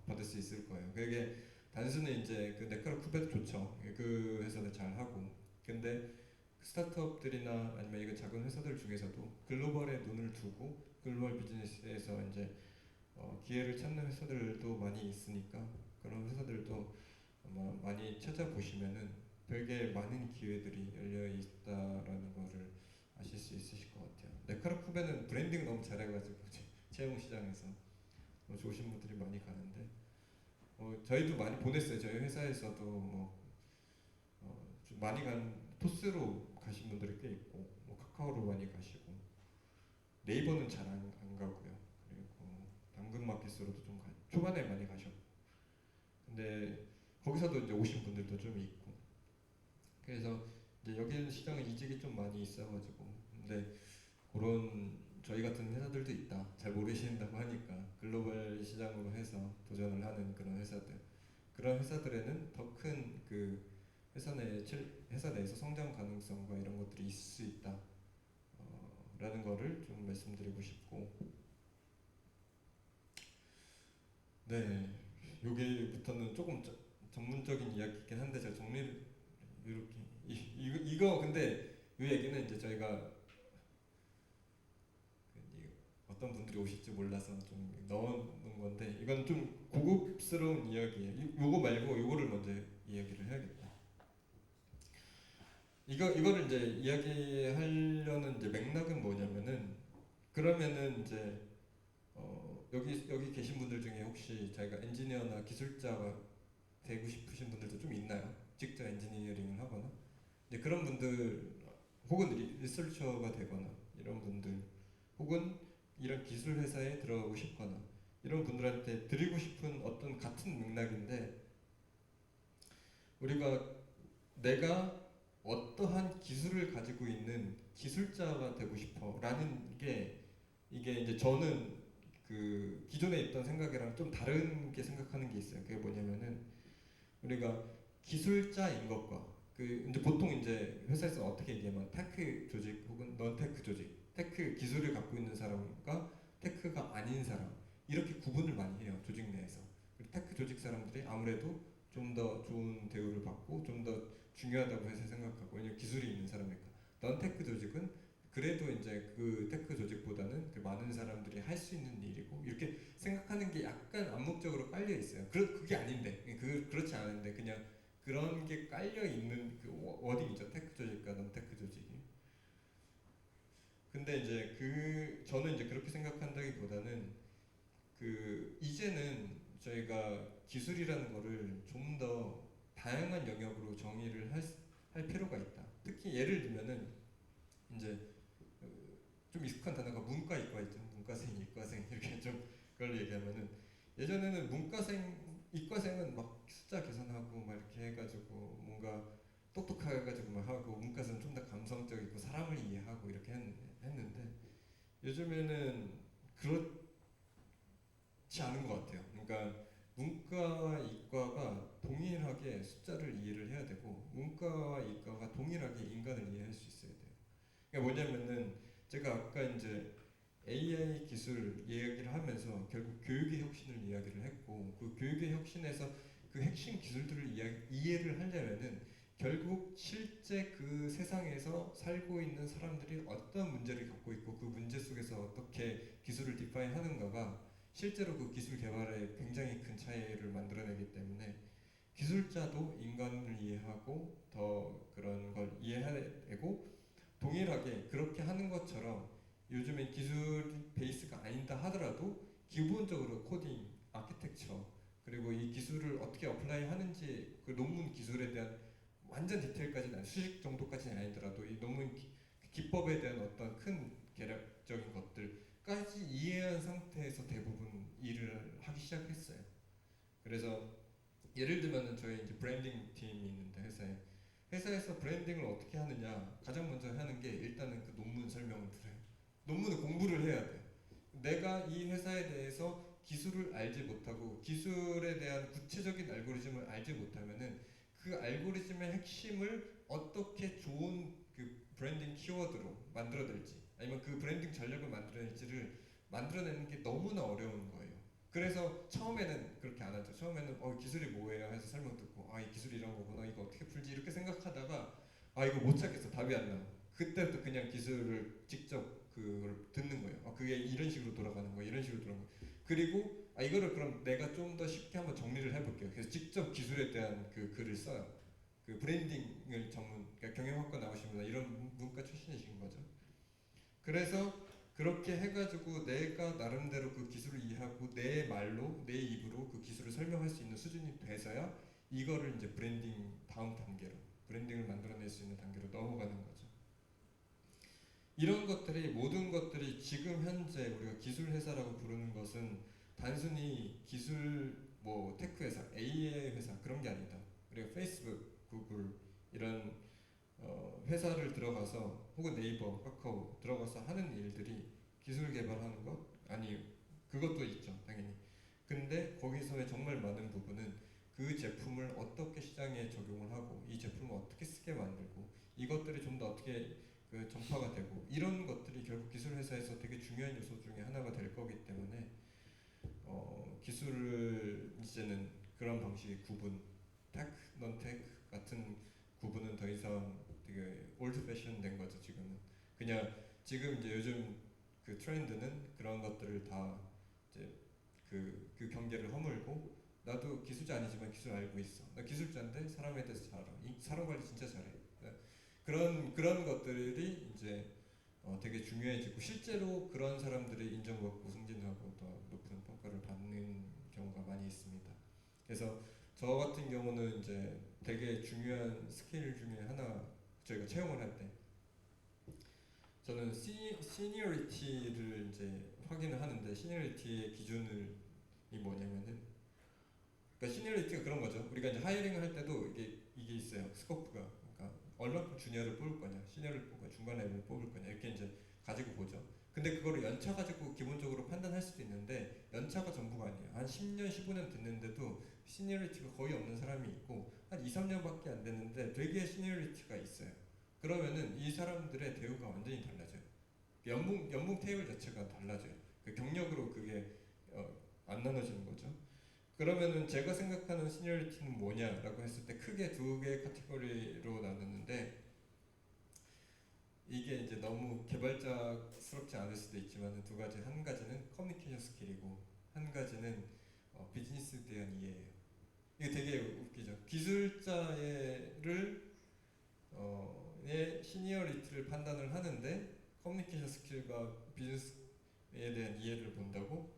받을 수 있을 거예요. 그게 단순히 이제 그 네카라 쿠베도 좋죠. 그 회사들 잘 하고. 근데 스타트업들이나 아니면 이거 작은 회사들 중에서도 글로벌에 눈을 두고 글로벌 비즈니스에서 이제 기회를 찾는 회사들도 많이 있으니까 그런 회사들도 아마 많이 찾아보시면은 되게 많은 기회들이 열려 있다라는 거를 아실 수 있으실 것 같아요. 네카라쿠베는 브랜딩 너무 잘해가지고 채용 시장에서 좋으신 분들이 많이 가는데 저희도 많이 보냈어요. 저희 회사에서도 좀 많이 간 토스로 가신 분들이 꽤 있고 카카오로 많이 가시고 네이버는 잘 안 가고요. 그리고 당근마켓으로도 좀 초반에 많이 가셨고 근데 거기서도 이제 오신 분들도 좀 있고 그래서 이제 여기는 시장은 이직이 좀 많이 있어가지고 근데 그런 저희 같은 회사들도 있다. 잘 모르신다고 하니까 글로벌 시장으로 해서 도전을 하는 그런 회사들. 그런 회사들에는 더 큰 그 회사 내에서 성장 가능성과 이런 것들이 있을 수 있다. 라는 거를 좀 말씀드리고 싶고, 네, 여기부터는 조금 전문적인 이야기이긴 한데 제가 정리를 이렇게 이거 근데 이 얘기는 이제 저희가 어떤 분들이 오실지 몰라서 좀 넣어놓은 건데 이건 좀 고급스러운 이야기예요. 요거 말고 요거를 먼저 이야기를 해야겠다. 이거를 이제 이야기하려는 이제 맥락은 뭐냐면은 그러면은 이제 여기 계신 분들 중에 혹시 자기가 엔지니어나 기술자가 되고 싶으신 분들도 좀 있나요? 직접 엔지니어링을 하거나 이제 그런 분들 혹은 리서처가 되거나 이런 분들 혹은 이런 기술 회사에 들어가고 싶거나 이런 분들한테 드리고 싶은 어떤 같은 맥락인데 우리가 내가 어떠한 기술을 가지고 있는 기술자가 되고 싶어라는 게 이게 이제 저는 그 기존에 있던 생각이랑 좀 다른 게 생각하는 게 있어요. 그게 뭐냐면은 우리가 기술자인 것과 그 이제 보통 이제 회사에서 어떻게 얘기하면 테크 조직 혹은 넌 테크 조직, 테크 기술을 갖고 있는 사람과 테크가 아닌 사람 이렇게 구분을 많이 해요 조직 내에서. 그리고 테크 조직 사람들이 아무래도 좀 더 좋은 대우를 받고 좀 더 중요하다고 해서 생각하고 왜냐면 기술이 있는 사람이니까. 넌 테크 조직은 그래도 이제 그 테크 조직보다는 그 많은 사람들이 할 수 있는 일이고 이렇게 생각하는 게 약간 암묵적으로 깔려 있어요. 그게 아닌데, 그렇지 않은데 그냥 그런 게 깔려 있는 그 워딩이죠. 테크 조직과 넌 테크 조직이. 근데 이제 저는 이제 그렇게 생각한다기보다는 그 이제는 저희가 기술이라는 거를 좀 더 다양한 영역으로 정의를 할 필요가 있다. 특히 예를 들면은 이제 좀 익숙한 단어가 문과 이과 있죠. 문과생, 이과생 이렇게 좀 그걸 얘기하면은 예전에는 이과생은 막 숫자 계산하고 막 이렇게 해가지고 뭔가 똑똑해가지고 막 하고 문과생은 좀 더 감성적이고 사람을 이해하고 이렇게 했는데 요즘에는 그렇지 않은 것 같아요. 그러니까 문과와 이과가 동일하게 숫자를 이해를 해야 되고 문과와 이과가 동일하게 인간을 이해할 수 있어야 돼요. 그러니까 뭐냐면은 제가 아까 이제 AI 기술 이야기를 하면서 결국 교육의 혁신을 이야기를 했고 그 교육의 혁신에서 그 핵심 기술들을 이해를 하려면은 결국 실제 그 세상에서 살고 있는 사람들이 어떤 문제를 갖고 있고 그 문제 속에서 어떻게 기술을 디파인 하는가가 실제로 그 기술 개발에 굉장히 큰 차이를 만들어내기 때문에 기술자도 인간을 이해하고 더 그런 걸 이해해야 되고 동일하게 그렇게 하는 것처럼 요즘엔 기술 베이스가 아니다 하더라도 기본적으로 코딩, 아키텍처 그리고 이 기술을 어떻게 어플라이 하는지 그 논문 기술에 대한 완전 디테일까지는 수식 정도까지는 아니더라도 이 논문 기법에 대한 어떤 큰 개략적인 것들까지 이해한 상태에서 대부분 일을 하기 시작했어요. 그래서 예를 들면은 저희 이제 브랜딩 팀이 있는데 회사에서 브랜딩을 어떻게 하느냐 가장 먼저 하는 게 일단은 그 논문 설명을 들어요. 논문을 공부를 해야 돼. 내가 이 회사에 대해서 기술을 알지 못하고 기술에 대한 구체적인 알고리즘을 알지 못하면은 그 알고리즘의 핵심을 어떻게 좋은 그 브랜딩 키워드로 만들어낼지 아니면 그 브랜딩 전략을 만들어낼지를 만들어내는 게 너무나 어려운 거예요. 그래서 처음에는 그렇게 안 하죠. 처음에는 기술이 뭐예요? 해서 설명 듣고 이 기술이 이런 거구나. 이거 어떻게 풀지? 이렇게 생각하다가 이거 못 찾겠어. 답이 안 나와. 그때부터 그냥 기술을 직접 그걸 듣는 거예요. 그게 이런 식으로 돌아가는 거야. 이런 식으로 돌아가는 거야. 그리고 이거를 그럼 내가 좀 더 쉽게 한번 정리를 해볼게요. 그래서 직접 기술에 대한 그 글을 써요. 그 브랜딩을 그러니까 경영학과 나오신 분 이런 문과 출신이신 거죠. 그래서 그렇게 해가지고 내가 나름대로 그 기술을 이해하고 내 말로 내 입으로 그 기술을 설명할 수 있는 수준이 돼서야 이거를 이제 브랜딩 다음 단계로 브랜딩을 만들어낼 수 있는 단계로 넘어가는 거죠. 이런 것들이 모든 것들이 지금 현재 우리가 기술 회사라고 부르는 것은 단순히 기술 뭐 테크 회사, AI 회사 그런 게 아니다. 그리고 페이스북, 구글 이런 회사를 들어가서 혹은 네이버, 카카오 들어가서 하는 일들이 기술 개발하는 것 아니에요. 그것도 있죠, 당연히. 근데 거기서의 정말 많은 부분은 그 제품을 어떻게 시장에 적용을 하고 이 제품을 어떻게 쓰게 만들고 이것들이 좀 더 어떻게 그 전파가 되고 이런 것들이 결국 기술 회사에서 되게 중요한 요소 중에 하나가 될 거기 때문에 기술을 이제는 그런 방식의 구분, 테크, 넌 테크 같은 구분은 더 이상 되게 올드 패션 된 거죠 지금은. 그냥 지금 이제 요즘 그 트렌드는 그런 것들을 다 이제 그 경계를 허물고 나도 기술자 아니지만 기술 알고 있어. 나 기술자인데 사람에 대해서 잘 알아. 사람 관리 진짜 잘해. 그런 것들이 이제 되게 중요해지고 실제로 그런 사람들이 인정받고 승진하고 더 높은 평가를 받는 경우가 많이 있습니다. 그래서 저 같은 경우는 이제 되게 중요한 스킬 중에 하나 저희가 채용을 할 때 저는 시니어리티를 이제 확인을 하는데 시니어리티의 기준이 뭐냐면은 그러니까 시니어리티가 그런 거죠. 우리가 이제 하이어링을 할 때도 이게 있어요. 스코프가 그러니까 얼마큼 주니어를 뽑을 거냐, 시니어를 뽑을 거냐, 중간 레벨을 뽑을 거냐 이렇게 이제 가지고 보죠. 근데 그거를 연차 가지고 기본적으로 판단할 수도 있는데 연차가 전부가 아니에요. 한 10년, 15년 됐는데도 시니어리티가 거의 없는 사람이 있고 한 2, 3년밖에 안 됐는데 되게 시니어리티가 있어요. 그러면은 이 사람들의 대우가 완전히 달라져요. 연봉 테이블 자체가 달라져요. 그 경력으로 그게 안 나눠지는 거죠. 그러면은 제가 생각하는 시니어리티는 뭐냐라고 했을 때 크게 두 개의 카테고리로 나누는데 이게 이제 너무 개발자스럽지 않을 수도 있지만 두 가지 한 가지는 커뮤니케이션 스킬이고 한 가지는 비즈니스에 대한 이해예요. 이게 되게 웃기죠. 기술자를 의 시니어리티를 판단을 하는데 커뮤니케이션 스킬과 비즈니스에 대한 이해를 본다고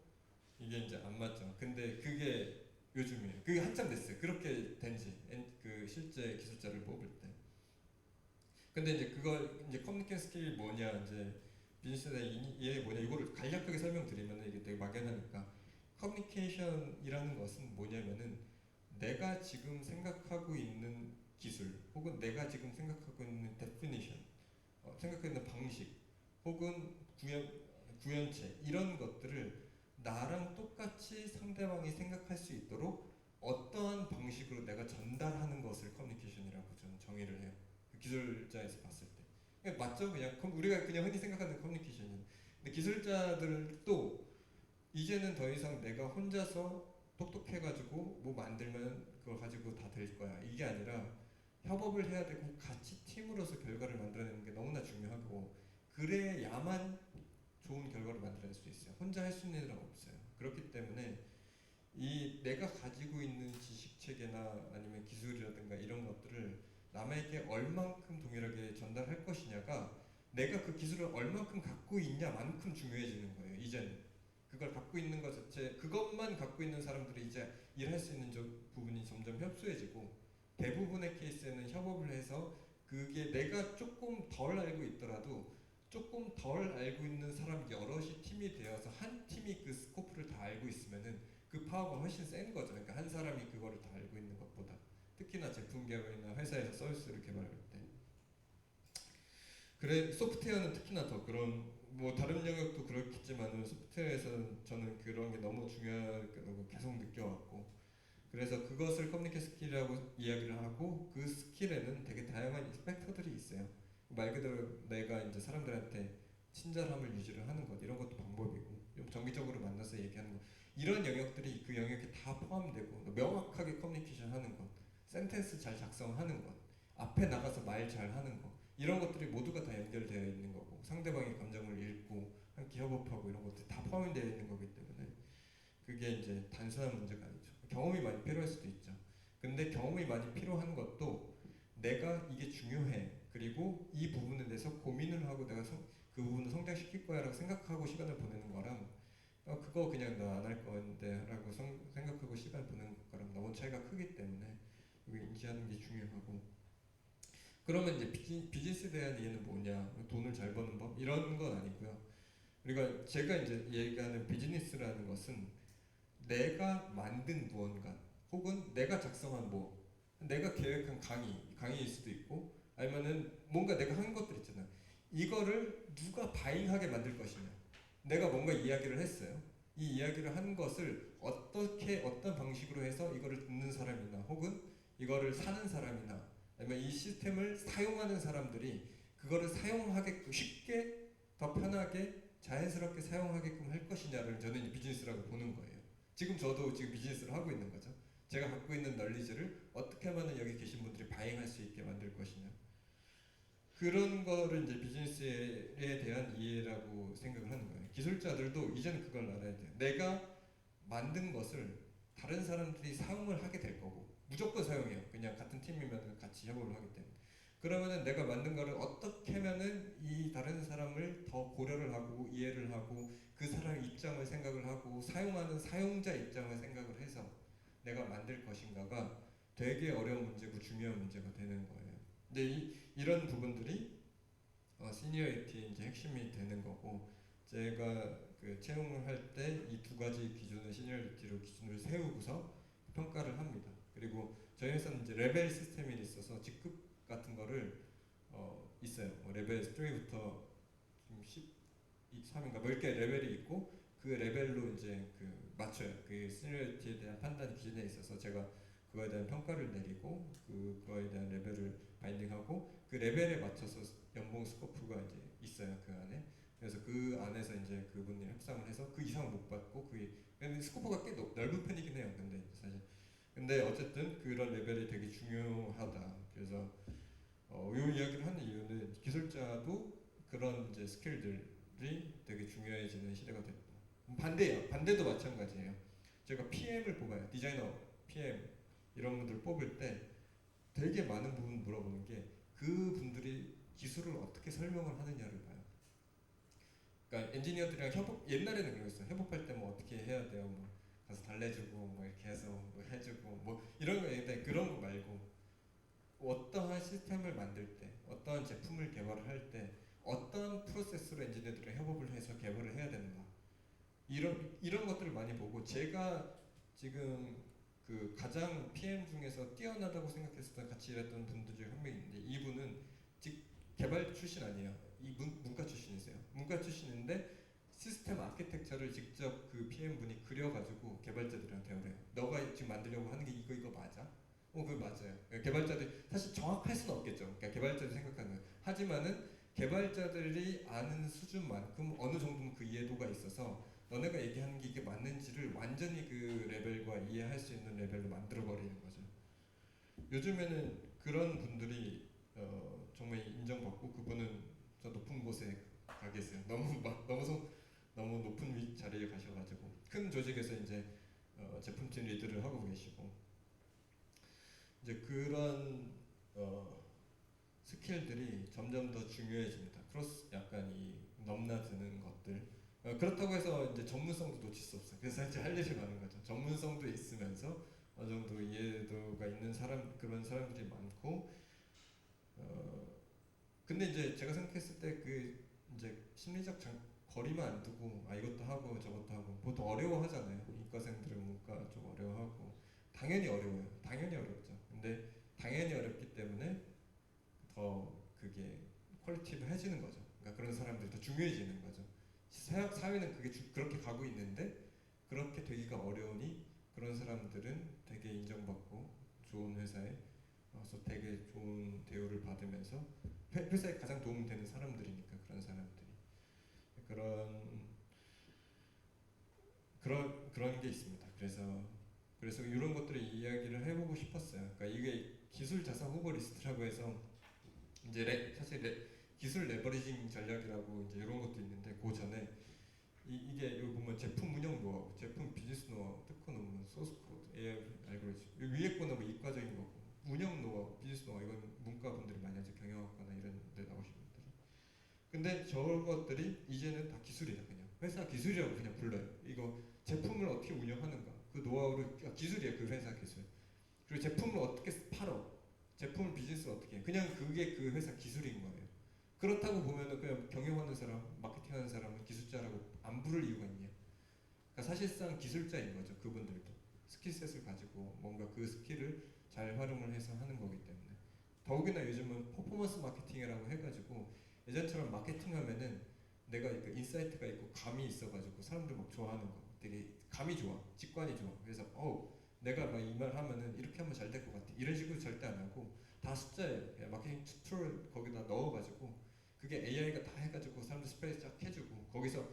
이게 이제 안 맞죠. 근데 그게 요즘이에요. 그게 한참 됐어요. 그렇게 된지 그 실제 기술자를 뽑을 때. 근데 이제 그걸 이제 커뮤니케이션 스킬이 뭐냐 이제 비즈니스에 대한 이해 뭐냐 이거를 간략하게 설명드리면 이게 되게 막연하니까 커뮤니케이션이라는 것은 뭐냐면은 내가 지금 생각하고 있는 기술 혹은 내가 지금 생각하고 있는 definition 생각하고 있는 방식 혹은 구현체 이런 것들을 나랑 똑같이 상대방이 생각할 수 있도록 어떠한 방식으로 내가 전달하는 것을 커뮤니케이션이라고 저는 정의를 해요. 기술자에서 봤을 때. 그러니까 맞죠? 그냥 우리가 그냥 흔히 생각하는 커뮤니케이션은. 근데 기술자들도 이제는 더 이상 내가 혼자서 똑똑해가지고 뭐 만들면 그걸 가지고 다 될 거야. 이게 아니라 협업을 해야 되고 같이 팀으로서 결과를 만들어내는 게 너무나 중요하고 그래야만 좋은 결과를 만들어낼 수 있어요. 혼자 할 수 있는 일은 없어요. 그렇기 때문에 이 내가 가지고 있는 지식 체계나 아니면 기술이라든가 이런 것들을 남에게 얼만큼 동일하게 전달할 것이냐가 내가 그 기술을 얼만큼 갖고 있냐만큼 중요해지는 거예요. 이제는 그걸 갖고 있는 것 자체, 그것만 갖고 있는 사람들이 이제 일할 수 있는 부분이 점점 협소해지고 대부분의 케이스에는 협업을 해서 그게 내가 조금 덜 알고 있더라도 조금 덜 알고 있는 사람 여럿이 팀이 되어서 한 팀이 그 스코프를 다 알고 있으면은 그 파워가 훨씬 센 거죠. 그러니까 한 사람이 그거를 다 알고 있는 것보다 특히나 제품 개발이나 회사에서 서비스를 개발할 때 그래 소프트웨어는 특히나 더 그런 뭐 다른 영역도 그렇겠지만은 소프트웨어에서는 저는 그런 게 너무 중요하다고 계속 느껴왔고 그래서 그것을 커뮤니케이션 스킬이라고 이야기를 하고 그 스킬에는 되게 다양한 팩터들이 있어요. 말 그대로 내가 이제 사람들한테 친절함을 유지를 하는 것 이런 것도 방법이고 좀 정기적으로 만나서 얘기하는 것 이런 영역들이 그 영역에 다 포함되고 명확하게 커뮤니케이션 하는 것 센텐스 잘 작성하는 것 앞에 나가서 말 잘 하는 것 이런 것들이 모두가 다 연결되어 있는 거고 상대방의 감정을 읽고 함께 협업하고 이런 것들이 다 포함되어 있는 거기 때문에 그게 이제 단순한 문제가 아니죠. 경험이 많이 필요할 수도 있죠. 근데 경험이 많이 필요한 것도 내가 이게 중요해. 그리고 이 부분에 대해서 고민을 하고 내가 그 부분을 성장시킬 거야라고 생각하고 시간을 보내는 거랑 그거 그냥 나 안 할 건데 라고 생각하고 시간 보내는 거랑 너무 차이가 크기 때문에 이거 인지하는 게 중요하고 그러면 이제 비즈니스에 대한 이해는 뭐냐 돈을 잘 버는 법 이런 건 아니고요. 그러니까 제가 이제 얘기하는 비즈니스라는 것은 내가 만든 무언가 혹은 내가 작성한 뭐 내가 계획한 강의일 수도 있고 아니면은 뭔가 내가 한 것들 있잖아 이거를 누가 바잉하게 만들 것이냐 내가 뭔가 이야기를 했어요 이 이야기를 한 것을 어떻게 어떤 방식으로 해서 이거를 듣는 사람이나 혹은 이거를 사는 사람이나 아니면 이 시스템을 사용하는 사람들이 그거를 사용하게끔 쉽게 더 편하게 자연스럽게 사용하게끔 할 것이냐를 저는 비즈니스라고 보는 거예요. 지금 저도 지금 비즈니스를 하고 있는 거죠. 제가 갖고 있는 널리지를 어떻게 하면 여기 계신 분들이 바잉할 수 있게 만들 것이냐. 그런 거를 이제 비즈니스에 대한 이해라고 생각을 하는 거예요. 기술자들도 이제는 그걸 알아야 돼요. 내가 만든 것을 다른 사람들이 사용을 하게 될 거고 무조건 사용해요. 그냥 같은 팀이면 같이 협업을 하기 때문에. 그러면은 내가 만든 거를 어떻게 하면은 이 다른 사람을 더 고려를 하고 이해를 하고 그 사람 입장을 생각을 하고 사용하는 사용자 입장을 생각을 해서 내가 만들 것인가가 되게 어려운 문제고 중요한 문제가 되는 거예요. 근데 이런 부분들이 시니어리티의 이제 핵심이 되는 거고 제가 그 채용을 할 때 이 두 가지 기준을 시니어리티로 기준을 세우고서 평가를 합니다. 그리고 저희 회사는 이제 레벨 시스템이 있어서 직급 같은 거를 있어요. 뭐 레벨 3부터 10, 3인가 몇 개 레벨이 있고 그 레벨로 이제 그 맞춰요. 그 시니어리티에 대한 판단 기준에 있어서 제가 그거에 대한 평가를 내리고 그거에 대한 레벨을 바인딩하고 그 레벨에 맞춰서 연봉 스코프가 이제 있어요. 그 안에. 그래서 그 안에서 이제 그분이 협상을 해서 그 이상 못 받고 스코프가 꽤 넓은 편이긴 해요. 근데 사실 근데 어쨌든 그런 레벨이 되게 중요하다. 그래서 이 이야기를 하는 이유는 기술자도 그런 이제 스킬들이 되게 중요해지는 시대가 됐다. 반대예요. 반대도 마찬가지예요. 제가 PM을 뽑아요. 디자이너, PM 이런 분들 뽑을 때 되게 많은 부분 물어보는 게 그분들이 기술을 어떻게 설명을 하느냐를 봐요. 그러니까 엔지니어들이랑 옛날에는 그랬어요. 협업할 때 뭐 어떻게 해야 돼요. 뭐 가서 달래주고 뭐 이렇게 해서 뭐 해주고 뭐 이런 거 있는데 그런 거 말고 어떠한 시스템을 만들 때, 어떠한 제품을 개발을 할 때 어떠한 프로세스로 엔지니어들과 협업을 해서 개발을 해야 되는가 이런 것들을 많이 보고 제가 지금 그 가장 PM 중에서 뛰어나다고 생각했었던 같이 일했던 분들 중에 한 명인데 이분은 즉 개발 출신 아니에요. 이 문과 출신이세요. 문과 출신인데 시스템 아키텍처를 직접 그 PM 분이 그려가지고 개발자들이랑 대화를 해요. 너가 지금 만들려고 하는 게 이거 맞아? 그거 맞아요. 개발자들 사실 정확할 수는 없겠죠. 그러니까 개발자들 생각하는 거예요. 하지만은 개발자들이 아는 수준만큼 어느 정도는 그 이해도가 있어서 너네가 얘기하는 게 이게 맞는지를 완전히 그 레벨과 이해할 수 있는 레벨로 만들어 버리는 거죠. 요즘에는 그런 분들이 정말 인정받고 그분은 저 높은 곳에 가 계세요. 너무 막 너무 높은 자리에 가셔가지고 큰 조직에서 이제 제품팀 리드를 하고 계시고 이제 그런 스킬들이 점점 더 중요해집니다. 크로스 약간 이 넘나드는 것들. 그렇다고 해서 이제 전문성도 놓칠 수 없어요. 그래서 이제 할 일이 많은 거죠. 전문성도 있으면서 어느 정도 이해도가 있는 그런 사람들이 많고 근데 이제 제가 생각했을 때 그 이제 심리적 거리만 안 두고 이것도 하고 저것도 하고 보통 어려워하잖아요. 이과생들은 문과 좀 어려워하고 당연히 어려워요. 당연히 어렵죠. 근데 당연히 어렵기 때문에 더 그게 퀄리티브해지는 거죠. 그러니까 그런 사람들이 더 중요해지는 거죠. 사회는 그렇게 가고 있는데 그렇게 되기가 어려우니 그런 사람들은 되게 인정받고 좋은 회사에 와서 되게 좋은 대우를 받으면서 회사에 가장 도움되는 사람들이니까 그런 사람들이 그런 게 있습니다. 그래서 이런 것들을 이야기를 해보고 싶었어요. 그러니까 이게 기술 자산 후보 리스트라고 해서 이제 사실 기술 레버리징 전략이라고 이제 이런 것도 있는데 그 전에 이게 여기 보면 제품 운영 노하우, 제품 비즈니스 노하우, 특허 논문, 소스 코드, AI 알고리즘 위에 거는 뭐 이과적인 거고 운영 노하우, 비즈니스 노하우 이건 문과 분들이 많이 하죠. 경영학과나 이런 데 나오신 분들이. 근데 저것들이 이제는 다 기술이다 그냥 회사 기술이라고 그냥 불러요. 이거 제품을 어떻게 운영하는가 그 노하우를 기술이에요. 그 회사 기술. 그리고 제품을 어떻게 팔어 제품 비즈니스를 어떻게 해 그냥 그게 그 회사 기술인 거예요. 그렇다고 보면은 그냥 경영하는 사람, 마케팅하는 사람은 기술자라고 안 부를 이유가 있냐? 그러니까 사실상 기술자인 거죠. 그분들도 스킬셋을 가지고 뭔가 그 스킬을 잘 활용을 해서 하는 거기 때문에 더욱이나 요즘은 퍼포먼스 마케팅이라고 해가지고 예전처럼 마케팅하면은 내가 그 인사이트가 있고 감이 있어가지고 사람들 막 좋아하는 거 되게 감이 좋아, 직관이 좋아. 그래서 내가 막 이 말 하면은 이렇게 하면 잘 될 것 같아. 이런 식으로 절대 안 하고 다 숫자예요. 그냥 마케팅 툴을 거기다 넣어가지고 그게 AI가 다 해가지고 사람들 스프레이 쫙 해주고 거기서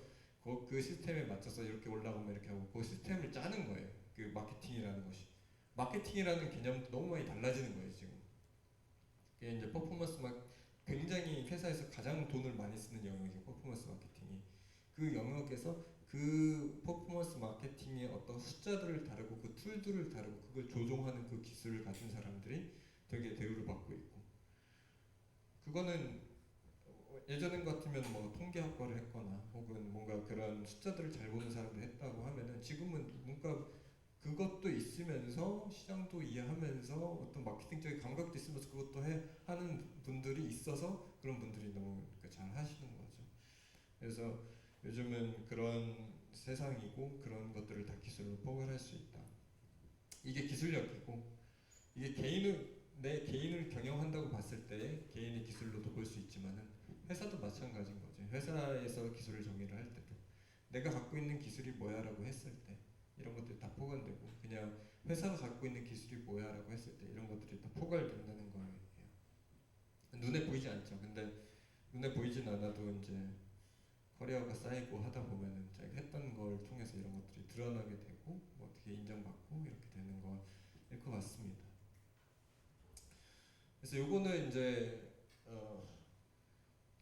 그 시스템에 맞춰서 이렇게 올라오면 이렇게 하고 그 시스템을 짜는 거예요. 그 마케팅이라는 것이. 마케팅이라는 개념도 너무 많이 달라지는 거예요 지금. 이게 이제 굉장히 회사에서 가장 돈을 많이 쓰는 영역이 퍼포먼스 마케팅이 그 영역에서 그 퍼포먼스 마케팅의 어떤 숫자들을 다루고 그 툴들을 다루고 그걸 조종하는 그 기술을 가진 사람들이 되게 대우를 받고 있고 그거는 예전 같으면 뭐 통계학과를 했거나 혹은 뭔가 그런 숫자들을 잘 보는 사람들 했다고 하면은 지금은 뭔가 그것도 있으면서 시장도 이해하면서 어떤 마케팅적인 감각도 있으면서 그것도 하는 분들이 있어서 그런 분들이 너무 잘 하시는 거죠. 그래서 요즘은 그런 세상이고 그런 것들을 다 기술로 포괄할 수 있다. 이게 기술력이고 이게 내 개인을 경영한다고 봤을 때 개인의 기술로도 볼 수 있지만은 회사도 마찬가지인 거죠. 회사에서 기술을 정의를 할 때도 내가 갖고 있는 기술이 뭐야라고 했을 때 이런 것들이 다 포괄되고 그냥 회사가 갖고 있는 기술이 뭐야라고 했을 때 이런 것들이 다 포괄된다는 거예요. 눈에 보이지 않죠. 근데 눈에 보이진 않아도 이제 커리어가 쌓이고 하다 보면은 자기가 했던 걸 통해서 이런 것들이 드러나게 되고 뭐 어떻게 인정받고 이렇게 되는 거일 것 같습니다. 그래서 요거는 이제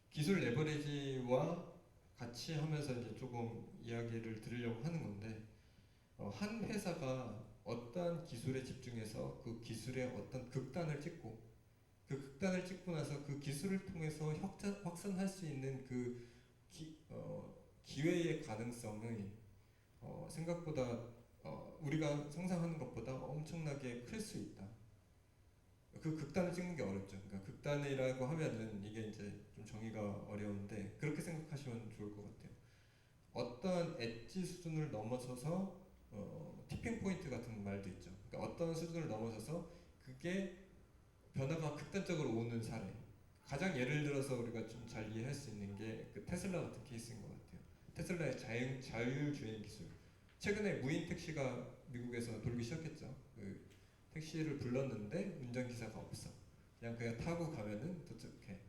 기술 레버리지와 같이 하면서 이제 조금 이야기를 드리려고 하는 건데 한 회사가 어떠한 기술에 집중해서 그 기술의 어떤 극단을 찍고 그 극단을 찍고 나서 그 기술을 통해서 확산할 수 있는 그 기회의 가능성이 생각보다 우리가 상상하는 것보다 엄청나게 클 수 있다. 그 극단을 찍는 게 어렵죠. 그러니까 극단이라고 하면은 이게 이제 좀 정의가 어려운데 그렇게 생각하시면 좋을 것 같아요. 어떤 엣지 수준을 넘어서서 티핑 포인트 같은 말도 있죠. 그러니까 어떤 수준을 넘어서서 그게 변화가 극단적으로 오는 사례. 가장 예를 들어서 우리가 좀 잘 이해할 수 있는 게 그 테슬라 같은 케이스인 것 같아요. 테슬라의 자율주행 기술. 최근에 무인 택시가 미국에서 돌기 시작했죠. 그 택시를 불렀는데 운전기사가 없어. 그냥 타고 가면은 도착해.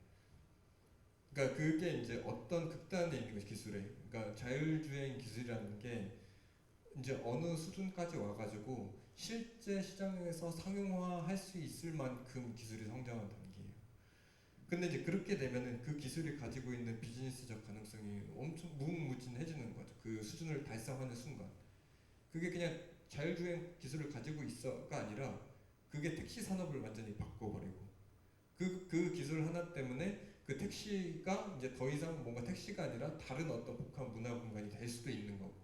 그러니까 그게 이제 어떤 극단에 있는 거지 기술에. 그러니까 자율주행 기술이라는 게 이제 어느 수준까지 와가지고 실제 시장에서 상용화할 수 있을 만큼 기술이 성장한 단계예요. 근데 이제 그렇게 되면은 그 기술이 가지고 있는 비즈니스적 가능성이 엄청 무궁무진해지는 거죠. 그 수준을 달성하는 순간. 그게 그냥 자율주행 기술을 가지고 있어가 아니라 그게 택시 산업을 완전히 바꿔버리고 그 기술 하나 때문에 그 택시가 이제 더 이상 뭔가 택시가 아니라 다른 어떤 복합 문화 공간이 될 수도 있는 거고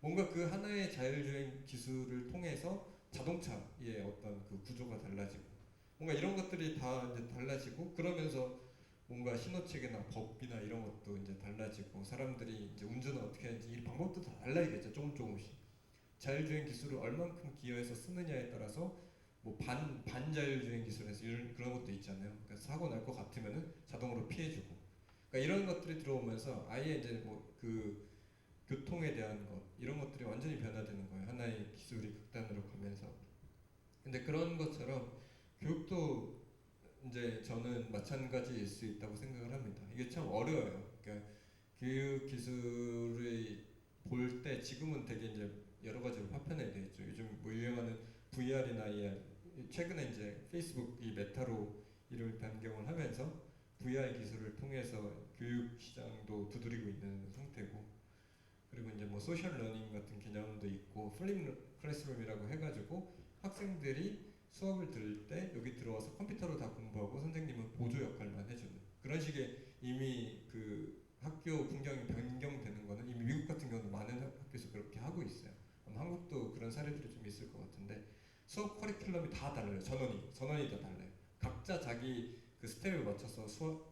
뭔가 그 하나의 자율주행 기술을 통해서 자동차의 어떤 그 구조가 달라지고 뭔가 이런 것들이 다 이제 달라지고 그러면서 뭔가 신호체계나 법이나 이런 것도 이제 달라지고 사람들이 이제 운전을 어떻게 하는지 이 방법도 다 달라지겠죠. 조금씩 자율주행 기술을 얼만큼 기여해서 쓰느냐에 따라서 뭐 반자율주행 기술에서 이런 그런 것도 있잖아요. 그러니까 사고 날 것 같으면은 자동으로 피해주고 그러니까 이런 것들이 들어오면서 아예 이제 뭐 그 교통에 대한 것 이런 것들이 완전히 변화되는 거예요. 하나의 기술이 극단으로 가면서. 근데 그런 것처럼 교육도 이제 저는 마찬가지일 수 있다고 생각을 합니다. 이게 참 어려워요. 그러니까 교육 기술을 볼 때 지금은 되게 이제 여러 가지로 파편화되어 있죠. 요즘 뭐 유행하는 VR이나 AR 최근에 이제 페이스북이 메타로 이름을 변경을 하면서 VR 기술을 통해서 교육 시장도 두드리고 있는 상태고 그리고 이제 뭐 소셜 러닝 같은 개념도 있고 플립 클래스룸이라고 해가지고 학생들이 수업을 들을 때 여기 들어와서 컴퓨터로 다 공부하고 선생님은 보조 역할만 해주는 그런 식의 이미 그 학교 풍경이 변경되는 거는 이미 미국 같은 경우는 많은 학교에서 그렇게 하고 있어요. 아마 한국도 그런 사례들이 좀 있을 것 같은데 수업 커리큘럼이 다 달라요. 전원이 다 달라요. 각자 자기 그 스텝에 맞춰서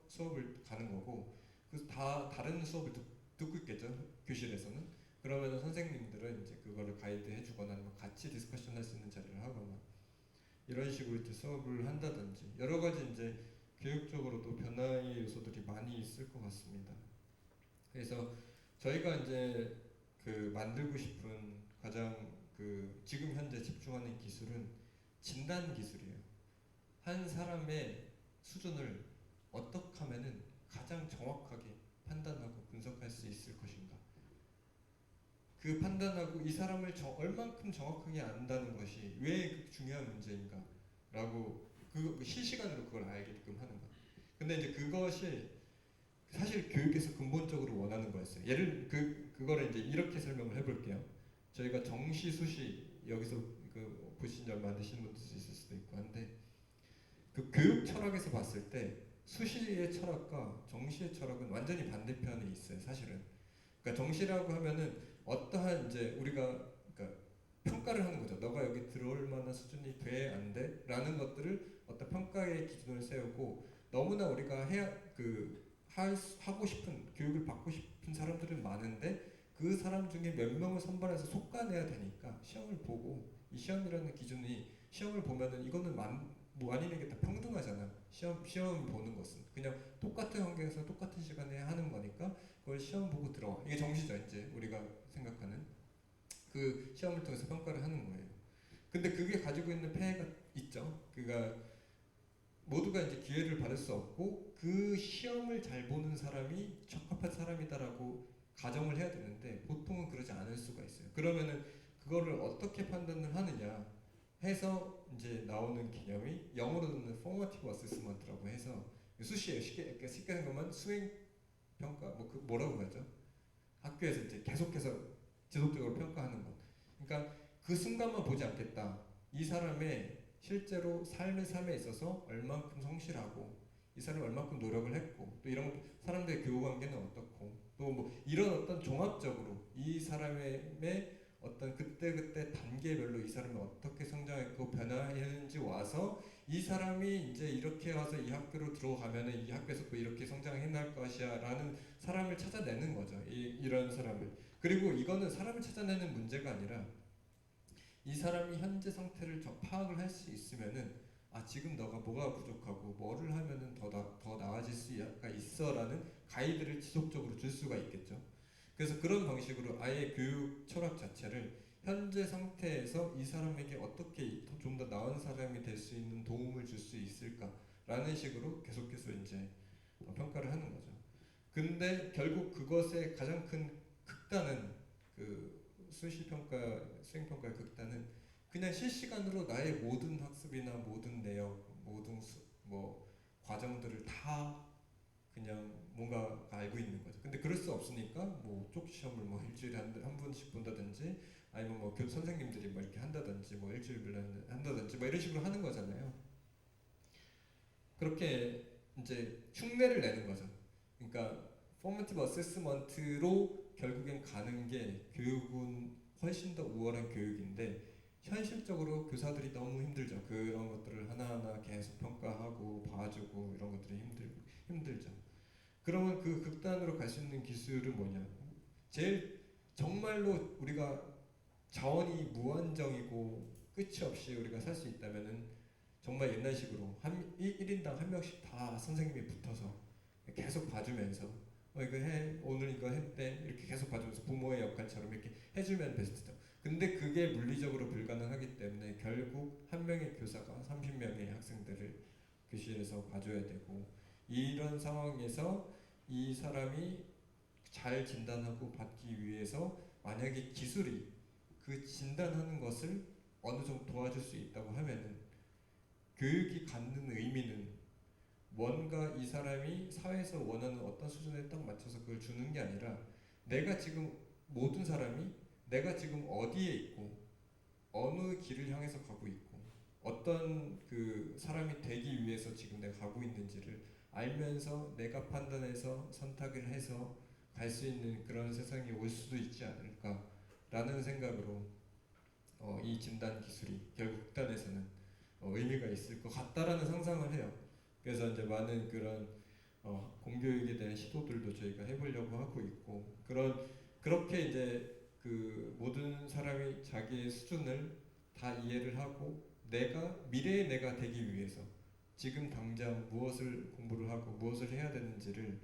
수업을 가는 거고 그 다 다른 수업을 듣고 있겠죠. 교실에서는. 그러면 선생님들은 이제 그거를 가이드 해주거나 아니면 같이 디스커션 할 수 있는 자리를 하거나 이런 식으로 이제 수업을 한다든지 여러 가지 이제 교육적으로도 변화의 요소들이 많이 있을 것 같습니다. 그래서 저희가 이제 그 만들고 싶은 가장 그 지금 현재 집중하는 기술은 진단 기술이에요. 한 사람의 수준을 어떻게 하면은 가장 정확하게 판단하고 분석할 수 있을 것인가. 그 판단하고 이 사람을 얼만큼 정확하게 안다는 것이 왜 중요한 문제인가라고 그 실시간으로 그걸 알게끔 하는 것. 근데 이제 그것이 사실 교육에서 근본적으로 원하는 거였어요. 그거를 이제 이렇게 설명을 해볼게요. 저희가 정시 수시 여기서 그 보신 지 얼마 안 되시는 분도 있을 수도 있고 한데 그 교육 철학에서 봤을 때 수시의 철학과 정시의 철학은 완전히 반대편에 있어요. 사실은. 그러니까 정시라고 하면은 어떠한 이제 우리가 그러니까 평가를 하는 거죠. 너가 여기 들어올 만한 수준이 돼, 안 돼? 라는 것들을 어떤 평가의 기준을 세우고 너무나 우리가 하고 싶은 교육을 받고 싶은 사람들은 많은데 그 사람 중에 몇 명을 선발해서 속아내야 되니까 시험을 보고 이 시험이라는 기준이 시험을 보면은 이거는 뭐 아니면 다 평등하잖아. 시험 보는 것은 그냥 똑같은 환경에서 똑같은 시간에 하는 거니까 그걸 시험 보고 들어와. 이게 정시죠, 이제 우리가 생각하는 그 시험을 통해서 평가를 하는 거예요. 근데 그게 가지고 있는 폐해가 있죠. 그러니까 모두가 이제 기회를 받을 수 없고 그 시험을 잘 보는 사람이 적합한 사람이다라고 가정을 해야 되는데 보통은 그러지 않을 수가 있어요. 그러면은 그거를 어떻게 판단을 하느냐 해서 이제 나오는 개념이 영어로는 formative assessment라고 해서 수시에 쉽게 생각하면 수행 평가 그 뭐라고 하죠? 학교에서 이제 계속해서 지속적으로 평가하는 것. 그러니까 그 순간만 보지 않겠다. 이 사람의 실제로 삶에 있어서 얼만큼 성실하고 이 사람이 얼만큼 노력을 했고 또 이런 사람들의 교우 관계는 어떻고 또 뭐 이런 어떤 종합적으로 이 사람의 어떤 그때그때 단계별로 이 사람이 어떻게 성장했고 변화했는지 와서 이 사람이 이제 이렇게 와서 이 학교로 들어가면은 이 학교에서 또 이렇게 성장해 날 것이야 라는 사람을 찾아내는 거죠. 이런 사람을. 그리고 이거는 사람을 찾아내는 문제가 아니라 이 사람이 현재 상태를 파악을 할 수 있으면은 아 지금 너가 뭐가 부족하고 뭐를 하면은 더 나아질 수가 있어라는 가이드를 지속적으로 줄 수가 있겠죠. 그래서 그런 방식으로 아예 교육 철학 자체를 현재 상태에서 이 사람에게 어떻게 좀 더 나은 사람이 될 수 있는 도움을 줄 수 있을까라는 식으로 계속해서 이제 평가를 하는 거죠. 근데 결국 그것의 가장 큰 극단은 그 수시평가, 수행평가의 극단은 그냥 실시간으로 나의 모든 학습이나 모든 내역, 모든 뭐 과정들을 다 그냥 뭔가 알고 있는 거죠. 근데 그럴 수 없으니까 뭐 쪽지 시험을 뭐 일주일에 한 번씩 본다든지 아니면 뭐 선생님들이 뭐 이렇게 한다든지 뭐 일주일에 한다든지 뭐 이런 식으로 하는 거잖아요. 그렇게 이제 흉내를 내는 거죠. 그러니까 포머티브 어세스먼트로 결국엔 가는 게 교육은 훨씬 더 우월한 교육인데 현실적으로 교사들이 너무 힘들죠. 그런 것들을 하나하나 계속 평가하고 봐주고 이런 것들이 힘들죠. 그러면 그 극단으로 갈 수 있는 기술은 뭐냐? 제일 정말로 우리가 자원이 무한정이고 끝이 없이 우리가 살 수 있다면은 정말 옛날식으로 1인당 한 명씩 다 선생님이 붙어서 계속 봐주면서 이거 해 오늘 이거 했대 이렇게 계속 봐주면서 부모의 역할처럼 이렇게 해주면 베스트죠. 근데 그게 물리적으로 불가능하기 때문에 결국 한 명의 교사가 30명의 학생들을 교실에서 봐줘야 되고 이런 상황에서 이 사람이 잘 진단하고 받기 위해서 만약에 기술이 그 진단하는 것을 어느 정도 도와줄 수 있다고 하면은 교육이 갖는 의미는 뭔가 이 사람이 사회에서 원하는 어떤 수준에 딱 맞춰서 그걸 주는 게 아니라 내가 지금 모든 사람이 내가 지금 어디에 있고 어느 길을 향해서 가고 있고 어떤 그 사람이 되기 위해서 지금 내가 가고 있는지를 알면서 내가 판단해서 선택을 해서 갈 수 있는 그런 세상이 올 수도 있지 않을까라는 생각으로 이 진단 기술이 결국 극단에서는 의미가 있을 것 같다라는 상상을 해요. 그래서 이제 많은 그런 공교육에 대한 시도들도 저희가 해보려고 하고 있고 그렇게 이제 그 모든 사람이 자기의 수준을 다 이해를 하고 내가 미래의 내가 되기 위해서 지금 당장 무엇을 공부를 하고 무엇을 해야 되는지를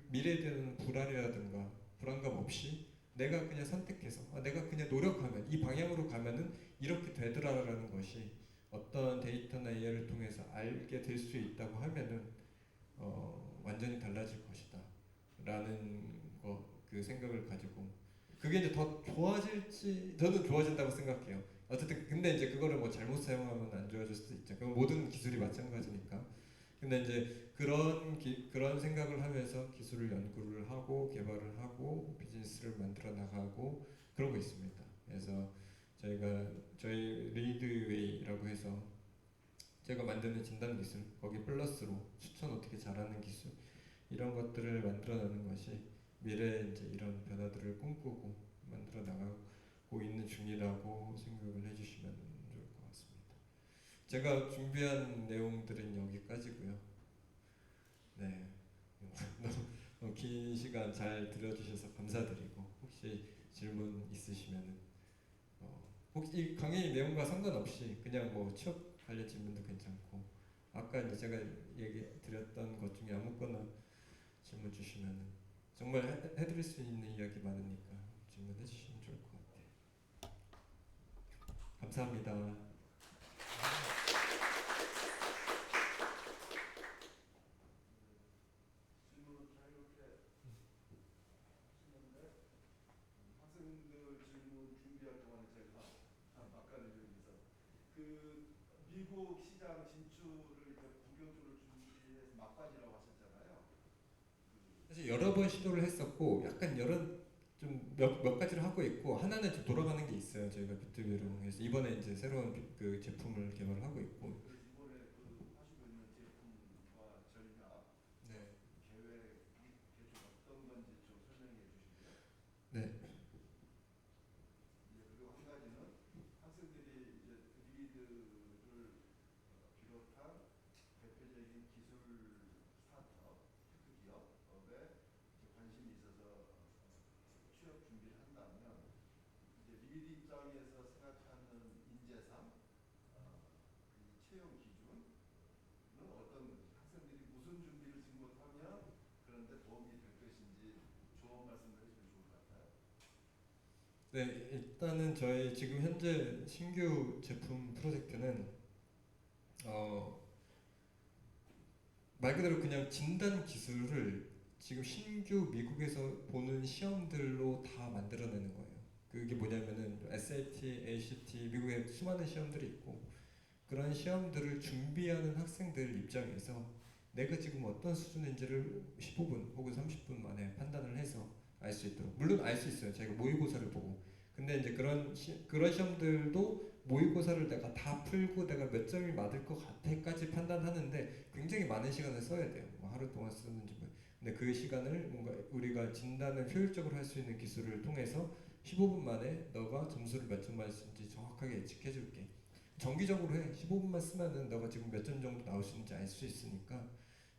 미래에 대한 불안이라든가 불안감 없이 내가 그냥 선택해서 내가 그냥 노력하면 이 방향으로 가면은 이렇게 되더라라는 것이 어떤 데이터나 AI를 통해서 알게 될 수 있다고 하면은 완전히 달라질 것이다 라는 그 생각을 가지고 그게 이제 더 좋아질지 저는 좋아진다고 생각해요. 어쨌든 근데 이제 그거를 뭐 잘못 사용하면 안 좋아질 수도 있죠. 그 모든 기술이 마찬가지니까. 근데 이제 그런 생각을 하면서 기술을 연구를 하고 개발을 하고 비즈니스를 만들어 나가고 그러고 있습니다. 그래서 저희 리드웨이라고 해서 제가 만드는 진단 기술 거기 플러스로 추천 어떻게 잘하는 기술 이런 것들을 만들어내는 것이 미래에 이제 이런 변화들을 꿈꾸고 만들어 나가고 있는 중이라고 생각을 해주시면 좋을 것 같습니다. 제가 준비한 내용들은 여기까지고요. 네, 너무 긴 시간 잘 들어주셔서 감사드리고 혹시 질문 있으시면은 혹시 이 강의 내용과 상관없이 그냥 뭐 취업 관련 질문도 괜찮고 아까 이제 제가 얘기 드렸던 것 중에 아무거나 질문 주시면은 정말 해드릴 수 있는 이야기 많으니까 질문해 주시면 좋을 것 같아요. 감사합니다. 질문을 자유롭게 하시는데 학생들 질문 준비할 동안에 제가 막간을 여기서 그 미국 시장 진출을 이제 본격적으로 준비해서 막바지라고 하셨잖아요. 사실 여러 번 시도를 했었고 약간 여러 좀 몇 가지를 하고 있고 하나는 좀 돌아가는 게 있어요. 저희가 비트비로 해서 이번에 이제 새로운 그 제품을 개발을 하고 있고. 그래서 이번에 그 하시고 있는 제품과 전략 네. 계획이 대충 어떤 건지 좀 설명해 주시고요. 네. 그리고 한 가지는 학생들이 이제 리드를 비롯한 대표적인 기술 스타트업, 테크 기업에 관심이 있어서 취업 준비를 한다면 이제 리드 입장에서 생각하는 인재상 이 채용 기준은 어떤 건지 학생들이 무슨 준비를 지금 못하면 그런데 도움이 될 것인지 조언 말씀을 해주면 좋을 것 같아요. 네, 일단은 저희 지금 현재 신규 제품 프로젝트는 말 그대로 그냥 진단 기술을 지금 신규 미국에서 보는 시험들로 다 만들어내는 거예요. 그게 뭐냐면은 SAT, ACT, 미국에 수많은 시험들이 있고 그런 시험들을 준비하는 학생들 입장에서 내가 지금 어떤 수준인지를 15분 혹은 30분 만에 판단을 해서 알 수 있도록 물론 알 수 있어요. 제가 모의고사를 보고 근데 이제 그런 시험들도 모의고사를 내가 다 풀고 내가 몇 점이 맞을 것 같아까지 판단하는데 굉장히 많은 시간을 써야 돼요. 뭐 하루 동안 쓰는지 뭐. 근데 그 시간을 뭔가 우리가 진단을 효율적으로 할 수 있는 기술을 통해서 15분 만에 너가 점수를 몇 점 맞을지 정확하게 예측해 줄게. 정기적으로 해. 15분만 쓰면은 너가 지금 몇 점 정도 나올 수 있는지 알 수 있으니까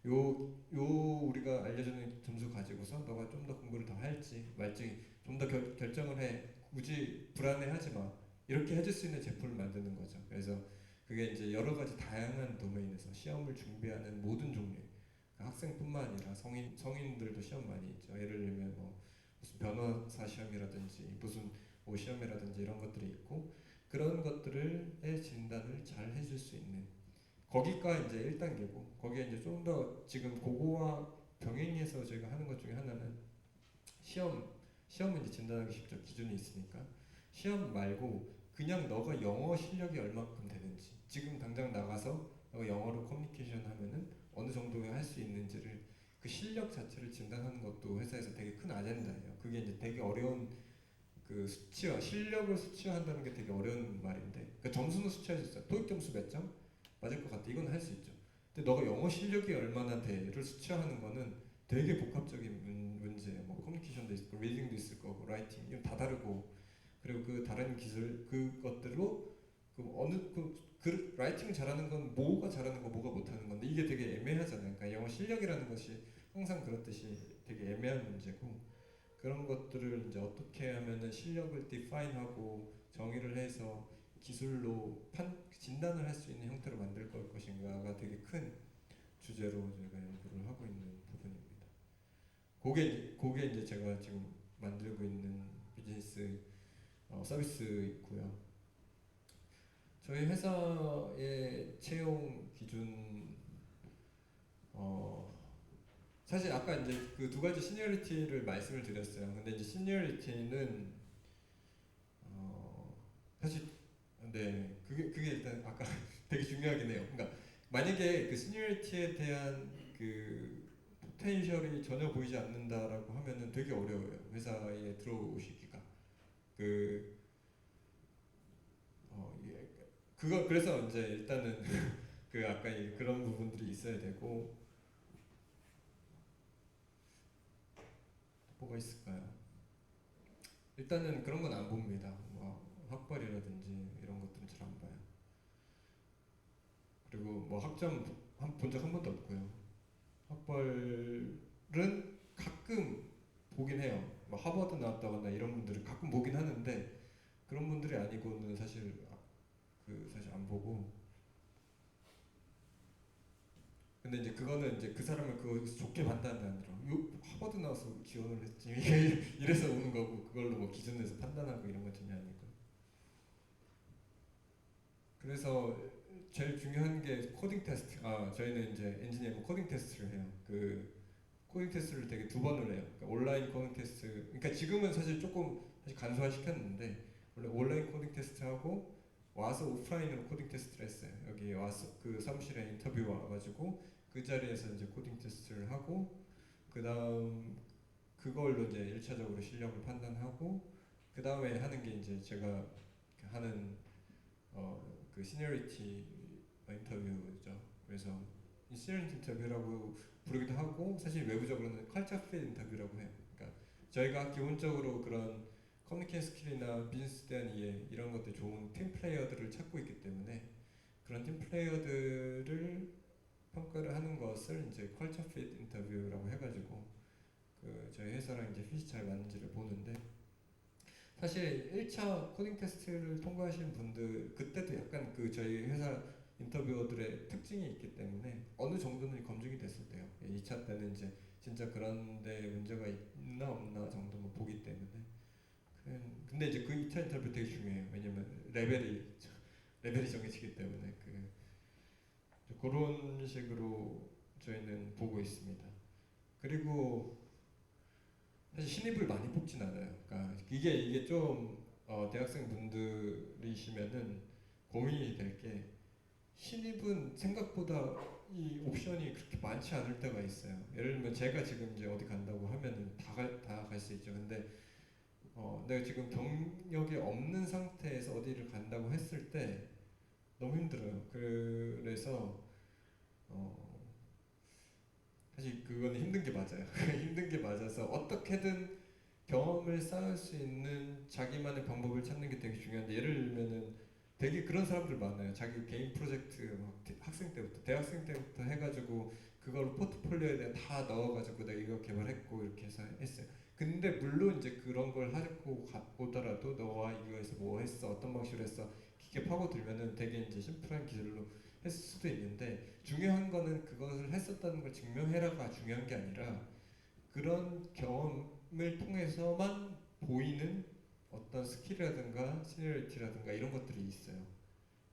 요 우리가 알려주는 점수 가지고서 너가 좀 더 공부를 더 할지 말지 좀 더 결정을 해. 굳이 불안해하지 마. 이렇게 해줄 수 있는 제품을 만드는 거죠. 그래서 그게 이제 여러 가지 다양한 도메인에서 시험을 준비하는 모든 종류 학생뿐만 아니라 성인들도 시험 많이 있죠. 예를 들면 뭐 무슨 변호사 시험이라든지 무슨 뭐 시험이라든지 이런 것들이 있고 그런 것들의 진단을 잘 해줄 수 있는 거기가 이제 1단계고 거기에 이제 좀 더 지금 그거와 병행해서 저희가 하는 것 중에 하나는 시험은 이제 진단하기 쉽죠. 기준이 있으니까 시험 말고 그냥 너가 영어 실력이 얼마큼 되는지 지금 당장 나가서 너가 영어로 커뮤니케이션 하면은 어느 정도에 할 수 있는지를 그 실력 자체를 진단하는 것도 회사에서 되게 큰 아젠다예요. 그게 이제 되게 어려운 그 수치화 실력을 수치화한다는 게 되게 어려운 말인데 그 점수는 수치할 수 있어. 토익 점수 몇 점? 맞을 것 같아. 이건 할 수 있죠. 근데 너가 영어 실력이 얼마나 돼를 수치화하는 거는 되게 복합적인 문제예요. 뭐 커뮤니케이션도 있고 리딩도 있을 거고 라이팅 이건 다 다르고 그리고 그 다른 기술 그것들로 그 어느 그 라이팅 잘하는 건 뭐가 잘하는 거 뭐가 못하는 건데 이게 되게 애매하잖아요. 그러니까 영어 실력이라는 것이 항상 그렇듯이 되게 애매한 문제고 그런 것들을 이제 어떻게 하면은 실력을 디파인하고 정의를 해서 기술로 진단을 할 수 있는 형태로 만들 것인가가 되게 큰 주제로 제가 연구를 하고 있는 부분입니다. 그게 이제 제가 지금 만들고 있는 비즈니스 서비스 있고요. 저희 회사의 채용 기준 사실 아까 이제 그 두 가지 시니어리티를 말씀을 드렸어요. 근데 이제 시니어리티는 사실 네 그게 일단 아까 되게 중요하긴 해요. 그러니까 만약에 그 시니어리티에 대한 그 포텐셜이 전혀 보이지 않는다라고 하면은 되게 어려워요. 회사에 들어오시기가 그 그거 그래서 이제 일단은 그 아까 그런 부분들이 있어야 되고 뭐가 있을까요? 일단은 그런 건 안 봅니다. 뭐 학벌이라든지 이런 것들은 잘 안 봐요. 그리고 뭐 학점 본 적 한 번도 없고요. 학벌은 가끔 보긴 해요. 뭐 하버드 나왔다거나 이런 분들을 가끔 보긴 하는데 그런 분들이 아니고는 사실 안 보고 근데 이제 그거는 이제 그 사람을 그거 좋게 판단은 아니라 하버드 나와서 지원을 했지 이래서 오는 거고 그걸로 뭐 기준에서 판단하고 이런 건 전혀 아니고 그래서 제일 중요한 게 코딩 테스트. 저희는 이제 엔지니어링 코딩 테스트를 해요. 그 코딩 테스트를 되게 두 번을 해요. 그러니까 온라인 코딩 테스트. 그러니까 지금은 사실 조금 사실 간소화 시켰는데 원래 온라인 코딩 테스트 하고 와서 오프라인으로 코딩 테스트를 했어요. 여기 와서 그 사무실에 인터뷰 와가지고 그 자리에서 이제 코딩 테스트를 하고 그 다음 그걸로 이제 1차적으로 실력을 판단하고 그 다음에 하는 게 이제 제가 하는 그 시니어리티 인터뷰죠. 그래서 이 시니어리티 인터뷰라고 부르기도 하고 사실 외부적으로는 컬처 fit 인터뷰라고 해요. 그러니까 저희가 기본적으로 그런 커뮤니케이션 스킬이나 비즈니스 대한 이해 이런 것들 좋은 팀 플레이어들을 찾고 있기 때문에 그런 팀 플레이어들을 평가를 하는 것을 이제 컬처 fit 인터뷰라고 해가지고 그 저희 회사랑 이제 핏이 잘 맞는지를 보는데 사실 1차 코딩 테스트를 통과하신 분들 그때도 약간 그 저희 회사 인터뷰어들의 특징이 있기 때문에 어느 정도는 검증이 됐을 때요. 2차 때는 이제 진짜 그런데 문제가 있나 없나 정도만 보기 때문에 근데 이제 그 2차 인터뷰 되게 중요해요. 왜냐면 레벨이 정해지기 때문에 그런 식으로 저희는 보고 있습니다. 그리고 사실 신입을 많이 뽑진 않아요. 그러니까 이게 좀 대학생 분들이시면은 고민이 될 게 신입은 생각보다 이 옵션이 그렇게 많지 않을 때가 있어요. 예를 들면 제가 지금 이제 어디 간다고 하면은 다 갈 수 있죠. 근데 내가 지금 경력이 없는 상태에서 어디를 간다고 했을 때 너무 힘들어요. 그래서 어, 사실 그건 힘든 게 맞아요. 힘든 게 맞아서 어떻게든 경험을 쌓을 수 있는 자기만의 방법을 찾는 게 되게 중요한데 예를 들면은 되게 그런 사람들 많아요. 자기 개인 프로젝트 막 학생 때부터 대학생 때부터 해가지고 그걸 포트폴리오에 다 넣어가지고 내가 이거 개발했고 이렇게 해서 했어요. 근데 물론 이제 그런 걸 하고 오더라도 너와 이거에서 뭐 했어 어떤 방식으로 했어 깊게 파고들면은 되게 이제 심플한 기술로 했을 수도 있는데 중요한 거는 그것을 했었다는 걸 증명해라가 중요한 게 아니라 그런 경험을 통해서만 보이는 어떤 스킬이라든가 시니어리티라든가 이런 것들이 있어요.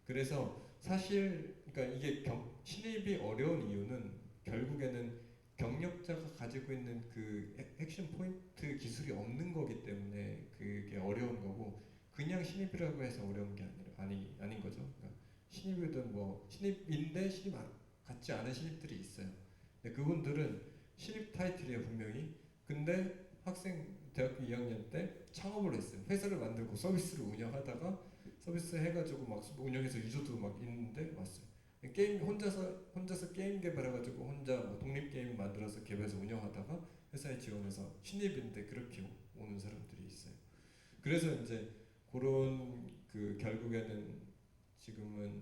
그래서 사실 그러니까 이게 신입이 어려운 이유는 결국에는 경력자가 가지고 있는 그 핵심 포인트 기술이 없는 거기 때문에 그게 어려운 거고 그냥 신입이라고 해서 어려운 게 아닌 거죠. 그러니까 신입이든 뭐 신입인데 같지 않은 신입들이 있어요. 근데 그분들은 신입 타이틀이에요 분명히. 근데 대학교 2학년 때 창업을 했어요. 회사를 만들고 서비스를 운영하다가 서비스 해가지고 막 운영해서 유저도 막 있는데 왔어요. 게임 혼자서 게임 개발해가지고 혼자 뭐 독립 게임 만들어서 개발해서 운영하다가 회사에 지원해서 신입인데 그렇게 오는 사람들이 있어요. 그래서 이제 그런 그 결국에는 지금은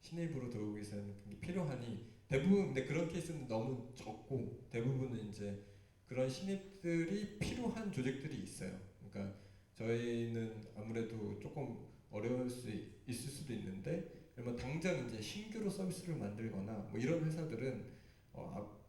신입으로 들어오기 위해서는 그게 필요하니 대부분 근데 그런 케이스는 너무 적고 대부분은 이제 그런 신입들이 필요한 조직들이 있어요. 그러니까 저희는 아무래도 조금 어려울 수 있을 수도 있는데 그러면 당장 이제 신규로 서비스를 만들거나 뭐 이런 회사들은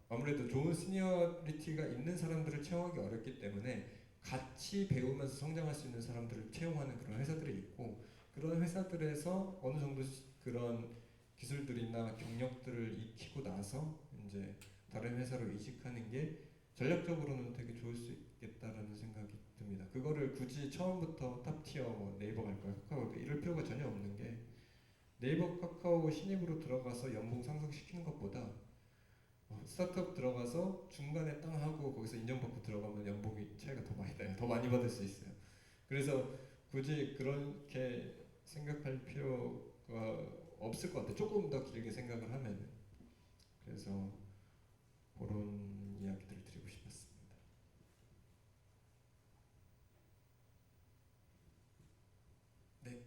아무래도 좋은 시니어리티가 있는 사람들을 채용하기 어렵기 때문에 같이 배우면서 성장할 수 있는 사람들을 채용하는 그런 회사들이 있고 그런 회사들에서 어느 정도 그런 기술들이나 경력들을 익히고 나서 이제 다른 회사로 이직하는 게 전략적으로는 되게 좋을 수 있겠다라는 생각이 듭니다. 그거를 굳이 처음부터 탑티어 뭐 네이버 갈 거야 카카오 이럴 필요가 전혀 없는 게 네이버 카카오 신입으로 들어가서 연봉 상승시키는 것보다 스타트업 들어가서 중간에 땅 하고 거기서 인정받고 들어가면 연봉이 차이가 더 많이 나요. 더 많이 받을 수 있어요. 그래서 굳이 그렇게 생각할 필요가 없을 것 같아요. 조금 더 길게 생각을 하면은. 그래서 그런 이야기들을 드리고 싶었습니다. 네.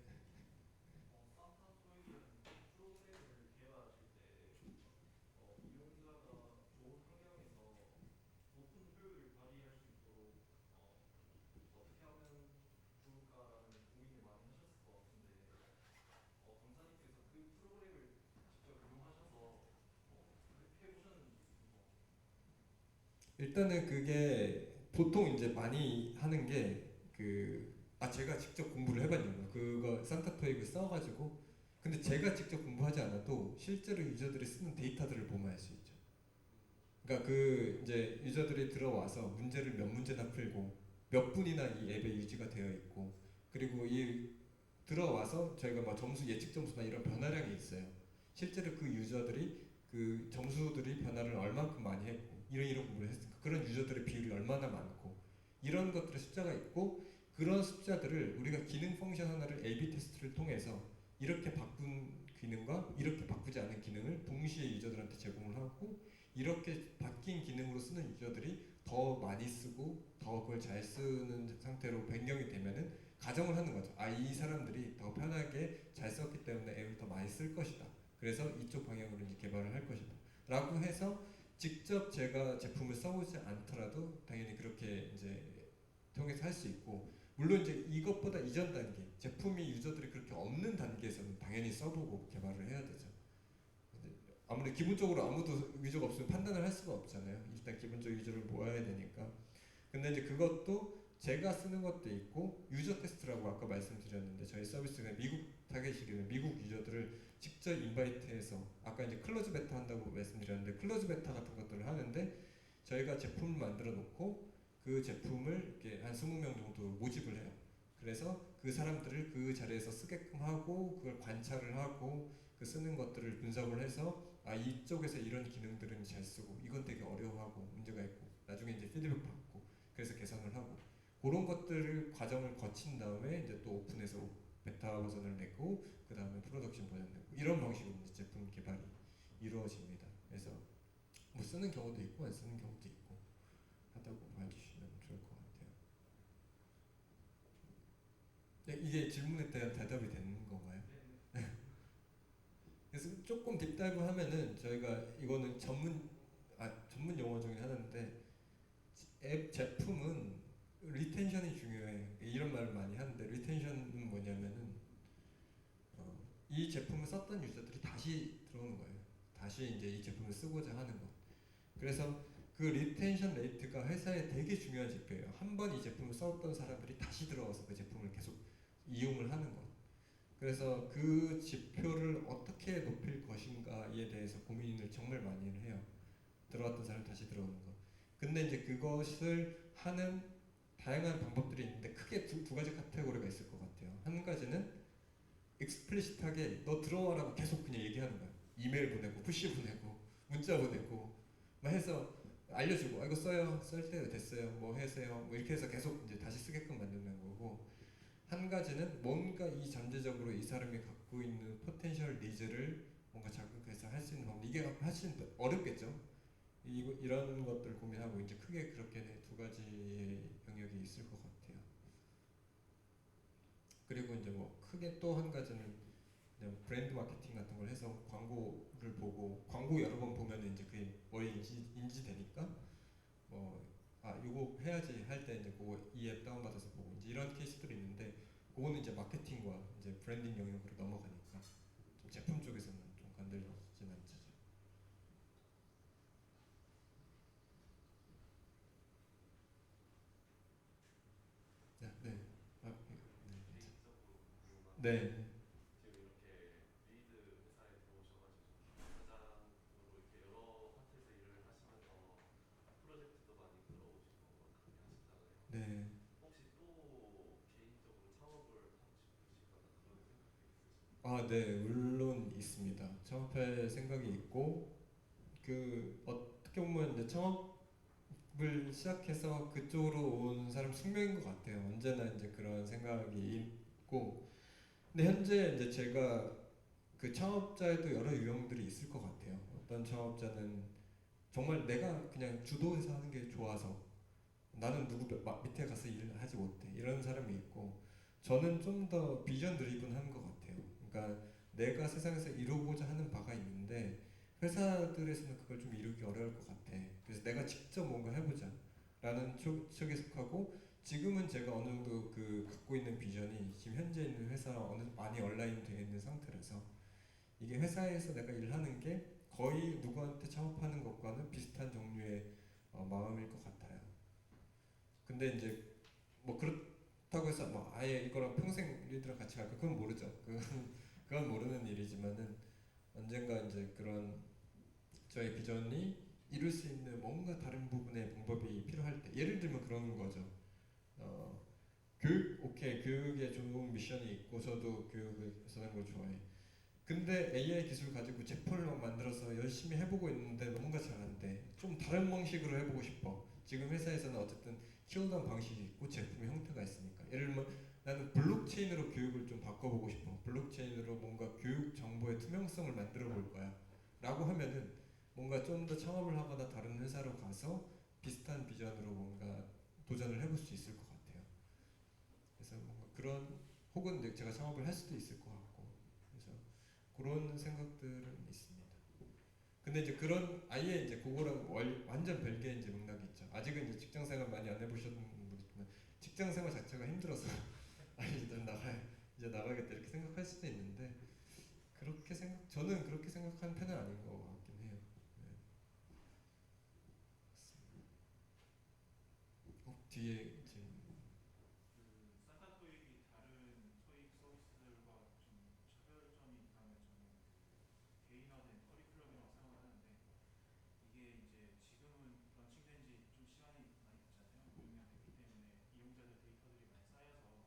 일단은 그게 보통 이제 많이 하는 게 제가 직접 공부를 해봤냐고요. 그거 산타토익을 써가지고 근데 제가 직접 공부하지 않아도 실제로 유저들이 쓰는 데이터들을 보면 알 수 있죠. 그러니까 그 이제 유저들이 들어와서 문제를 몇 문제나 풀고 몇 분이나 이 앱에 유지가 되어 있고 그리고 이 들어와서 저희가 막 점수 예측 점수나 이런 변화량이 있어요. 실제로 그 유저들이 그 점수들이 변화를 얼마큼 많이 했고 이런 공부를 했으니까 그런 유저들의 비율이 얼마나 많고 이런 것들의 숫자가 있고 그런 숫자들을 우리가 기능 펑션 하나를 A/B 테스트를 통해서 이렇게 바꾼 기능과 이렇게 바꾸지 않은 기능을 동시에 유저들한테 제공을 하고 이렇게 바뀐 기능으로 쓰는 유저들이 더 많이 쓰고 더 그걸 잘 쓰는 상태로 변경이 되면은 가정을 하는 거죠. 이 사람들이 더 편하게 잘 썼기 때문에 앱을 더 많이 쓸 것이다. 그래서 이쪽 방향으로 이제 개발을 할 것이다. 라고 해서 직접 제가 제품을 써보지 않더라도 당연히 그렇게 이제 통해서 할 수 있고 물론 이제 이것보다 이전 단계 제품이 유저들이 그렇게 없는 단계에서는 당연히 써보고 개발을 해야 되죠. 아무리 기본적으로 아무도 유저가 없으면 판단을 할 수가 없잖아요. 일단 기본적 유저를 모아야 되니까. 근데 이제 그것도 제가 쓰는 것도 있고 유저 테스트라고 아까 말씀드렸는데 저희 서비스가 미국 타겟이기는 미국 유저들을 직접 인바이트해서 아까 이제 클로즈 베타 한다고 말씀드렸는데 클로즈 베타 같은 것들을 하는데 저희가 제품을 만들어 놓고 그 제품을 이렇게 한 20명 정도 모집을 해요. 그래서 그 사람들을 그 자리에서 쓰게끔 하고 그걸 관찰을 하고 그 쓰는 것들을 분석을 해서 아 이쪽에서 이런 기능들은 잘 쓰고 이건 되게 어려워하고 문제가 있고 나중에 이제 피드백 받고 그래서 개선을 하고 그런 것들을 과정을 거친 다음에 이제 또 오픈해서 베타 버전을 내고 그 다음에 프로덕션 버전 내고 이런 방식으로 이제 제품 개발이 이루어집니다. 그래서 뭐 쓰는 경우도 있고 안 쓰는 경우도 있고 하다고 봐주시면 좋을 것 같아요. 네, 이게 질문에 대한 대답이 되는 건가요? 그래서 조금 딥다이브 하면은 저희가 이거는 전문 용어 중에 하나인데 앱 제품은 리텐션이 중요해. 이런 말을 많이 하는데 리텐션은 뭐냐면은 이 제품을 썼던 유저들이 다시 들어오는 거예요. 다시 이제 이 제품을 쓰고자 하는 것. 그래서 그 리텐션 레이트가 회사에 되게 중요한 지표예요. 한 번 이 제품을 썼던 사람들이 다시 들어와서 그 제품을 계속 이용을 하는 것. 그래서 그 지표를 어떻게 높일 것인가에 대해서 고민을 정말 많이 해요. 들어왔던 사람 다시 들어오는 거. 근데 이제 그것을 하는 다양한 방법들이 있는데 크게 두 가지 카테고리가 있을 것 같아요. 한 가지는 익스플리시트하게 너 들어와라고 계속 그냥 얘기하는 거야. 이메일 보내고 푸시 보내고 문자 보내고 막 해서 알려주고 아 이거 써요 쓸 때 됐어요 뭐 하세요 뭐 이렇게 해서 계속 이제 다시 쓰게끔 만드는 거고 한 가지는 뭔가 이 잠재적으로 이 사람이 갖고 있는 포텐셜 니즈를 뭔가 자극해서 할 수 있는 방법 이게 훨씬 어렵겠죠. 이런 것들 고민하고 이제 크게 그렇게 두 가지의 영역이 있을 것 같아요. 그리고 이제 뭐 크게 또 한 가지는 그냥 브랜드 마케팅 같은 걸 해서 광고를 보고 광고 여러 번 보면 이제 그게 머리에 인지되니까 아 요거 해야지 할 때 이제 그거 이 앱 다운받아서 보고 이제 이런 케이스들이 있는데 그거는 이제 마케팅과 이제 브랜딩 영역으로 넘어가니까 좀 제품 쪽에서는 좀 건들리진 않죠. 네, 네. 아, 네. 개인적으로 궁금한 게 네. 지금 이렇게 리드 회사에 들어오셔가지고 부장으로 이렇게 여러 파트에서 일을 하시면서 프로젝트도 많이 끌어오시고 막 그렇게 하시잖아요. 네. 혹시 또 개인적으로 창업을 하고 싶으시거나 그런 생각도 있으신가요? 아, 네, 물론 있습니다. 창업할 생각이 있고, 어떻게 보면 이제 창업을 시작해서 그쪽으로 온 사람 숙명인 것 같아요. 언제나 이제 그런 생각이 있고, 근데 현재 이제 제가 그 창업자에도 여러 유형들이 있을 것 같아요. 어떤 창업자는 정말 내가 그냥 주도해서 하는 게 좋아서 나는 누구 밑에 가서 일을 하지 못해 이런 사람이 있고 저는 좀 더 비전 드리븐한 것 같아요. 그러니까 내가 세상에서 이루고자 하는 바가 있는데 회사들에서는 그걸 좀 이루기 어려울 것 같아. 그래서 내가 직접 뭔가 해보자 라는 쪽에 속하고 지금은 제가 어느 정도 그 갖고 있는 비전이 지금 현재 있는 회사와 어느 정도 많이 얼라인 되어 있는 상태라서 이게 회사에서 내가 일하는 게 거의 누구한테 창업하는 것과는 비슷한 종류의 마음일 것 같아요. 근데 이제 뭐 그렇다고 해서 뭐 아예 이거랑 평생 리드랑 같이 갈까 그건 모르죠. 그건 모르는 일이지만은 언젠가 이제 그런 저의 비전이 이룰 수 있는 뭔가 다른 부분의 방법이 필요할 때 예를 들면 그런 거죠. 어, 교육 오케이 교육에 좋은 미션이 있고 저도 교육을 하는 걸 좋아해. 근데 AI 기술 가지고 제품을 막 만들어서 열심히 해보고 있는데 뭔가 잘 안 돼. 좀 다른 방식으로 해보고 싶어. 지금 회사에서는 어쨌든 키워던 방식이 있고 제품의 형태가 있으니까. 예를 들면 나는 블록체인으로 교육을 좀 바꿔보고 싶어. 블록체인으로 뭔가 교육 정보의 투명성을 만들어 볼 거야. 라고 하면은 뭔가 좀 더 창업을 하거나 다른 회사로 가서 비슷한 비전으로 뭔가 도전을 해볼 수 있을 것 같아요. 그래서 뭔가 그런 혹은 이제 제가 창업을 할 수도 있을 것 같고 그래서 그런 생각들은 있습니다. 근데 이제 그런 아예 이제 그거랑 완전 별개의 이제 맥락이 있죠. 아직은 이제 직장 생활 많이 안 해보셨는 분이지만 직장 생활 자체가 힘들어서 아 이제 이제 나가겠다 이렇게 생각할 수도 있는데 저는 그렇게 생각하는 편은 아닌 것 같긴 해요. 네. 뒤에 지금 그 사타 토익이 다른 토익 서비스들과 좀 차별점이 있다면 저는 개인화된 커리큘럼이라고 생각하는데 이게 이제 지금은 런칭된 지 좀 시간이 많이 됐잖아요. 5, 6년 됐기 때문에 이용자들 데이터들이 많이 쌓여서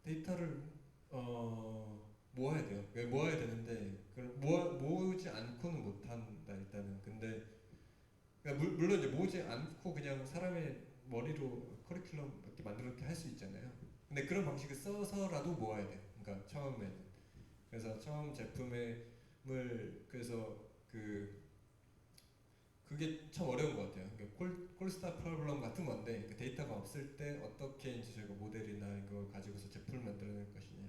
데이터를 모아야 돼요. 모아야 되는데 그걸 모으지 않고는 못한다 일단은. 근데 그러니까 물론 이제 모으지 않고 그냥 사람의 머리로 커리큘럼 이렇게 만들어 이렇게 할 수 있잖아요. 근데 그런 방식을 써서라도 모아야 돼요. 그러니까 처음에는. 그래서 처음 제품을 그래서 그게 참 어려운 것 같아요. 그러니까 콜스타 프로블럼 같은 건데 그 데이터가 없을 때 어떻게 이제 저희가 모델이나 이걸 가지고서 제품을 만들어낼 것이냐.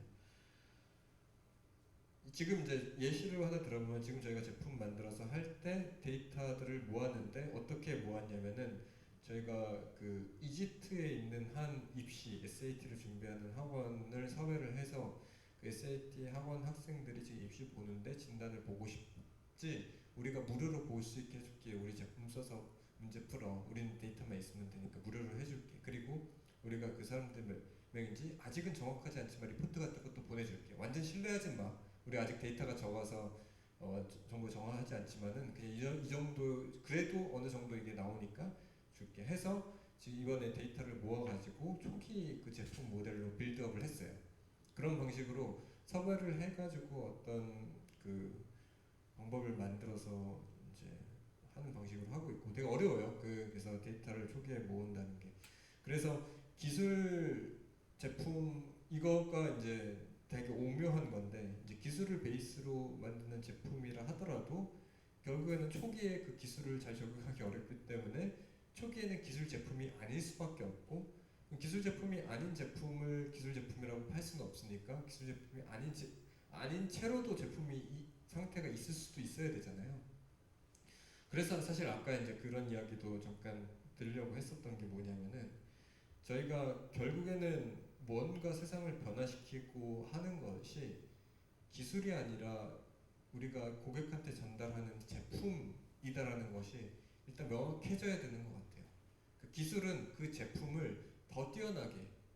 지금 이제 예시를 하나 들어보면 지금 저희가 제품 만들어서 할 때 데이터들을 모았는데 어떻게 모았냐면은 저희가 그 이집트에 있는 한 입시 SAT를 준비하는 학원을 섭외를 해서 그 SAT 학원 학생들이 지금 입시 보는데 진단을 보고 싶지 우리가 무료로 볼 수 있게 해줄게. 우리 제품 써서 문제 풀어. 우리는 데이터만 있으면 되니까 무료로 해줄게. 그리고 우리가 그 사람들 몇 명인지 아직은 정확하지 않지만 리포트 같은 것도 보내줄게. 완전 신뢰하지 마. 우리 아직 데이터가 적어서 정보 정확하지 않지만은 그냥 이 정도 그래도 어느 정도 이게 나오니까 줄게 해서 지금 이번에 데이터를 모아가지고 초기 그 제품 모델로 빌드업을 했어요. 그런 방식으로 섭외를 해가지고 어떤 그 방법을 만들어서 이제 하는 방식으로 하고 있고 되게 어려워요. 그래서 데이터를 초기에 모은다는 게. 그래서 기술 제품 이거가 이제 되게 오묘한 건데 이제 기술을 베이스로 만드는 제품이라 하더라도 결국에는 초기에 그 기술을 잘 적용하기 어렵기 때문에 초기에는 기술 제품이 아닐 수밖에 없고 기술 제품이 아닌 제품을 기술 제품이라고 할 수는 없으니까 기술 제품이 아닌 채로도 제품이 이 상태가 있을 수도 있어야 되잖아요. 그래서 사실 아까 이제 그런 이야기도 잠깐 드리려고 했었던 게 뭐냐면은 저희가 결국에는 뭔가 세상을 변화시키고 하는 것이 기술이 아니라 우리가 고객한테 전달하는 제품이다라는 것이 일단 명확해져야 되는 것 같아요. 그 기술은 그 제품을 더 뛰어나게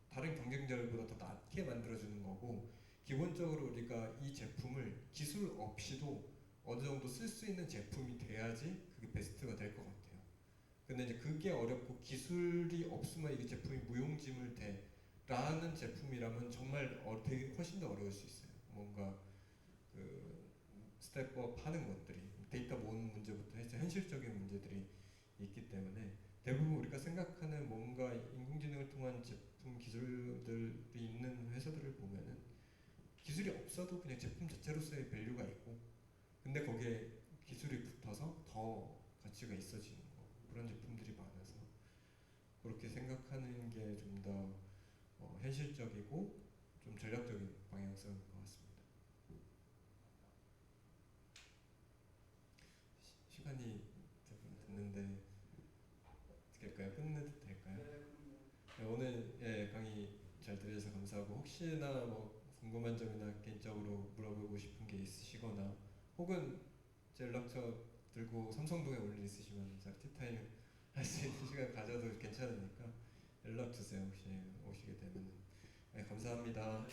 다른 경쟁자들보다 더 낫게 만들어주는 거고 기본적으로 우리가 이 제품을 기술 없이도 어느 정도 쓸 수 있는 제품이 돼야지 그게 베스트가 될 것 같아요. 근데 이제 그게 어렵고 기술이 없으면 이게 제품이 무용지물 돼라는 제품이라면 정말 되게 훨씬 더 어려울 수 있어요. 뭔가 그 스텝업 하는 것들이 데이터 모으는 문제부터 해서 현실적인 문제들이 있기 때문에 대부분 우리가 생각하는 뭔가 인공지능을 통한 제품 기술들이 있는 회사들을 보면은 기술이 없어도 그냥 제품 자체로서의 밸류가 있고 근데 거기에 기술이 붙어서 더 가치가 있어지는 거 그런 제품들이 많아서 그렇게 생각하는 게 좀 더 현실적이고 좀 전략적인 방향성인 것 같습니다. 시간이 됐는데 어떻게 할까요? 끝내도 될까요? 네, 오늘 강의 잘 들으셔서 감사하고 혹시나 뭐 궁금한 점이나 개인적으로 물어보고 싶은 게 있으시거나 혹은 제 연락처 들고 삼성동에 올 일 있으시면 제가 티타임 할 수 있는 시간 가져도 괜찮으니까 연락 주세요. 혹시 오시게 되면은. 네, 감사합니다.